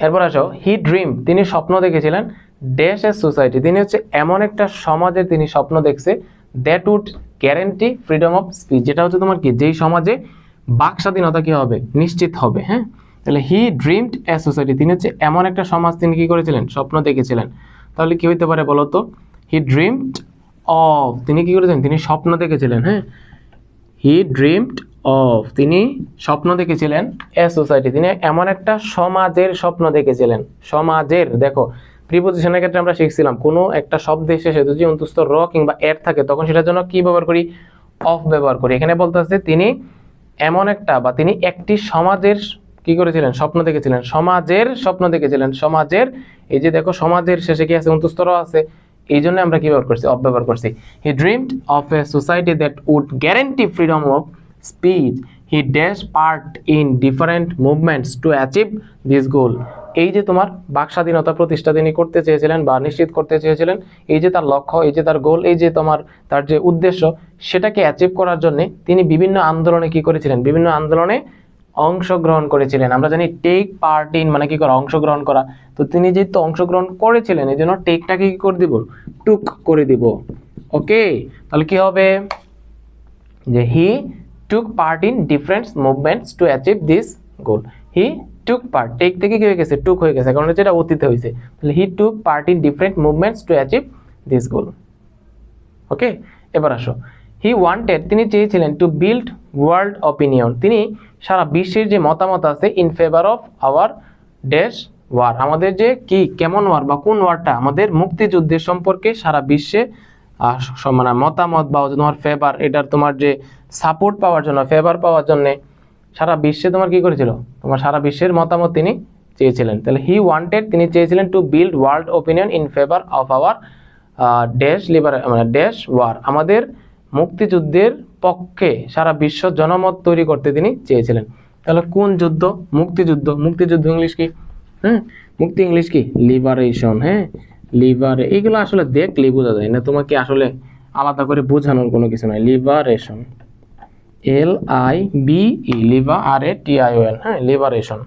Speaker 1: এরপর আসো, হি ড্রিম, তিনি স্বপ্ন দেখেছিলেন, ড্যাশ এ সোসাইটি, তিনি হচ্ছে এমন একটা সমাজে তিনি স্বপ্ন দেখছে, that would guarantee freedom of speech, যেটা হচ্ছে তোমার কি, যেই সমাজে বাক স্বাধীনতা কি হবে? নিশ্চিত হবে। হ্যাঁ, তাহলে হি ড্রিমড এ সোসাইটি, তিনি হচ্ছে এমন একটা সমাজ তিনি কি করেছিলেন? স্বপ্ন দেখেছিলেন। তাহলে কি হইতে পারে বলো তো? হি ড্রিমড অফ, তিনি কি করেছেন? তিনি স্বপ্ন দেখেছিলেন। হ্যাঁ, হি ড্রিমড অফ, তিনি স্বপ্ন দেখেছিলেন, এ সোসাইটি, তিনি এমন একটা সমাজের স্বপ্ন দেখেছিলেন। সমাজের, দেখো প্রিপোজিশনের ক্ষেত্রে আমরা শিখছিলাম কোনো একটা শব্দের শেষে যদি অন্তস্থ র কিংবা এর থাকে তখন সেটার জন্য কি ব্যবহার করি? অফ ব্যবহার করি। এখানে বলতে আছে তিনি এমন একটা বা তিনি একটি সমাজের কি করেছিলেন? স্বপ্ন দেখেছিলেন। সমাজের স্বপ্ন দেখেছিলেন। সমাজের, এই যে দেখো সমাজের শেষে কি আছে? অন্তস্থ র আছে, এই জন্য আমরা কি ব্যবহার করছি? অফ ব্যবহার করছি। He dreamed of a society that would guarantee freedom of speech, he dash part in different movements to achieve this goal. এই যে তোমার বাক স্বাধীনতা প্রতিষ্ঠা তিনি করতে চেয়েছিলেন বা নিশ্চিত করতে চেয়েছিলেন, এই যে তার লক্ষ্য, এই যে তার গোল, এই যে তোমার তার যে উদ্দেশ্য, সেটাকে অ্যাচিভ করার জন্য তিনি বিভিন্ন আন্দোলনে কি করেছিলেন? বিভিন্ন আন্দোলনে অংশগ্রহণ করেছিলেন। আমরা জানি টেক পার্ট ইন মানে কি করা? অংশগ্রহণ করা। তো তিনি যেহেতু অংশগ্রহণ করেছিলেন এই জন্য টেকটাকে কি করে দিব? টুক করে দিব। ওকে, তাহলে কি হবে? যে he took part in different movements to achieve this goal. He took part, take থেকে কি হয়ে গেছে? টুক হয়ে গেছে, কারণ যেটা অতীতে হয়েছে। তাহলে he took part in different movements to achieve this goal. Okay, এবার আসো, হি ওয়ান্টেড, তিনি চেয়েছিলেন, টু বিল্ড ওয়ার্ল্ড অপিনিয়ন, তিনি সারা বিশ্বের যে মতামত আছে, in favour of our dash war, আমাদের যে কি কেমন ওয়ার বা কোন ওয়ারটা? আমাদের মুক্তিযুদ্ধের সম্পর্কে সারা বিশ্বে মানে মতামত বা তোমার ফেভার, এটার তোমার যে সাপোর্ট পাওয়ার জন্য, ফেভার পাওয়ার জন্য সারা বিশ্বে তোমার কি করেছিল? তোমার সারা বিশ্বের মতামত তিনি চেয়েছিলেন। তাহলে হি ওয়ান্টেড, তিনি চেয়েছিলেন, to build world opinion in favour of our dash liber মানে ড্যাশ ওয়ার, আমাদের মুক্তিযুদ্ধের পক্ষে সারা বিশ্ব জনমত তৈরি করতে তিনি চেয়েছিলেন। তাহলে কোন যুদ্ধ? মুক্তিযুদ্ধ। মুক্তিযুদ্ধ ইংলিশ কি? মুক্তি ইংলিশ কি? লিবারেশন। হ্যাঁ, লিবারে, এইগুলো আসলে দেখলেই বোঝা যায় না, তোমাকে আসলে আলাদা করে বোঝানোর কোনো কিছু নাই। লিবারেশন, LIBE, LIBERATION, হ্যাঁ, লিবারেশন।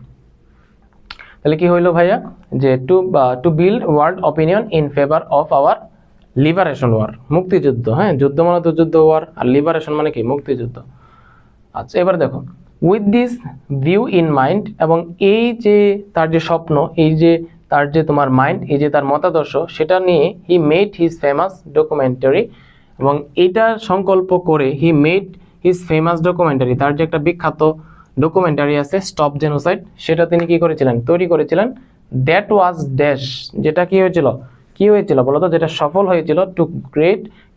Speaker 1: তাহলে কি হইলো ভাইয়া? যে to build world opinion in favour of our liberation war, মুক্তিযুদ্ধ। হ্যাঁ, যুদ্ধ মানে তো যুদ্ধ, ওয়ার, আর লিবারেশন মানে কি? মুক্তিযুদ্ধ। আচ্ছা, এবার দেখো, with this view in mind, এবং এই যে তার যে স্বপ্ন, এই যে তার যে তোমার মাইন্ড, এই যে তার মতাদর্শ, সেটা নিয়ে he made his famous documentary, এবং এটা সংকল্প করে he made his famous documentary, তার যে একটা বিখ্যাত ডকুমেন্টারি আছে স্টপ জেনোসাইড, সেটা তিনি কি করেছিলেন? তৈরি করেছিলেন। দ্যাট ওয়াজ ড্যাশ, যেটা কি হয়েছিল? কি হয়েছিল বলতো? যেটা সফল হয়েছিল,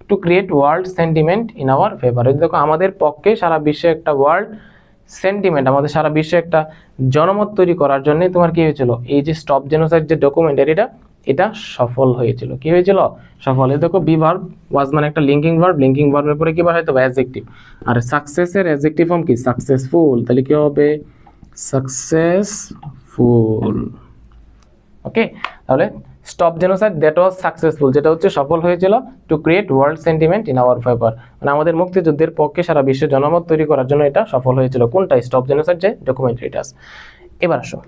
Speaker 1: to create world sentiment in our favour. দেখো আমাদের পক্ষে সারা বিশ্বে একটা ওয়ার্ল্ড সেন্টিমেন্ট, আমাদের সারা বিশ্বে একটা জনমত তৈরি করার জন্য তোমার কি হয়েছিল? এই যে স্টপ জেনোসাইড যে ডকুমেন্টারিটা, এটা সফল হয়েছিল। কি হয়েছিল? সফল। এই দেখো, বি ভার্ব, ওয়াজ মানে একটা লিঙ্কিং ভার্ব, লিঙ্কিং ভার্বের পরে কি বসাইতে হবে? অ্যাডজেক্টিভ। আর সাকসেসের অ্যাডজেক্টিভ ফর্ম কি? সাকসেসফুল। তাহলে কি হবে? সাকসেসফুল। ওকে, তাহলে stop genocide that was successful, যেটা হচ্ছে সফল হয়েছিল, to create world sentiment in our favour, মানে আমাদের মুক্তিযুদ্ধের পক্ষে সারা বিশ্বের জনমত তৈরি করার জন্য এটা সফল হয়েছিল। কোনটা? স্টপ জেনোসাইড যে ডকুমেন্টারিটা। এবার আসো,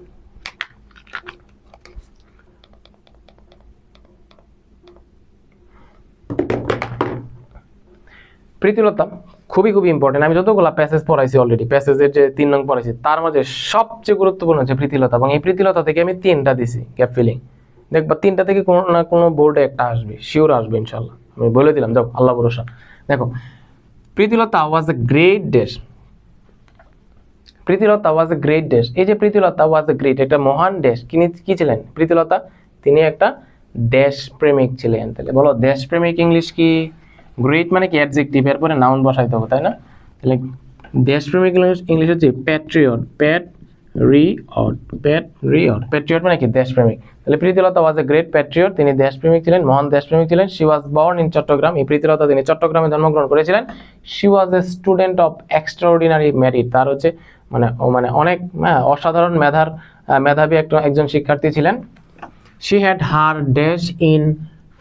Speaker 1: প্রীতিলতা খুবই ইম্পর্টেন্ট। আমি যতগুলো প্যাসেজ পড়াইছি অলরেডি, প্যাসেজের যে 3 নং পড়াইছি, তার মধ্যে সবচেয়ে গুরুত্বপূর্ণ হচ্ছে প্রীতিলতা, এবং এই প্রীতিলতা থেকে আমি 3টা দিছি গ্যাপ ফিলিং। দেখবা 3টা থেকে কোনো না কোনো বোর্ডে একটা আসবে, শিওর আসবে ইনশাল্লাহ, আমি বলে দিলাম, যাও আল্লাহ ভরসা। দেখো, Pritilata was a great dash, Pritilata was a great dash, এই যে প্রীতিলতা ওয়াজ এ গ্রেট, একটা মহান ড্যাশ, কি ছিলেন প্রীতিলতা? তিনি একটা দেশপ্রেমিক ছিলেন। তাহলে বলো দেশপ্রেমিক ইংলিশ কি? গ্রেট মানে কি? অ্যাডজেক্টিভ, এরপরে নাউন বসাইতে হবে, তাই না? তাহলে দেশপ্রেমিক ইংলিশ হচ্ছে প্যাট্রিয়ট, প্যাট্রিয়ট মানে কি দেশপ্রেমিক। তাহলে Pritilata was a great patriot, তিনি দেশপ্রেমিক ছিলেন, মহান দেশপ্রেমিক ছিলেন। She was born in Chittagong, এই প্রীতিলতা তিনি চট্টগ্রামে জন্মগ্রহণ করেছিলেন। She was a student of extraordinary merit, তার হচ্ছে মানে অনেক অসাধারণ মেধাবী একজন শিক্ষার্থী ছিলেন। She had her dash in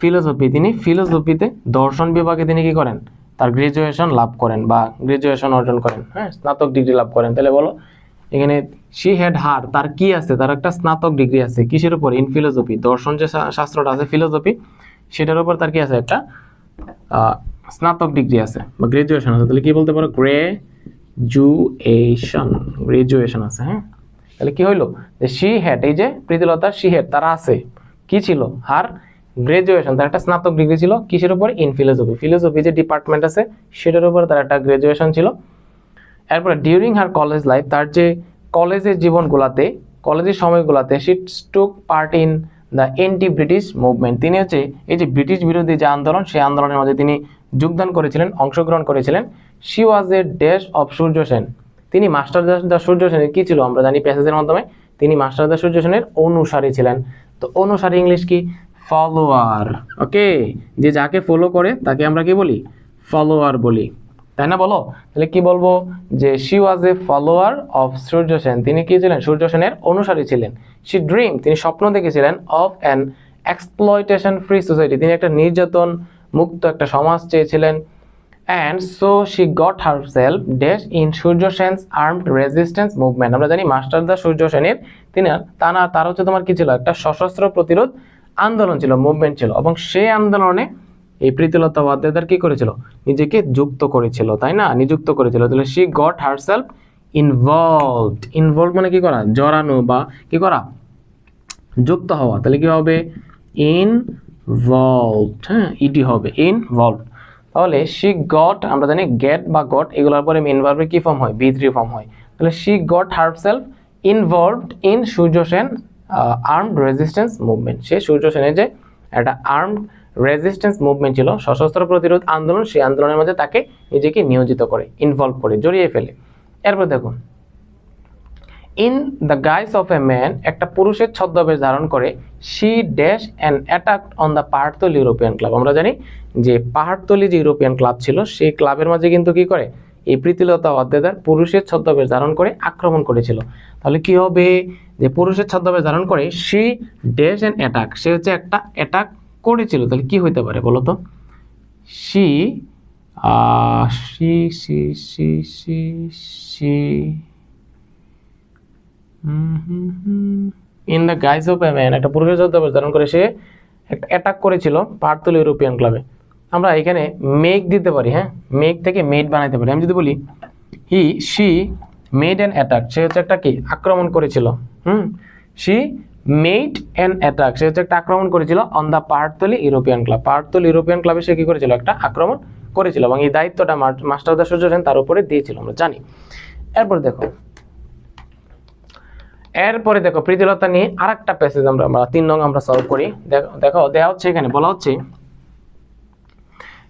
Speaker 1: philosophy, তিনি ফিলোসফিতে দর্শন বিভাগে তিনি কি করেন, তার গ্রাজুয়েশন লাভ করেন বা গ্রাজুয়েশন অর্জন করেন, স্নাতক ডিগ্রি লাভ করেন। তাহলে বলো এখানে শি হ্যাড হার, তার কি আছে, তার একটা স্নাতক ডিগ্রি আছে কিসের উপর, ইন ফিলোসফি, দর্শন যে শাস্ত্রটা আছে ফিলোসফি, সেটার উপর তার কি আছে, একটা স্নাতক ডিগ্রি আছে বা গ্রাজুয়েশন আছে। তাহলে কি বলতে পারো, গ্রাজুয়েশন আছে। তাহলে কি হইলো, যে শি হ্যাড, এই যে প্রীতিলতা শি হ্যাড, তারা আছে কি ছিল, হার গ্রাজুয়েশন, তার একটা স্নাতক ডিগ্রি ছিল কিসের উপর, ইন ফিলোসফি, ফিলোসফি যে ডিপার্টমেন্ট আছে সেটার উপর তার একটা গ্রাজুয়েশন ছিল। এরপরে ডিউরিং হার কলেজ লাইফ, তার যে কলেজের জীবনগুলাতে, কলেজের সময়গুলাতে, she took part in the anti British movement, তিনি হচ্ছে এই যে ব্রিটিশ বিরোধী যে আন্দোলন, সেই আন্দোলনের মধ্যে তিনি যোগদান করেছিলেন, অংশগ্রহণ করেছিলেন। She was a dash of Surya Sen, তিনি মাস্টার দা সূর্য সেনের কি ছিল, আমরা জানি প্যাসেজের মাধ্যমে, তিনি মাস্টার দা সূর্য সেনের অনুসারী ছিলেন। তো অনুসারী ইংলিশ কি, ফলোয়ার। ওকে, যে যাকে ফলো করে তাকে আমরা কি বলি, ফলোয়ার বলি, তাই না বলো। তাহলে কি বলবো, যে she was a follower of Surya Sen, তিনি কি ছিলেন, সূর্য সেনের অনুসারী ছিলেন। শি ড্রিম, তিনি স্বপ্ন দেখেছিলেন, of an exploitation free society, তিনি একটা নির্যাতন মুক্ত একটা সমাজ চেয়েছিলেন। And so she got herself dash in Surya Sen's armed resistance movement, আমরা জানি মাস্টার দা সূর্য সেনের তার হচ্ছে তোমার কি ছিল, একটা সশস্ত্র প্রতিরোধ আন্দোলন ছিল, মুভমেন্ট ছিল, এবং সেই আন্দোলনে এই প্রীতিলতা ওয়াদ্দেদার কি করেছিল, নিজেকে যুক্ত করেছিল, তাই না, নিযুক্ত করেছিল। তাহলে শি গট হারসেলফ ইনভলভ মানে কি করা, জড়ানো বা কি করা, যুক্ত হওয়া। তাহলে কি হবে, ইনভলভড, ইডি হবে, ইনভলভড। তাহলে শি গট, আমরা জানি গেট বা গট এগুলোর পরে মেইন ভার্বের কি ফর্ম হয়, বি3 ফর্ম হয়। তাহলে she got herself involved in Surya Sen armed resistance movement, সে সূর্য সেনের যে একটা আর্মড রেজিস্ট্যান্স মুভমেন্ট ছিল, সশস্ত্র প্রতিরোধ আন্দোলন, সেই আন্দোলনের মধ্যে তাকে নিজেকে নিয়োজিত করে, ইনভলভ করে, জড়িয়ে ফেলে। এরপর দেখুন, in the guys of a man, একটা পুরুষের ছদ্মবেশ ধারণ করে, she dash an attack on the Pahartali European club, আমরা জানি যে পাহাড়তলি যে ইউরোপিয়ান ক্লাব ছিল, সেই ক্লাবের মাঝে কিন্তু কি করে, এই প্রীতিলতা ওয়াদ্দেদার পুরুষের ছদ্মবেশ ধারণ করে আক্রমণ করেছিল। তাহলে কি হবে, যে পুরুষের ছদ্মবেশ ধারণ করে, শি ড্যাশ অ্যান অ্যাটাক, সে হচ্ছে একটা অ্যাটাক করেছিল। তাহলে কি হইতে পারে বলো তো, she in the guys of a man, একটা পুরুষের ছদ্মবেশ ধারণ করে সে একটা অ্যাটাক করেছিল পাহাড়তলি ইউরোপিয়ান ক্লাবে। আমরা এখানে মেক দিতে পারি, মেক থেকে মেড বানাইতে পারি। আমি যদি বলি শি মেড অ্যান অ্যাটাক, সে হচ্ছে একটা কি, আক্রমণ করেছিল। শি মেড অ্যান অ্যাটাক, সে হচ্ছে একটা আক্রমণ করেছিল on the Pahartali European club, Pahartali European ক্লাবে সে কি করেছিল, একটা আক্রমণ করেছিল, এবং এই দায়িত্বটা মাস্টার দা সূর্য সেন তার উপরে দিয়েছিল, আমরা জানি। এরপরে দেখো প্রীতিলতা নিয়ে আরেকটা প্যাসেজ আমরা 3 নং আমরা সলভ করি। দেখো দেওয়া হচ্ছে, এখানে বলা হচ্ছে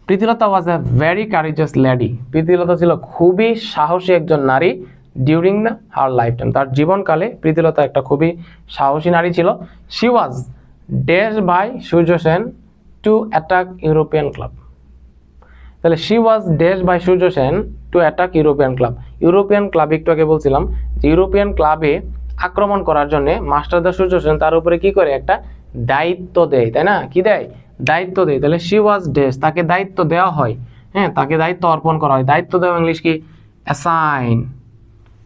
Speaker 1: Pritilata was a very courageous lady, Pritilata ছিল খুবই সাহসী একজন নারী। ডিউরিং হার লাইফ টাইম, তার জীবনকালে প্রীতিলতা একটা খুবই সাহসী নারী ছিল। She was dash by Surya Sen to attack European club, তাহলে she was dash by Surya Sen to attack European club, European club একটু আগে বলছিলাম যে ইউরোপিয়ান ক্লাবে আক্রমণ করার জন্য মাস্টার দা সূর্য সেন তার উপরে কি করে, একটা দায়িত্ব দেয়, তাই না, কি দেয়, দায়িত্ব দেয়। তাহলে শি ওয়াজ ড্যাশ, তাকে দায়িত্ব দেওয়া হয়, তাকে দায়িত্ব অর্পণ করা হয়। দায়িত্ব দেওয়া ইংলিশ কি, অ্যাসাইন।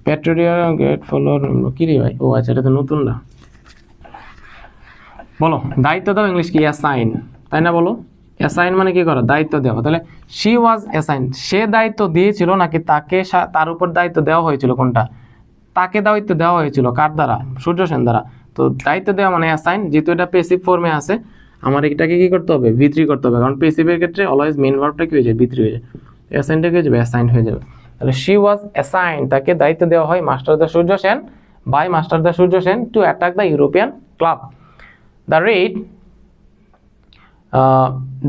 Speaker 1: প্যাট্রিয়ট গ্রেট ফলোয়ার, কি রে ভাই, ও আচ্ছা এটা তো নতুন না, বলো দায়িত্ব দেওয়া ইংলিশ কি, অ্যাসাইন, তাই না, বলো অ্যাসাইন মানে কি করা, দায়িত্ব দেওয়া। তাহলে শি ওয়াজ অ্যাসাইন, সে দায়িত্ব দিয়েছিল নাকি তাকে, তার উপর দায়িত্ব দেওয়া হয়েছিল, কোনটা, তাকে দায়িত্ব দেওয়া হয়েছিল, কার দ্বারা, সূর্য সেন দ্বারা। তো দায়িত্ব দেওয়া মানে অ্যাসাইন, যেহেতু এটা প্যাসিভ ফর্মে আছে, আমার এটাকে কি করতে হবে, V3 করতে হবে, কারণ প্যাসিভের ক্ষেত্রে অলওয়েজ মেইন ভার্বটা কি হয়ে যায়, V3 হয়ে যায়, অ্যাসাইনটা কি হয়ে যাবে, অ্যাসাইন হয়ে যাবে। তাহলে শি ওয়াজ অ্যাসাইন, তাকে দায়িত্ব দেওয়া হয় master da Surya Sen, by master da Surya Sen, to attack the European club. The raid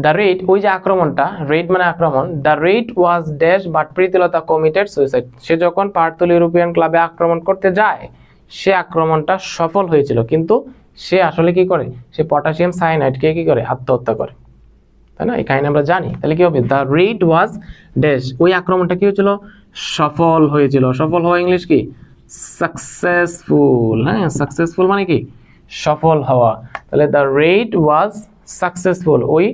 Speaker 1: the raid, ওই যে আক্রমণটা, রেড মানে আক্রমণ, the raid was dash but Pritilata committed suicide. সে যখন পার্থল ইউরোপিয়ান ক্লাবে আক্রমণ করতে যায় সে আক্রমণটা সফল হয়েছিল, কিন্তু সে আসলে কি করে, সে পটাশিয়াম সায়ানাইডকে কি করে, আত্মহত্যা করে, তাই না? এই কাহিনী আমরা জানি। তাহলে কি হবে, দ্য রেড ওয়াজ ড্যাশ, ওই আক্রমণটা কি হয়েছিল, সফল হয়েছিল। সফল হওয়া ইংলিশ কি, সাকসেসফুল। হ্যাঁ, সাকসেসফুল মানে কি, সফল হওয়া। তাহলে দ্য রেড ওয়াজ সাকসেসফুল, ওই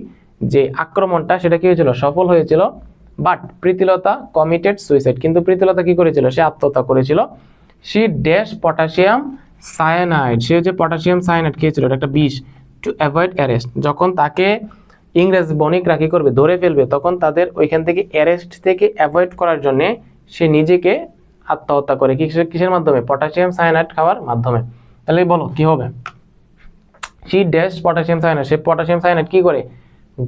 Speaker 1: যে আক্রমণটা সেটা কি হয়েছিল, সফল হয়েছিল। বাট প্রীতিলতা কমিটেড সুইসাইড, কিন্তু প্রীতিলতা কি করেছিল, সে আত্মহত্যা করেছিল। সে ড্যাশ পটাশিয়াম সায়ানাইড, সে যে পটাশিয়াম সায়ানাইড খেয়েছিল, এটা একটা বিষ, টু অ্যাভয়েড অ্যারেস্ট। যখন তাকে ইংরেজ বণিকরা কি করবে, ধরে ফেলবে, তখন তাদের ওইখান থেকে অ্যারেস্ট থেকে অ্যাভয়েড করার জন্য সে নিজেকে আত্মহত্যা করে, কিসের মাধ্যমে, পটাশিয়াম সায়ানাইড খাওয়ার মাধ্যমে। তাহলে বলো কি হবে, সি ড্যাশ পটাশিয়াম সায়ানাইড, সে পটাশিয়াম সায়ানাইড কি করে,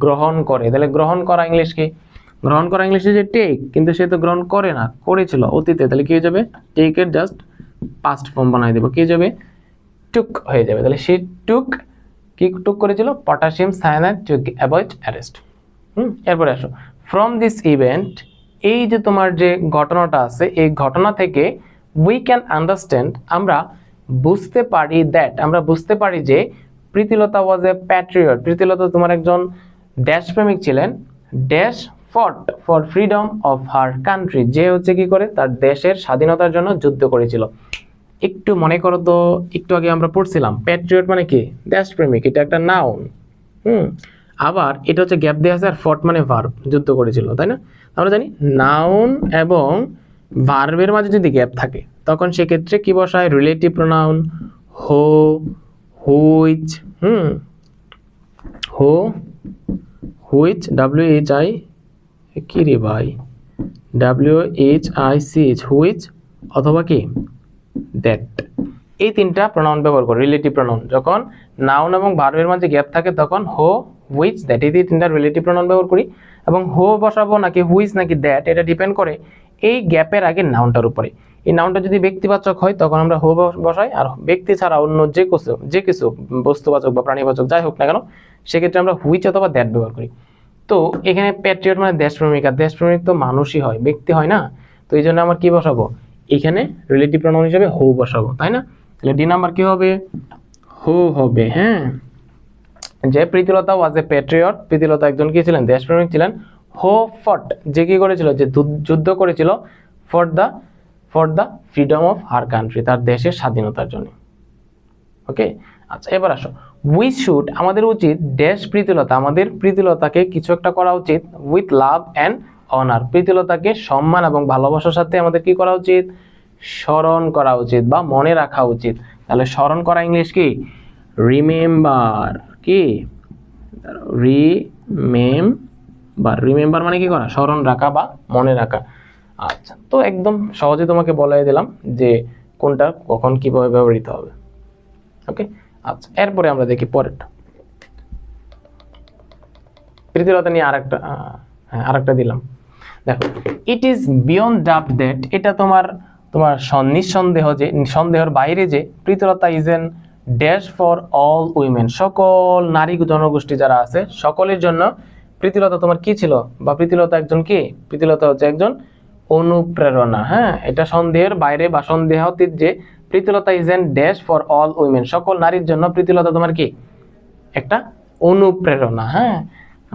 Speaker 1: গ্রহণ করে। তাহলে গ্রহণ করা ইংলিশ কি, গ্রহণ করা ইংলিশে যে টেক, কিন্তু সে তো গ্রহণ করে না, করেছিল অতীতে। তাহলে কি হয়ে যাবে, টেকের জাস্ট পাস্ট ফর্ম বানাই দেবো, কি হয়ে যাবে, টুক হয়ে যাবে। তাহলে সে টুক, কি টুক করেছিল, potassium cyanide to avoid arrest. এরপরে আসো, ফ্রম দিস ইভেন্ট, এই যে তোমার যে ঘটনাটা আছে, এই ঘটনা থেকে উই ক্যান আন্ডারস্ট্যান্ড, আমরা বুঝতে পারি, দ্যাট, আমরা বুঝতে পারি যে Pritilata was A Patriot, Pritilata তোমার একজন দেশপ্রেমিক ছিলেন। Dash fought for freedom of her country, যে হচ্ছে কি করে, তার দেশের স্বাধীনতার জন্য যুদ্ধ করেছিল। একটু মনে করো তো, একটু আগে আমরা পড়ছিলাম প্যাট্রিয়ট মানে কি, দেশপ্রেমিক, এটা একটা নাউন। আবার এটা হচ্ছে গ্যাপ দেওয়া আছে, আর ফট মানে ভার্ব, যুদ্ধ করেছিল, তাই না? আমরা জানি নাউন এবং ভার্বের মাঝে যদি গ্যাপ থাকে তখন সেক্ষেত্রে কি বসায়, রিলেটিভ প্রোনাউন, হো, হুইচ, হো, হুইচ, WHI, কি রে ভাই, WHICH, হুইচ, অথবা কি দ্যাট। এই তিনটা প্রোনাউন ব্যবহার করে, রিলেটিভ প্রোনাউন। যখন নাউন এবং ভার্বের মাঝে গ্যাপ থাকে তখন হো, হুইচ, দ্যাট, এই তিনটা রিলেটিভ প্রোনাউন ব্যবহার করি। এবং হো বসাবো নাকি হুইচ নাকি দ্যাট, এটা ডিপেন্ড করে এই গ্যাপের আগে নাউনটার উপরে। এই নাউনটা যদি ব্যক্তিবাচক হয় তখন আমরা হো বসাই, আর ব্যক্তি ছাড়া অন্য যে কিছু বস্তুবাচক বা প্রাণীবাচক যাই হোক না কেন, সেক্ষেত্রে আমরা হুইচ অথবা দ্যাট ব্যবহার করি। তো এখানে প্যাট্রিয়ট মানে দেশপ্রেমিক, আর দেশপ্রেমিক তো মানুষই হয়, ব্যক্তি হয় না। তো এই জন্য আমার কি বসাবো, এখানে রিলেটিভ প্রোনাউন হিসেবে হো বসাবো, তাই না? তাহলে ডি নাম্বার কি হবে, হো হবে। হ্যাঁ, যে Pritilata was A Patriot, Pritilata একজন কি ছিলেন, দেশপ্রেমিক ছিলেন। হো ফট, যে কি করেছিল, যে যুদ্ধ করেছিল, for the freedom of her country, তার দেশের স্বাধীনতার জন্য। ওকে, আচ্ছা এবার আসো, উই শুড, আমাদের উচিত, ড্যাশ প্রীতিলতা, আমাদের প্রীতিলতাকে কিছু একটা করা উচিত, উইথ লাভ অ্যান্ড অনার, প্রীতিলতাকে সম্মান এবং ভালোবাসার সাথে আমাদের কি করা উচিত, স্মরণ করা উচিত বা মনে রাখা উচিত। তাহলে স্মরণ করা ইংলিশ কি, রিমেম্বার, কি, রিমেম্বার মানে কি করা, স্মরণ রাখা বা মনে রাখা। আচ্ছা, তো একদম সহজে তোমাকে বলাই দিলাম যে কোনটা কখন কিভাবে ব্যবহৃত হবে। ওকে, আচ্ছা এরপরে আমরা দেখি পরেরটা, প্রীতিলতা নিয়ে আরেকটা দিলাম। দেখো, it is beyond doubt that, এটা তোমার নিঃসন্দেহ, যে সন্দেহের বাইরে যে Pritilata is an dash for all women, সকল নারী জনগোষ্ঠী যারা আছে সকলের জন্য প্রীতিলতা তোমার কি ছিল, বা প্রীতিলতা একজন কি, প্রীতিলতা হচ্ছে একজন অনুপ্রেরণা। হ্যাঁ, এটা সন্দেহের বাইরে বা সন্দেহাতীত যে Pritilata is an dash for all women, সকল নারীর জন্য প্রীতিলতা তোমার কি, একটা অনুপ্রেরণা। হ্যাঁ,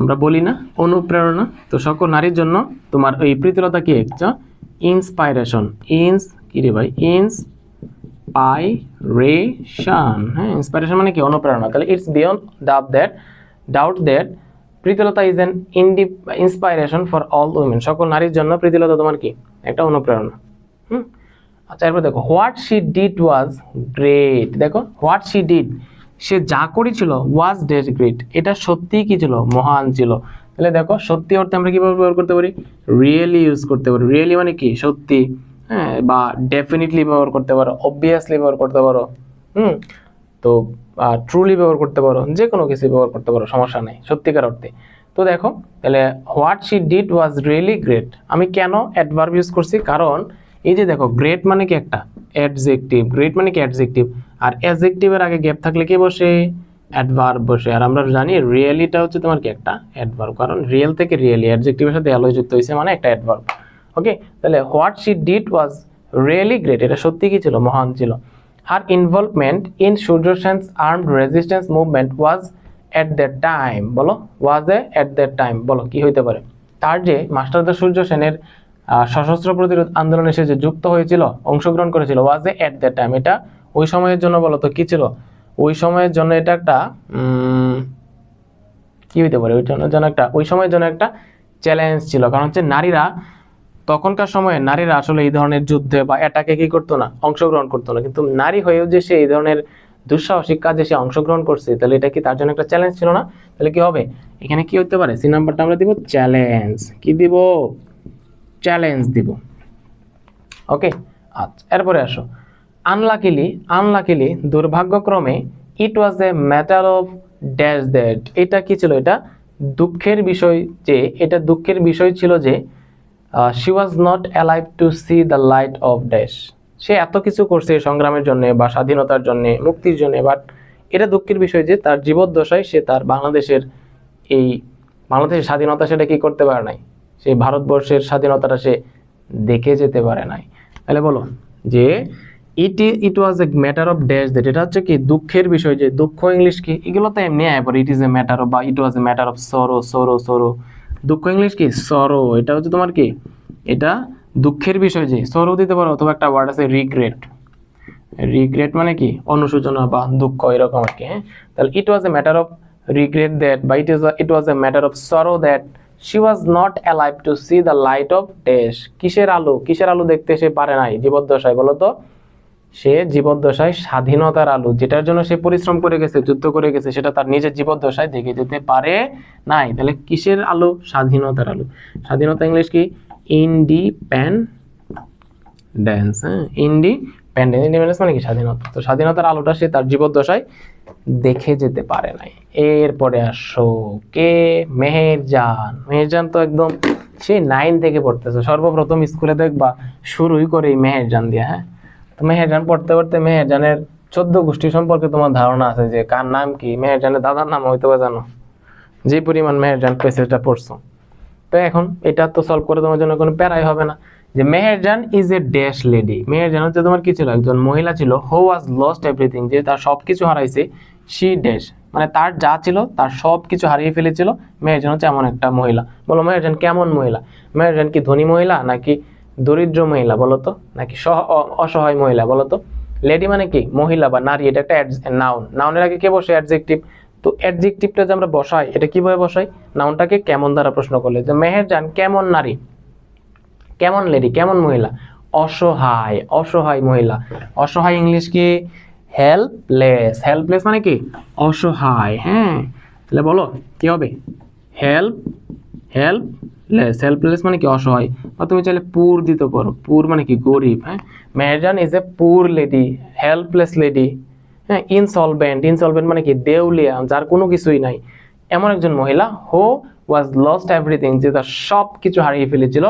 Speaker 1: আমরা বলি না অনুপ্রেরণা, তো সকল নারীর জন্য তোমার এই প্রীতিলতা কি, একটা ইন্সপাইরেশন, কি রে ভাই, ইন্সপাইরেশন। হ্যাঁ, ইন্সপাইরেশন মানে কি, অনুপ্রেরণা। তাহলে it's beyond doubt that Pritilata is an inspiration for all women, সকল নারীর জন্য প্রীতিলতা তোমার কি, একটা অনুপ্রেরণা। আচ্ছা এরপর দেখো, what she did was great. দেখো, হোয়াট শি ডিড, সে যা করেছিল, ওয়াজ ডেট গ্রেট, এটা সত্যিই কি ছিল, মহান ছিল। তাহলে দেখো, সত্যি অর্থে আমরা কিভাবে ব্যবহার করতে পারি, রিয়েলি ইউজ করতে পারি। রিয়েলি মানে কি, সত্যি। হ্যাঁ, বা ডেফিনেটলি ব্যবহার করতে পারো, অবভিয়াসলি ব্যবহার করতে পারো, তো ট্রুলি ব্যবহার করতে পারো, যে কোনো কিছু ব্যবহার করতে পারো, সমস্যা নেই সত্যিকার অর্থে। তো দেখো, তাহলে what she did was really great, আমি কেন অ্যাডভার্ব ইউজ করছি, কারণ এই যে দেখো, গ্রেট মানে কি একটা অ্যাডজেক্টিভ, গ্রেট মানে কি অ্যাডজেক্টিভ, আর অ্যাডজেক্টিভের আগে গ্যাপ থাকলে কি বসে, অ্যাডভার্ব বসে। আর আমরা জানি রিয়েলিটা হচ্ছে তোমার কি একটা অ্যাডভার্ব, কারণ রিয়েল থেকে রিয়েলি অ্যাডজেক্টিভের সাথে অ্যালয় যুক্ত হয়েছে মানে একটা অ্যাডভার্ব। ওকে, তাহলে what she did was really great, এটা সত্যি কি ছিল, মহান ছিল। Her involvement in Surya Sen's armed resistance movement was at that time, বলো ওয়াজ এট দ্যাট টাইম, বলো কি হইতে পারে। তার যে মাস্টারদা সূর্য সেনের সশস্ত্র প্রতিরোধ আন্দোলনে সে যে যুক্ত হয়েছিল, অংশগ্রহণ করেছিল, ওয়াজ এট দ্যাট টাইম, এটা ওই সময়ের জন্য বলো তো কি ছিল, ওই সময়ের জন্য এটা একটা কি হইতে পারে, ওই সময়ের জন্য একটা চ্যালেঞ্জ ছিল। কারণ হচ্ছে নারীরা তখনকার সময়ে নারীরা আসলে এই ধরনের যুদ্ধে বা অ্যাটাকে কি করতো না, অংশগ্রহণ করতো না, কিন্তু নারী হয়েও যে সে এই ধরনের দুঃসাহসিক কাজে সে অংশগ্রহণ করছে, তাহলে এটা কি তার জন্য একটা চ্যালেঞ্জ ছিল না। তাহলে কি হবে, এখানে কি হতে পারে, সি নাম্বারটা আমরা দিব চ্যালেঞ্জ, কি দিব, চ্যালেঞ্জ দিব। ওকে, আচ্ছা এরপরে আসো, আনলাকিলি দুর্ভাগ্যক্রমে it was a matter of dash that, এটা কি ছিল, এটা দুঃখের বিষয়, যে এটা দুঃখের বিষয় ছিল যে she was not alive to see the light of dash, সে এত কিছু করছে সংগ্রামের জন্য বা স্বাধীনতার জন্য, মুক্তির জন্য, বাট এটা দুঃখের বিষয় যে তার জীবদ্দশায় সে তার বাংলাদেশের স্বাধীনতা সেটা কি করতে পারে নাই, সেই ভারতবর্ষের স্বাধীনতাটা সে দেখে যেতে পারে নাই। তাহলে বলো যে it was a matter of dash that, এটা হচ্ছে কি দুঃখের বিষয়, যে দুঃখ ইংলিশ কি, এগুলো তো এমনি আয় পরে, it is a matter of বা it was a matter of সরো, দুঃখ ইংলিশ কি সরো, এটা হচ্ছে তোমার কি, এটা দুঃখের বিষয়, যে সরো দিতে পারো, অথবা একটা ওয়ার্ড আছে রিগ্রেট মানে কি অনুশোচনা বা দুঃখ এরকম আর কি। হ্যাঁ, তাহলে it was a matter of regret that বা it was a matter of sorrow that she was not alive to see the light of dash, কিসের আলো দেখতে সে পারে নাই জীবদ্দশায়, বলো তো, সে জীবদ্দশায় স্বাধীনতার আলো, যেটার জন্য সে পরিশ্রম করে গেছে, যুদ্ধ করে গেছে, সেটা তার নিজের জীবদ্দশায় দেখে যেতে পারে নাই। তাহলে কিসের আলো, স্বাধীনতার আলো। স্বাধীনতা ইংলিশ কি, ইন্ডিপেন্ডেন্স। হ্যাঁ, ইন্ডিপেন্ডেন্স মানে কি স্বাধীনতা, তো স্বাধীনতার আলোটা সে তার জীবদ্দশায় দেখে যেতে পারে নাই। এরপরে আসো কে, মেহেরজান তো একদম সেই 9 থেকে পড়তেছে, সর্বপ্রথম স্কুলে দেখবা শুরুই করে মেহেরজান দিয়ে। হ্যাঁ, তো মেহেরজান পড়তে পড়তে মেহেরজানের 14 গোষ্ঠী সম্পর্কে তোমার ধারণা আছে, যে কার নাম কি, মেহেরজানের দাদার নাম হয়তো বা জানো, যে পরিমাণ মেহেরজান পেসেজটা পড়ছো। তো এখন এটা তো সলভ করে তোমার জন্য কোনো প্যারাই হবে না, যে Meherjaan is a dash lady, Meherjaan হচ্ছে তোমার কি ছিল, একজন মহিলা ছিল, হু ওয়াজ লস্ট এভরিথিং, যে তার সবকিছু হারাইছে, শি ড্যাশ মানে তার যা ছিল তার সব কিছু হারিয়ে ফেলেছিল। মেহেরজান হচ্ছে এমন একটা মহিলা। বলো মেহেরজান কেমন মহিলা, মেহেরজান কি ধনী মহিলা নাকি দরিদ্র মহিলা বলো তো, নাকি অসহায় মহিলা বলো তো। লেডি মানে কি মহিলা বা নারী, এটা একটা নাউনের আগে কে বসে, অ্যাডজেক্টিভ। তো অ্যাডজেক্টিভটা যে আমরা বসাই, এটা কিভাবে বসাই, নাউনটাকে কেমন দ্বারা প্রশ্ন করলে, যে মেহেরজান কেমন নারী, কেমন লেডি, কেমন মহিলা, অসহায় মহিলা। অসহায় ইংলিশ কি, হেল্পলেস মানে কি অসহায়। হ্যাঁ, তাহলে বলো কি হবে, হেল্পলেস মানে কি অসহায়, বা তুমি চাইলে পুর দিতে পারো, পুর মানে কি গরিব। হ্যাঁ, মেহেরজান ইজ এ পুর লেডি, হেল্পলেস লেডি। হ্যাঁ, ইনসলভেন্ট মানে কি দেউলিয়া, যার কোনো কিছুই নাই, এমন একজন মহিলা। হু ওয়াজ লস্ট এভরিথিং, যে তার সব কিছু হারিয়ে ফেলেছিল।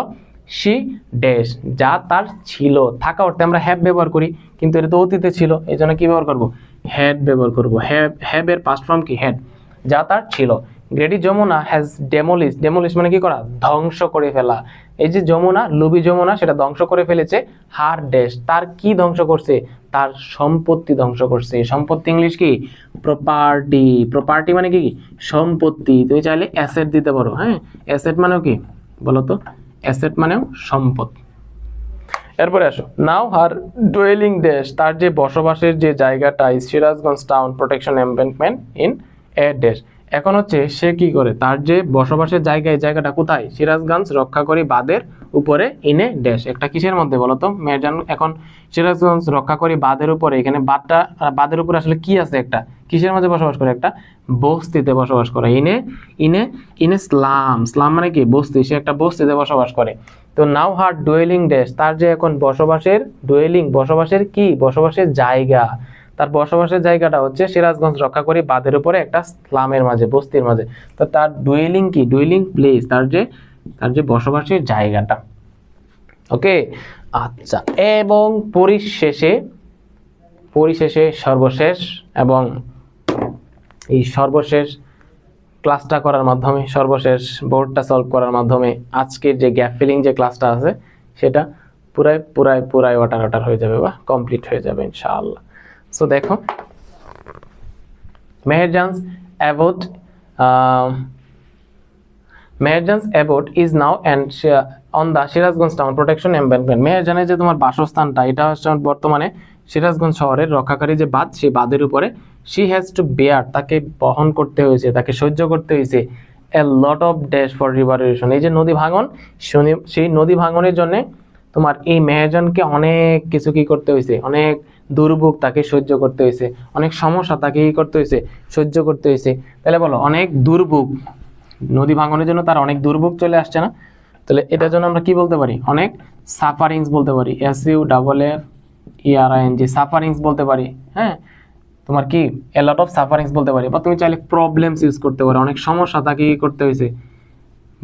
Speaker 1: শি ড্যাশ, যা তার ছিল, থাকা অর্থে আমরা হ্যাভ ব্যবহার করি, কিন্তু এটা তো অতীতে ছিল, এই জন্য কি ব্যবহার করবো, হ্যাড ব্যবহার করবো। হ্যাভ এর পাস্ট ফর্ম কি, হ্যাড, যা তার ছিল। গ্রেডি যমুনা হ্যাজ ডেমোলিশ মানে কি করা, ধ্বংস করে ফেলা। এই যে যমুনা, লুবি যমুনা, সেটা ধ্বংস করে ফেলেছে। হার ড্যাশ, তার কি ধ্বংস করছে, তার সম্পত্তি ধ্বংস করছে। সম্পত্তি ইংলিশ কি, প্রপার্টি মানে কি সম্পত্তি, তুমি চাইলে অ্যাসেট দিতে পারো। হ্যাঁ, অ্যাসেট মানেও কি বলতো, অ্যাসেট মানেও সম্পদ। এরপরে আসো, নাও হার ডুয়েলিং ড্যাশ, তার যে বসবাসের যে জায়গাটা, Sirajganj town protection embankment in a dash. এখন হচ্ছে সে কি করে, তার যে বসবাসের জায়গা, এই জায়গাটা কোথায়, সিরাজগঞ্জ রক্ষাকারী বাঁধের উপরে ইনে ড্যাশ, একটা কিসের মধ্যে বলতো, মেহেরজান এখন সিরাজগঞ্জ রক্ষাকারী বাঁধের উপরে, এখানে বাঁধের উপরে আসলে কি আছে, একটা কিসের মাঝে বসবাস করে, একটা বস্তিতে বসবাস করে। ইনে স্লাম মানে কি বস্তি, সে একটা বস্তিতে বসবাস করে। তো নাও হার ডুয়েলিং ড্যাশ, তার যে এখন বসবাসের কি, বসবাসের জায়গা, তার বসবাসের জায়গাটা হচ্ছে সিরাজগঞ্জ রক্ষাকারী বাঁধের উপরে একটা স্লামের মাঝে, বস্তির মাঝে। তো তার ডুয়েলিং কি, ডুয়েলিং প্লেস, তার যে বসবাসের জায়গাটা। ওকে, আচ্ছা, এবং পরিশেষে সর্বশেষ এবং এই সর্বশেষ ক্লাসটা করার মাধ্যমে, সর্বশেষ বোর্ডটা সলভ করার মাধ্যমে আজকের যে গ্যাপ ফিলিং যে ক্লাসটা আছে সেটা পুরাই ওয়াটার হয়ে যাবে বা কমপ্লিট হয়ে যাবে ইনশাআল্লাহ। সো দেখো, Meherjan's abode is now and on the Sirazganj town protection embankment. মেহেরজানের যে তোমার বাসস্থানটা, এটা হচ্ছে বর্তমানে সিরাজগঞ্জ শহরের রক্ষাকারী যে বাঁধ, সেই বাঁধের উপরে she has to bear, তাকে বহন করতে হয়েছে, তাকে সহ্য করতে হয়েছে a lot of dash for river erosion, এই যে নদী ভাঙন, সেই নদী ভাঙনের জন্য তোমার এই মেহেরজানকে অনেক কিছু কি করতে হয়েছে, অনেক দুর্ভোগ তাকে সহ্য করতে হয়েছে, অনেক সমস্যা তাকে কি করতে হয়েছে, সহ্য করতে হয়েছে। তাহলে বলো, অনেক দুর্ভোগ, নদী ভাঙনের জন্য তার অনেক দুর্ভোগ চলে আসছে না? তাহলে এটার জন্য আমরা কি বলতে পারি, অনেক সাফারিংস বলতে পারি, SUFFERING সাফারিংস বলতে পারি। হ্যাঁ, তোমার কি এ লট অফ সাফারিংস বলতে পারি, বা তুমি চাইলে প্রবলেমস ইউজ করতে পারো, অনেক সমস্যা তাকে কি করতে হয়েছে,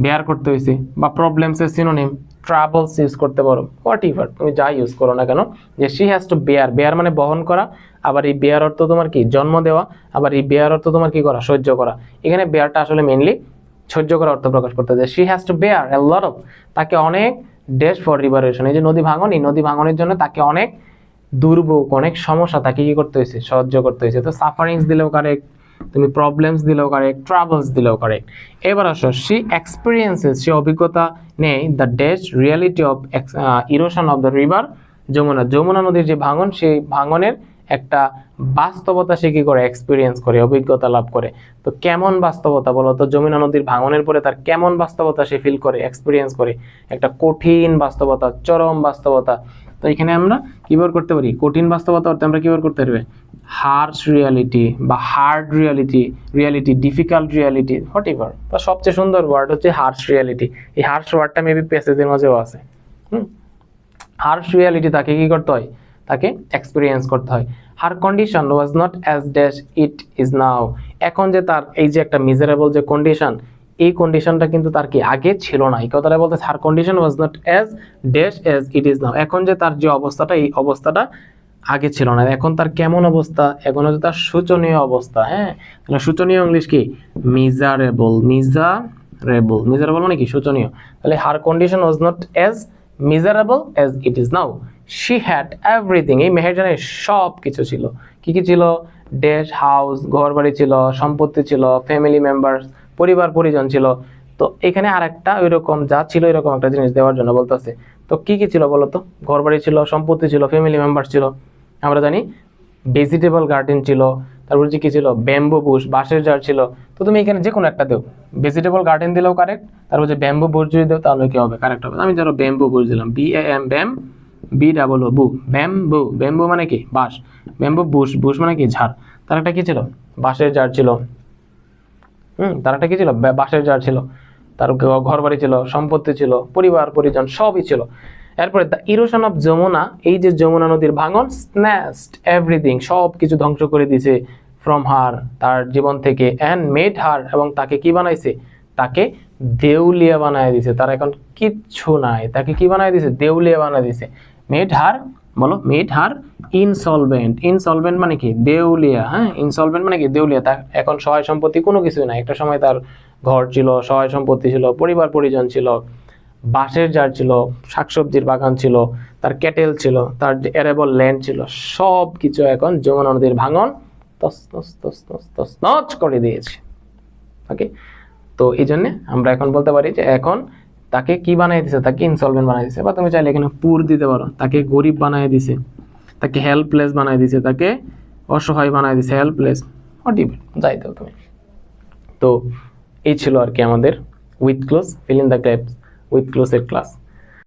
Speaker 1: বেয়ার করতে হয়েছে, বা প্রবলেমসের সিনোনিম ট্রাবলস ইউজ করতে পারো, হোয়াট এভার তুমি যা ইউজ করো না কেন, যে শি হ্যাজ টু বেয়ার মানে বহন করা, আবার এই বেয়ার অর্থ তোমার কি জন্ম দেওয়া, আবার এই বেয়ার অর্থ তোমার কি করা, সহ্য করা। এখানে বেয়ারটা আসলে মেইনলি সহ্য করা অর্থ প্রকাশ করতে যায়। She has to bear a lot of, তাকে অনেক ড্যাশ ফর রিভার এরোশন, এই যে নদী ভাঙন, এই নদী ভাঙনের জন্য তাকে অনেক দুর্ভোগ, অনেক সমস্যা তাকে কি করতে হয়েছে, সহ্য করতে হয়েছে। তো সাফারিংস দিলেও কারেক্ট, তুমি প্রবলেমস দিলেও কারেক্ট, ট্রাভেলস দিলেও কারেক্ট। এবার আসো, সে এক্সপিরিয়েন্সেস, সে অভিজ্ঞতা নেই the dash reality of erosion of the river Jamuna, Jamuna নদীর যে ভাঙন, সেই ভাঙনের একটা বাস্তবতা সে কি করে, এক্সপিরিয়েন্স করে, অভিজ্ঞতা লাভ করে। তো কেমন বাস্তবতা বলো তো, যমুনা নদীর ভাঙনের পরে তার কেমন বাস্তবতা সে ফিল করে, এক্সপিরিয়েন্স করে? একটা কঠিন বাস্তবতা, চরম বাস্তবতা। তো এখানে আমরা কি ব্যবহার করতে পারি, কঠিন বাস্তবতা অর্থে আমরা কি ব্যবহার করতে পারবে, হার্শ রিয়ালিটি বা hard reality, difficult reality, what ever. তো সবচেয়ে সুন্দর ওয়ার্ড হচ্ছে হার্শ রিয়ালিটি। এই হার্শ ওয়ার্ডটা মেবি প্যাসেজের মাঝেও আছে। হার্শ রিয়ালিটি তাকে কি করতে হয়, তাকে এক্সপিরিয়েন্স করতে হয়। Her condition was not as dash it is now, এখন যে তার এই যে একটা মিজারেবল যে কন্ডিশন, এই কন্ডিশনটা কিন্তু তার কি আগে ছিল না। এই কথাটা বলতে, her condition was not as dash as it is now, এখন যে তার যে অবস্থাটা, এই অবস্থাটা আগে ছিল না। এখন তার কেমন অবস্থা, এখন হচ্ছে তার শোচনীয় অবস্থা। হ্যাঁ, তাহলে শোচনীয় ইংলিশ কি, মিজারেবল মানে কি, শোচনীয়। তাহলে her condition was not as miserable as it is now, she had everything, এই মেহেরজানের সব কিছু ছিল। কি কি ছিল, ড্যাশ হাউস, ঘর বাড়ি ছিল, সম্পত্তি ছিল, ফ্যামিলি মেম্বার্স, পরিবার পরিজন ছিল। তো এখানে আর একটা ওইরকম যা ছিল এরকম একটা জিনিস দেওয়ার জন্য বলতেছে। তো কি কি ছিল বলতো, ঘর বাড়ি ছিল, সম্পত্তি ছিল, ফ্যামিলি মেম্বার ছিল, আমরা জানি ভেজিটেবল গার্ডেন ছিল, তারপর যে কি ছিল, ব্যাম্বু বুশ, বাঁশের জার ছিল। তো তুমি এখানে যে কোনো একটা দেও, ভেজিটেবল গার্ডেন দিলেও কারেক্ট, তারপর যে ব্যাম্বু বুশ যদি দেও তাহলে কি হবে, কারেক্ট হবে। আমি ধরো ব্যাম্বু বুশ দিলাম, BAM ব্যাম্বু মানে কি, বাঁশ, ব্যাম্বু বুশ মানে কি, ঝাড়। তার একটা কি ছিল, বাঁশের জার ছিল। তার একটা কি ছিল, বাঁশের জার ছিল, তার ঘর বাড়ি ছিল, সম্পত্তি ছিল, পরিবার পরিজন সবই ছিল। এরপরে দ্য ইরোশন অফ যমুনা, এই যে যমুনা নদীর ভাঙন, স্ন্যাচড এভরিথিং, সব কিছু ধ্বংস করে দিয়েছে, ফ্রম হার, তার জীবন থেকে, অ্যান্ড মেড হার, এবং তাকে কি বানাইছে, তাকে দেউলিয়া বানায় দিয়েছে। তার এখন কিচ্ছু নাই, তাকে কি বানায় দিয়েছে, দেউলিয়া বানায় দিয়েছে। মেড হার, বলো, মেড হার ইনসলভেন্ট মানে কি, দেউলিয়া। হ্যাঁ, ইনসলভেন্ট মানে কি, দেউলিয়া। তার এখন সহায় সম্পত্তি কোনো কিছুই নাই। একটা সময় তার ঘর ছিল, সহায় সম্পত্তি ছিল, পরিবার পরিজন ছিল, বাঁশের জার ছিল, শাকসবজির বাগান ছিল, তার ক্যাটেল ছিল, তার যে এরেবল ল্যান্ড ছিল, সব কিছু এখন যমুনা নদীর ভাঙন তছনছ করে দিয়েছে। ওকে, তো এই জন্য আমরা এখন বলতে পারি যে এখন তাকে কি বানাই দিছে, তাকে ইনসলভেন্ট বানাই দিছে। বা তুমি চাইলে এখানে পুর দিতে পারো, তাকে গরিব বানাই দিছে, তাকে হেল্পলেস বানাই দিছে, তাকে অসহায় বানাই দিছে, হেল্পলেস, যাই দাও তুমি। তো এই ছিল আর কি আমাদের with cloze, fill in the gaps with ক্লোজের ক্লাস।